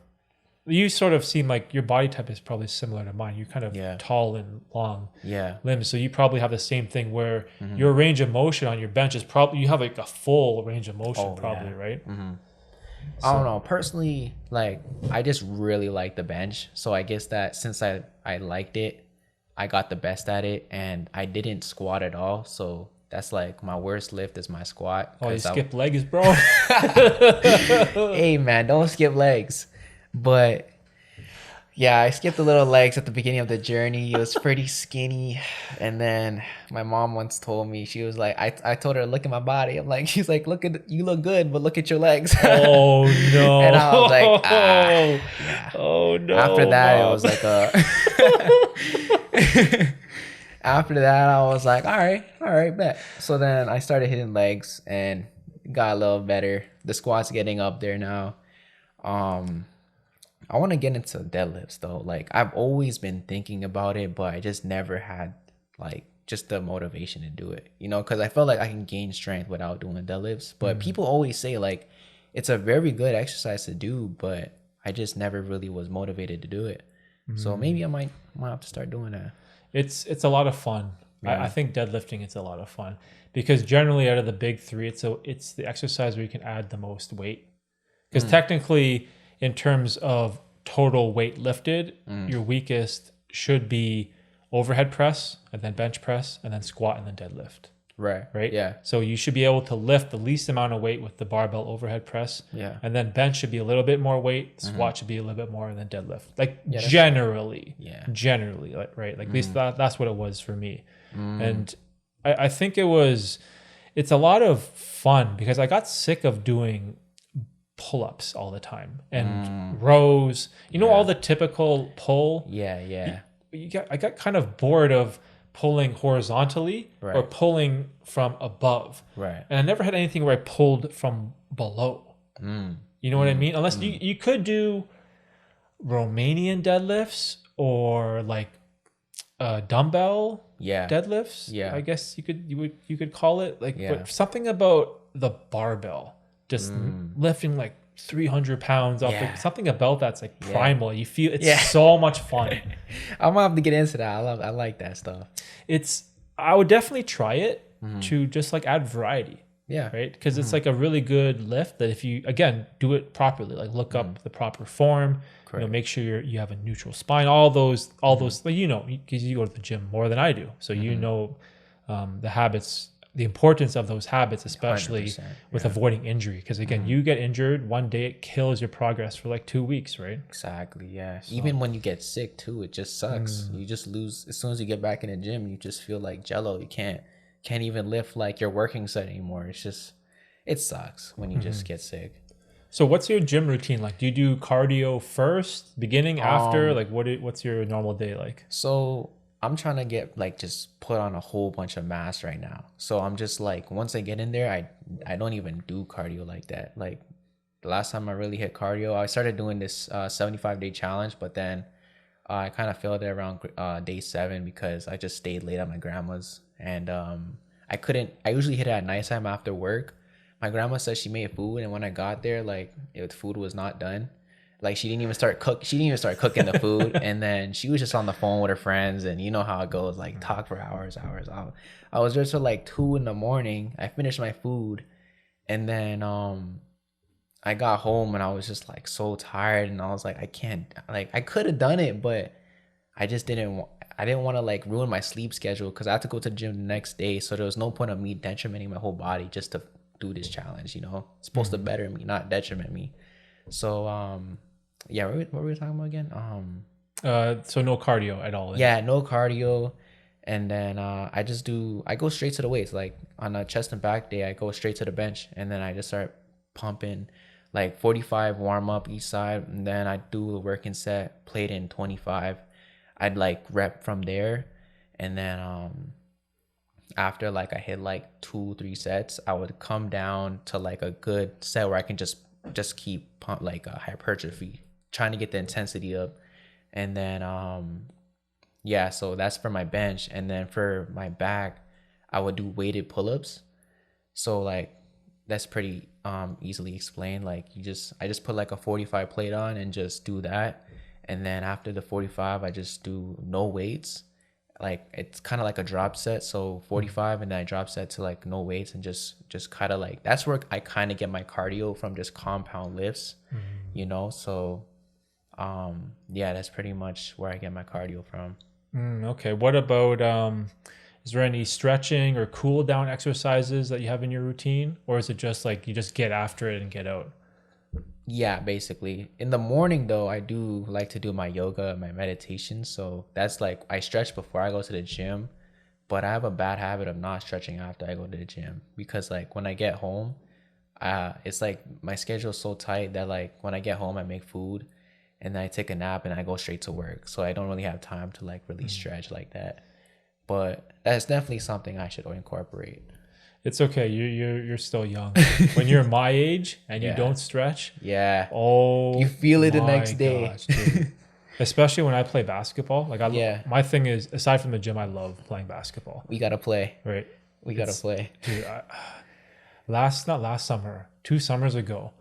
you sort of seem like your body type is probably similar to mine. You're kind of tall and long limbs. So you probably have the same thing where your range of motion on your bench is probably, you have like a full range of motion right? So, I don't know. Personally, like I just really like the bench. So I guess that since I liked it, I got the best at it, and I didn't squat at all. So that's like my worst lift is my squat. Oh, you skip legs, bro. Hey man, don't skip legs. But yeah, I skipped a little legs at the beginning of the journey. It was pretty skinny. And then my mom once told me, she was like, I told her to look at my body. I'm like, she's like, you look good, but look at your legs. Oh no. And I was like, yeah. Oh no. After that, Mom. It was like after that, I was like, all right, bet. So then I started hitting legs and got a little better. The squat's getting up there now. I want to get into deadlifts though. Like I've always been thinking about it, but I just never had like just the motivation to do it, you know, because I felt like I can gain strength without doing deadlifts. But people always say like it's a very good exercise to do, but I just never really was motivated to do it. So maybe I might have to start doing that. It's a lot of fun. I think deadlifting, it's a lot of fun because generally out of the big three, it's the exercise where you can add the most weight. Because technically, in terms of total weight lifted, your weakest should be overhead press and then bench press and then squat and then deadlift. Right? Yeah. So you should be able to lift the least amount of weight with the barbell overhead press. Yeah. And then bench should be a little bit more weight, squat should be a little bit more, and then deadlift. Like generally. Yeah. Generally, right? Like at least that's what it was for me. And I think it's a lot of fun because I got sick of doing pull-ups all the time and rows, all the typical pull. I got kind of bored of pulling horizontally or pulling from above, and I never had anything where I pulled from below. You know what I mean? Unless you could do Romanian deadlifts or like dumbbell deadlifts. I guess you could call it like, but something about the barbell just lifting like 300 pounds off, like something about that's like primal. You feel it's so much fun. I'm gonna have to get into that. I like that stuff. I would definitely try it to just like add variety. Yeah. Right. Because it's like a really good lift that if you, again, do it properly, like look up the proper form, Correct. make sure you have a neutral spine, all those, like, because you go to the gym more than I do. So, the habits, the importance of those habits, especially 100%, with avoiding injury. Because again, you get injured one day, it kills your progress for like 2 weeks, right? Exactly. Yeah. Even when you get sick too, it just sucks. You just lose as soon as you get back in the gym. You just feel like jello. You can't even lift like your working set anymore. It's just it sucks when you just get sick. So what's your gym routine like? Do you do cardio first, beginning, after? Like what's your normal day like? So I'm trying to get like just put on a whole bunch of mass right now. So I'm just like once I get in there, I don't even do cardio like that. Like the last time I really hit cardio, I started doing this 75-day challenge, but then I kind of failed it around day 7 because I just stayed late at my grandma's, and I usually hit it at nighttime after work. My grandma said she made food, and when I got there, like the food was not done. Like she didn't even start cooking the food, and then she was just on the phone with her friends, and you know how it goes, like talk for hours. I was there till like 2 a.m. I finished my food, and then I got home and I was just like so tired, and I was like, I can't, like I could have done it, but I just didn't. I didn't want to like ruin my sleep schedule because I had to go to the gym the next day, so there was no point of me detrimenting my whole body just to do this challenge. It's supposed to better me, not detriment me. So yeah, what were we talking about again? So no cardio at all. Yeah, no cardio. And then I go straight to the weights. Like on a chest and back day, I go straight to the bench, and then I just start pumping like 45 warm up each side, and then I do a working set, plate in 25. I'd like rep from there, and then after like I hit like 2-3 sets, I would come down to like a good set where I can just keep pump like hypertrophy, trying to get the intensity up. And then yeah, so that's for my bench. And then for my back, I would do weighted pull-ups. So like that's pretty easily explained. Like I just put like a 45 plate on and just do that. And then after the 45, I just do no weights. Like it's kind of like a drop set. So 45, and then I drop set to like no weights, and just kind of like, that's where I kind of get my cardio from, just compound lifts, So yeah, that's pretty much where I get my cardio from. Okay. What about is there any stretching or cool down exercises that you have in your routine, or is it just like you just get after it and get out? Yeah, basically. In the morning though, I do like to do my yoga, my meditation. So that's like I stretch before I go to the gym, but I have a bad habit of not stretching after I go to the gym, because like when I get home, it's like my schedule is so tight that like when I get home, I make food and then I take a nap and I go straight to work. So I don't really have time to like really stretch like that. But that's definitely something I should incorporate. It's okay. You're still young. When you're my age and you don't stretch, you feel it the next day. Gosh, dude. Especially when I play basketball. Like my thing is, aside from the gym, I love playing basketball. We gotta play. Right. We gotta play. Dude, not last summer, 2 summers ago.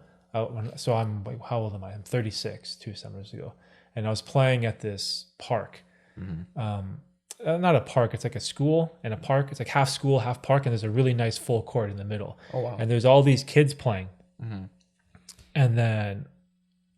So I'm like, how old am I? I'm 36. 2 summers ago, and I was playing at this park. Not a park, it's like a school and a park. It's like half school, half park, and there's a really nice full court in the middle. Oh wow. And there's all these kids playing. And then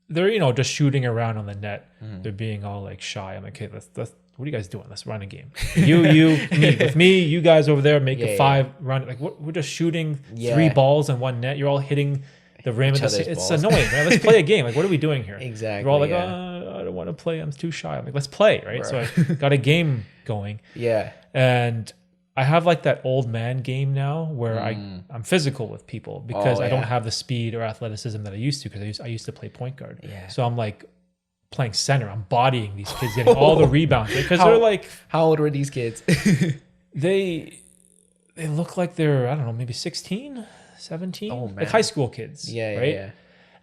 they're just shooting around on the net. They're being all like shy. I'm like, okay, let's what are you guys doing? Let's run a game. You me with me, you guys over there make a 5 run. Like we're just shooting 3 balls in one net. You're all hitting the rim of the, it's annoying, man. Let's play a game. Like, what are we doing here? Exactly. We're all like, I don't want to play. I'm too shy. I'm like, let's play, right? So I got a game going. Yeah. And I have like that old man game now where I'm physical with people because I don't have the speed or athleticism that I used to, because I used to play point guard. Yeah. So I'm like playing center. I'm bodying these kids, getting all the rebounds, because they're like, how old were these kids? they look like they're, I don't know, maybe 16, 17, like high school kids. Right? Yeah.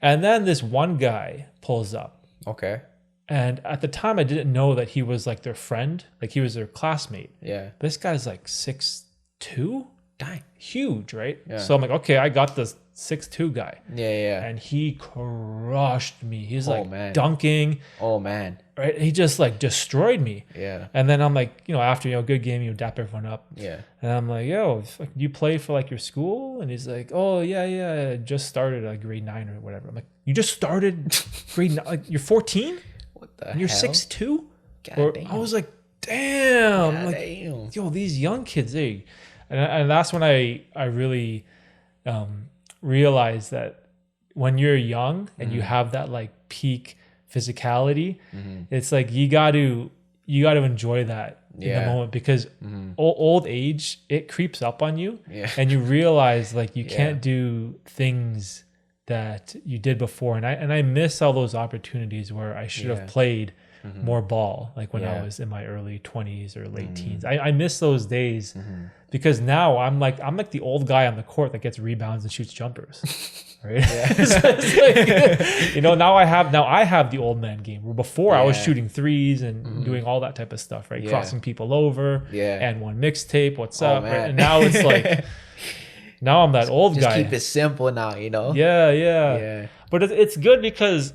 And then this one guy pulls up. Okay. And at the time, I didn't know that he was like their friend, like he was their classmate. Yeah. This guy's like 6'2", dang, huge, right? Yeah. So I'm like, okay, I got this 6'2" guy. Yeah. And he crushed me. He's like man. dunking. Oh man. Right. He just like destroyed me. Yeah. And then I'm like, after, good game, you dap everyone up. Yeah. And I'm like, yo, you play for like your school? And he's like, oh, yeah. I just started like grade 9 or whatever. I'm like, you just started grade 9? Like, you're 14? What the And you're hell? 6'2"? God damn. I was like, damn. God Like, damn. yo, these young kids, and that's when I really realized that when you're young and you have that like peak physicality, it's like you got to enjoy that in the moment, because old age, it creeps up on you, and you realize like you can't do things that you did before, and I miss all those opportunities where I should have played more ball, like when I was in my early 20s or late teens. I miss those days, because now I'm like the old guy on the court that gets rebounds and shoots jumpers. Right? It's like, now I have the old man game, where before I was shooting threes and doing all that type of stuff, right? Crossing people over, and one mixtape, what's up, right? And now it's like, now I'm that old guy. Just keep it simple now, Yeah. But it's good because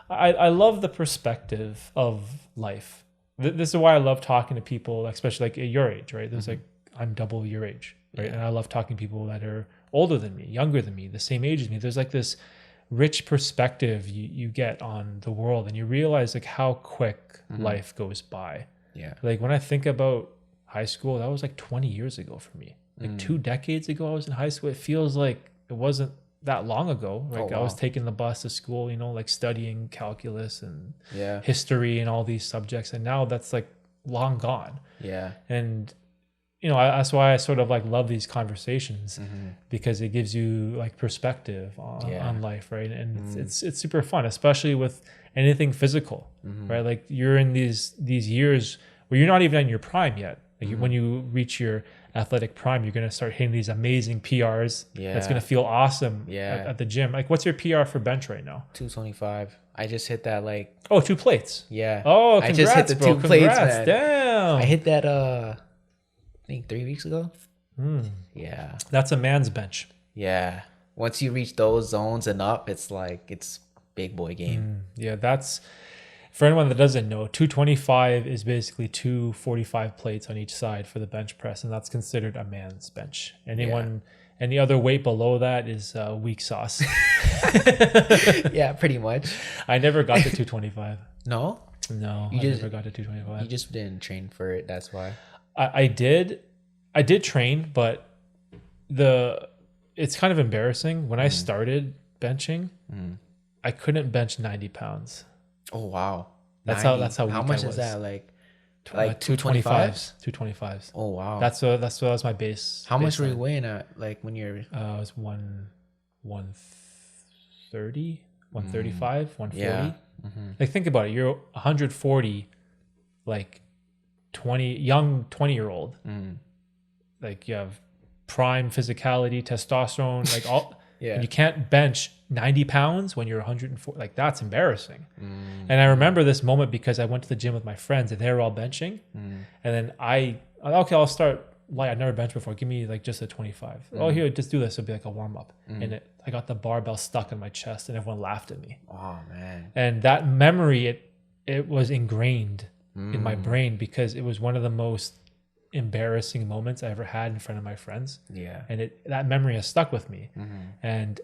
I love the perspective of life. This is why I love talking to people, especially like at your age, right? There's like, I'm double your age, right? And I love talking to people that are older than me, younger than me, the same age as me. There's like this rich perspective you get on the world, and you realize like how quick life goes by. Yeah. Like when I think about high school, that was like 20 years ago for me. Like 2 decades ago, I was in high school. It feels like it wasn't that long ago. Like I was taking the bus to school, like studying calculus and history and all these subjects. And now that's like long gone. Yeah. And that's why I sort of like love these conversations, because it gives you like perspective on life, right? And it's super fun, especially with anything physical, right? Like you're in these years where you're not even in your prime yet. Like when you reach your athletic prime, you're going to start hitting these amazing PRs. That's going to feel awesome at the gym. Like what's your PR for bench right now? 225. I just hit that like... Oh, 2 plates. Yeah. Oh, congrats, I just hit the bro. 2 plates, Congrats. man. Damn. I hit that, I think 3 weeks ago. Yeah. That's a man's bench. Yeah. Once you reach those zones and up, it's like, it's big boy game. Yeah, that's... For anyone that doesn't know, 225 is basically 2 45 plates on each side for the bench press, and that's considered a man's bench. Any other weight below that is weak sauce. Yeah, pretty much. I never got to 225. No, I never got to 225. You just didn't train for it. That's why. I did train, but it's kind of embarrassing. When I started benching, I couldn't bench 90 pounds. Oh wow. That's 90. how how weak much I is was. that? Like 225s. 225s. Oh wow. That was my base. How much were you weighing at? Like when you're I was 130, 135, 140. Yeah. Like think about it. You're 140, like 20-year-old. Like you have prime physicality, testosterone, like all. And you can't bench 90 pounds when you're 104. Like that's embarrassing. And I remember this moment because I went to the gym with my friends and they were all benching. And then I'll start light. I've never benched before. Give me like just a 25. Oh, here, just do this. It'll be like a warm up. And I got the barbell stuck in my chest and everyone laughed at me. Oh man. And that memory, it was ingrained in my brain because it was one of the most embarrassing moments I ever had in front of my friends. Yeah. And that memory has stuck with me. And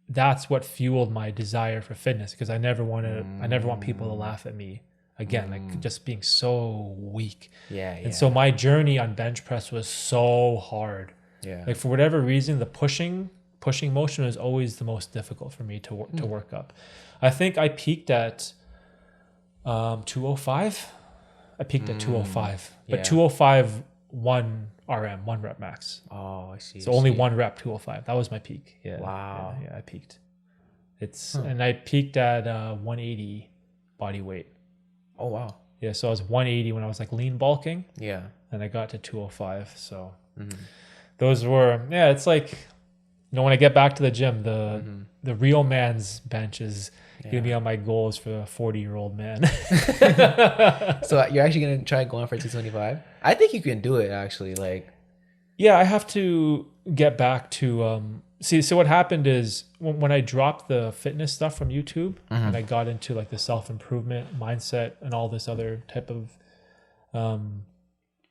that's what fueled my desire for fitness, because I never want people to laugh at me again, like just being so weak. And so my journey on bench press was so hard. Like for whatever reason, the pushing motion is always the most difficult for me to work up. I think I peaked at 205. I peaked at 205, but 205 1 RM, 1 rep max. Oh, I see. So only 1 rep, 205. That was my peak. Yeah. Wow. Yeah, I peaked. And I peaked at 180 body weight. Oh, wow. Yeah. So I was 180 when I was like lean bulking. Yeah. And I got to 205. So those were, it's like, when I get back to the gym, the real man's bench is gonna be on my goals for a 40-year-old man. So you're actually gonna try going for 225? I think you can do it actually. Like, yeah, I have to get back to See, so what happened is when I dropped the fitness stuff from YouTube and I got into like the self-improvement mindset and all this other type of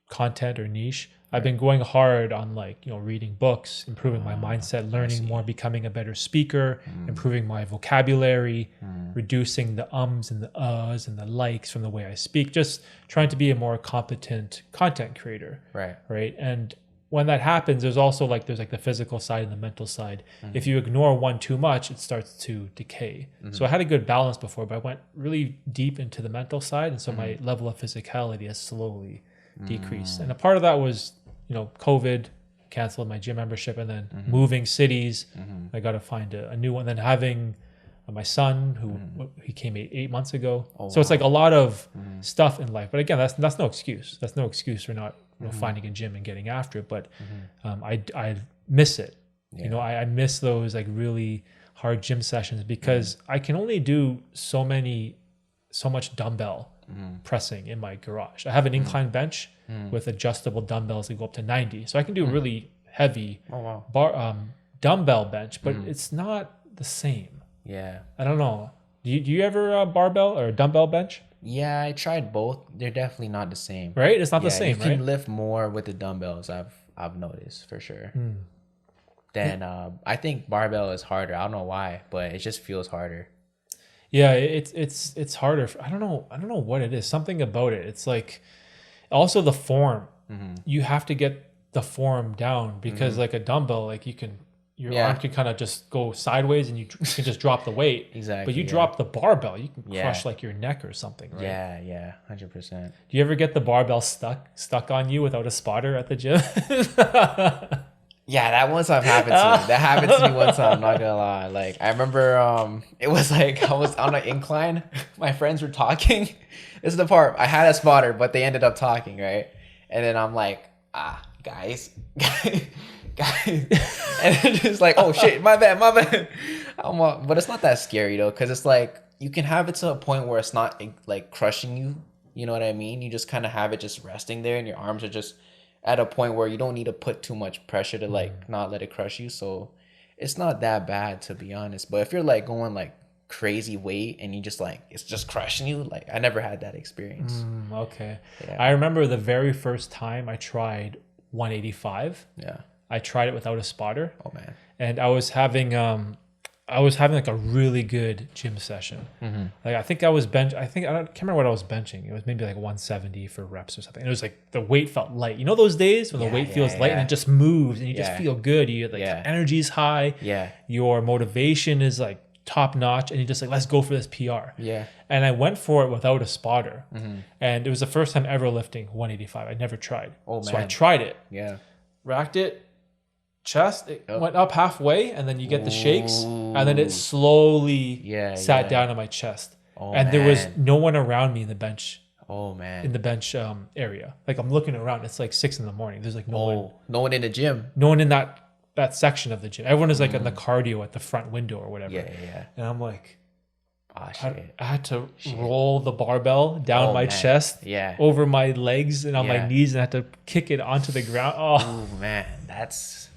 content or niche, I've been going hard on like, reading books, improving my mindset, learning more, becoming a better speaker, improving my vocabulary, reducing the ums and the uhs and the likes from the way I speak, just trying to be a more competent content creator. Right. And when that happens, there's the physical side and the mental side. If you ignore one too much, it starts to decay. So I had a good balance before, but I went really deep into the mental side. And so my level of physicality has slowly decreased. And a part of that was, COVID, canceled my gym membership, and then moving cities. I got to find a new one. Then having my son, who he came 8 months ago. So it's like a lot of stuff in life. But again, that's no excuse. That's no excuse for not finding a gym and getting after it. But I miss it. I miss those like really hard gym sessions because I can only do so much dumbbell pressing in my garage. I have an incline bench with adjustable dumbbells that go up to 90. So I can do really heavy dumbbell bench, but it's not the same. Yeah. I don't know. Do you ever barbell or dumbbell bench? Yeah, I tried both. They're definitely not the same. Right? It's not the same, you right? can lift more with the dumbbells, I've noticed for sure. Then I think barbell is harder. I don't know why, but it just feels harder. Yeah, it's harder. I don't know what it is. Something about it. It's like also the form. You have to get the form down because like a dumbbell, like your arm can kind of just go sideways and you can just drop the weight. Exactly. But you drop the barbell, you can crush like your neck or something, right? Yeah, 100%. Do you ever get the barbell stuck on you without a spotter at the gym? Yeah, that one time happened to me. That happened to me one time, I'm not gonna lie. Like I remember it was like I was on an incline. My friends were talking. This is the part. I had a spotter, but they ended up talking, right? And then I'm like, guys. And it's just like, oh shit, my bad. But it's not that scary though, because it's like you can have it to a point where it's not like crushing you. You know what I mean? You just kind of have it just resting there, and your arms are just at a point where you don't need to put too much pressure to like not let it crush you. So it's not that bad, to be honest. But if you're like going like crazy weight and you just like it's just crushing you, like I never had that experience. Okay. Yeah. I remember the very first time I tried 185. Yeah. I tried it without a spotter. Oh man. And I was having like a really good gym session. Like I think I can't remember what I was benching. It was maybe like 170 for reps or something. And it was like the weight felt light. You know those days when the weight feels light and it just moves and you just feel good. You like energy's high. Yeah. Your motivation is like top notch and you just like, let's go for this PR. Yeah. And I went for it without a spotter. And it was the first time ever lifting 185. I never tried. Oh man. So I tried it. Yeah. Racked it. Chest, it went up halfway, and then you get the shakes, and then it slowly sat down on my chest. And there was no one around me in the bench. Oh man. In the bench area. Like I'm looking around, it's like 6 a.m. There's like no one in the gym. No one in that section of the gym. Everyone is like in the cardio at the front window or whatever. Yeah. And I'm like, shit. I had to roll the barbell down my chest, over my legs and on my knees, and I had to kick it onto the ground. Oh man, that's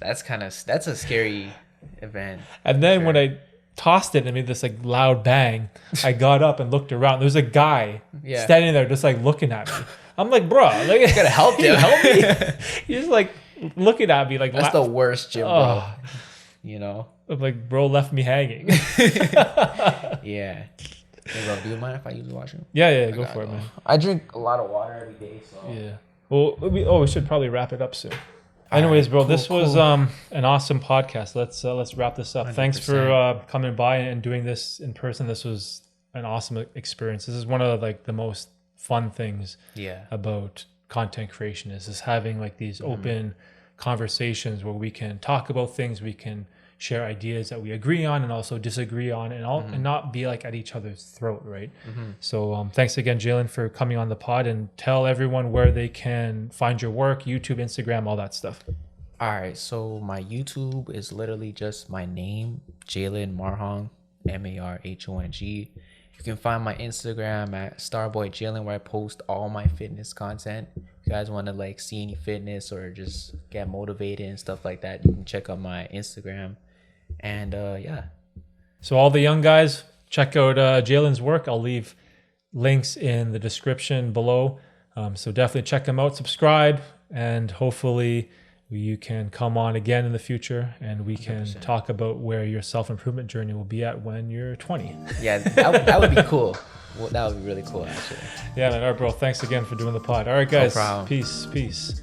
a scary event. And then when I tossed it and made this like loud bang, I got up and looked around. There was a guy standing there just like looking at me. I'm like, bro, like, you gotta help him. Help me. He's like looking at me like that's the worst gym, bro. You know, I'm like, bro left me hanging. Yeah. Hey, bro, do you mind if I use the washroom? Yeah, go for it, man. I drink a lot of water every day, so yeah. Well, we should probably wrap it up soon. Anyways, bro, this was an awesome podcast. Let's wrap this up. 100%. Thanks for coming by and doing this in person. This was an awesome experience. This is one of like the most fun things about content creation is just having like these open conversations where we can talk about things, we can share ideas that we agree on and also disagree on, and not be like at each other's throat, right? So thanks again, Jaylin, for coming on the pod, and tell everyone where they can find your work, YouTube, Instagram, all that stuff. All right, so my YouTube is literally just my name, Jaylin Marhong, Marhong. You can find my Instagram at StarboyJaylin, where I post all my fitness content. If you guys want to like see any fitness or just get motivated and stuff like that, you can check out my Instagram. And yeah. So all the young guys, check out Jaylin's work. I'll leave links in the description below. So definitely check them out, subscribe, and hopefully you can come on again in the future and we can 100%. talk about where your self-improvement journey will be at when you're 20. Yeah, that would be cool. Well, that would be really cool, actually. Yeah, man. All right, bro. Thanks again for doing the pod. All right, guys. problem. Peace.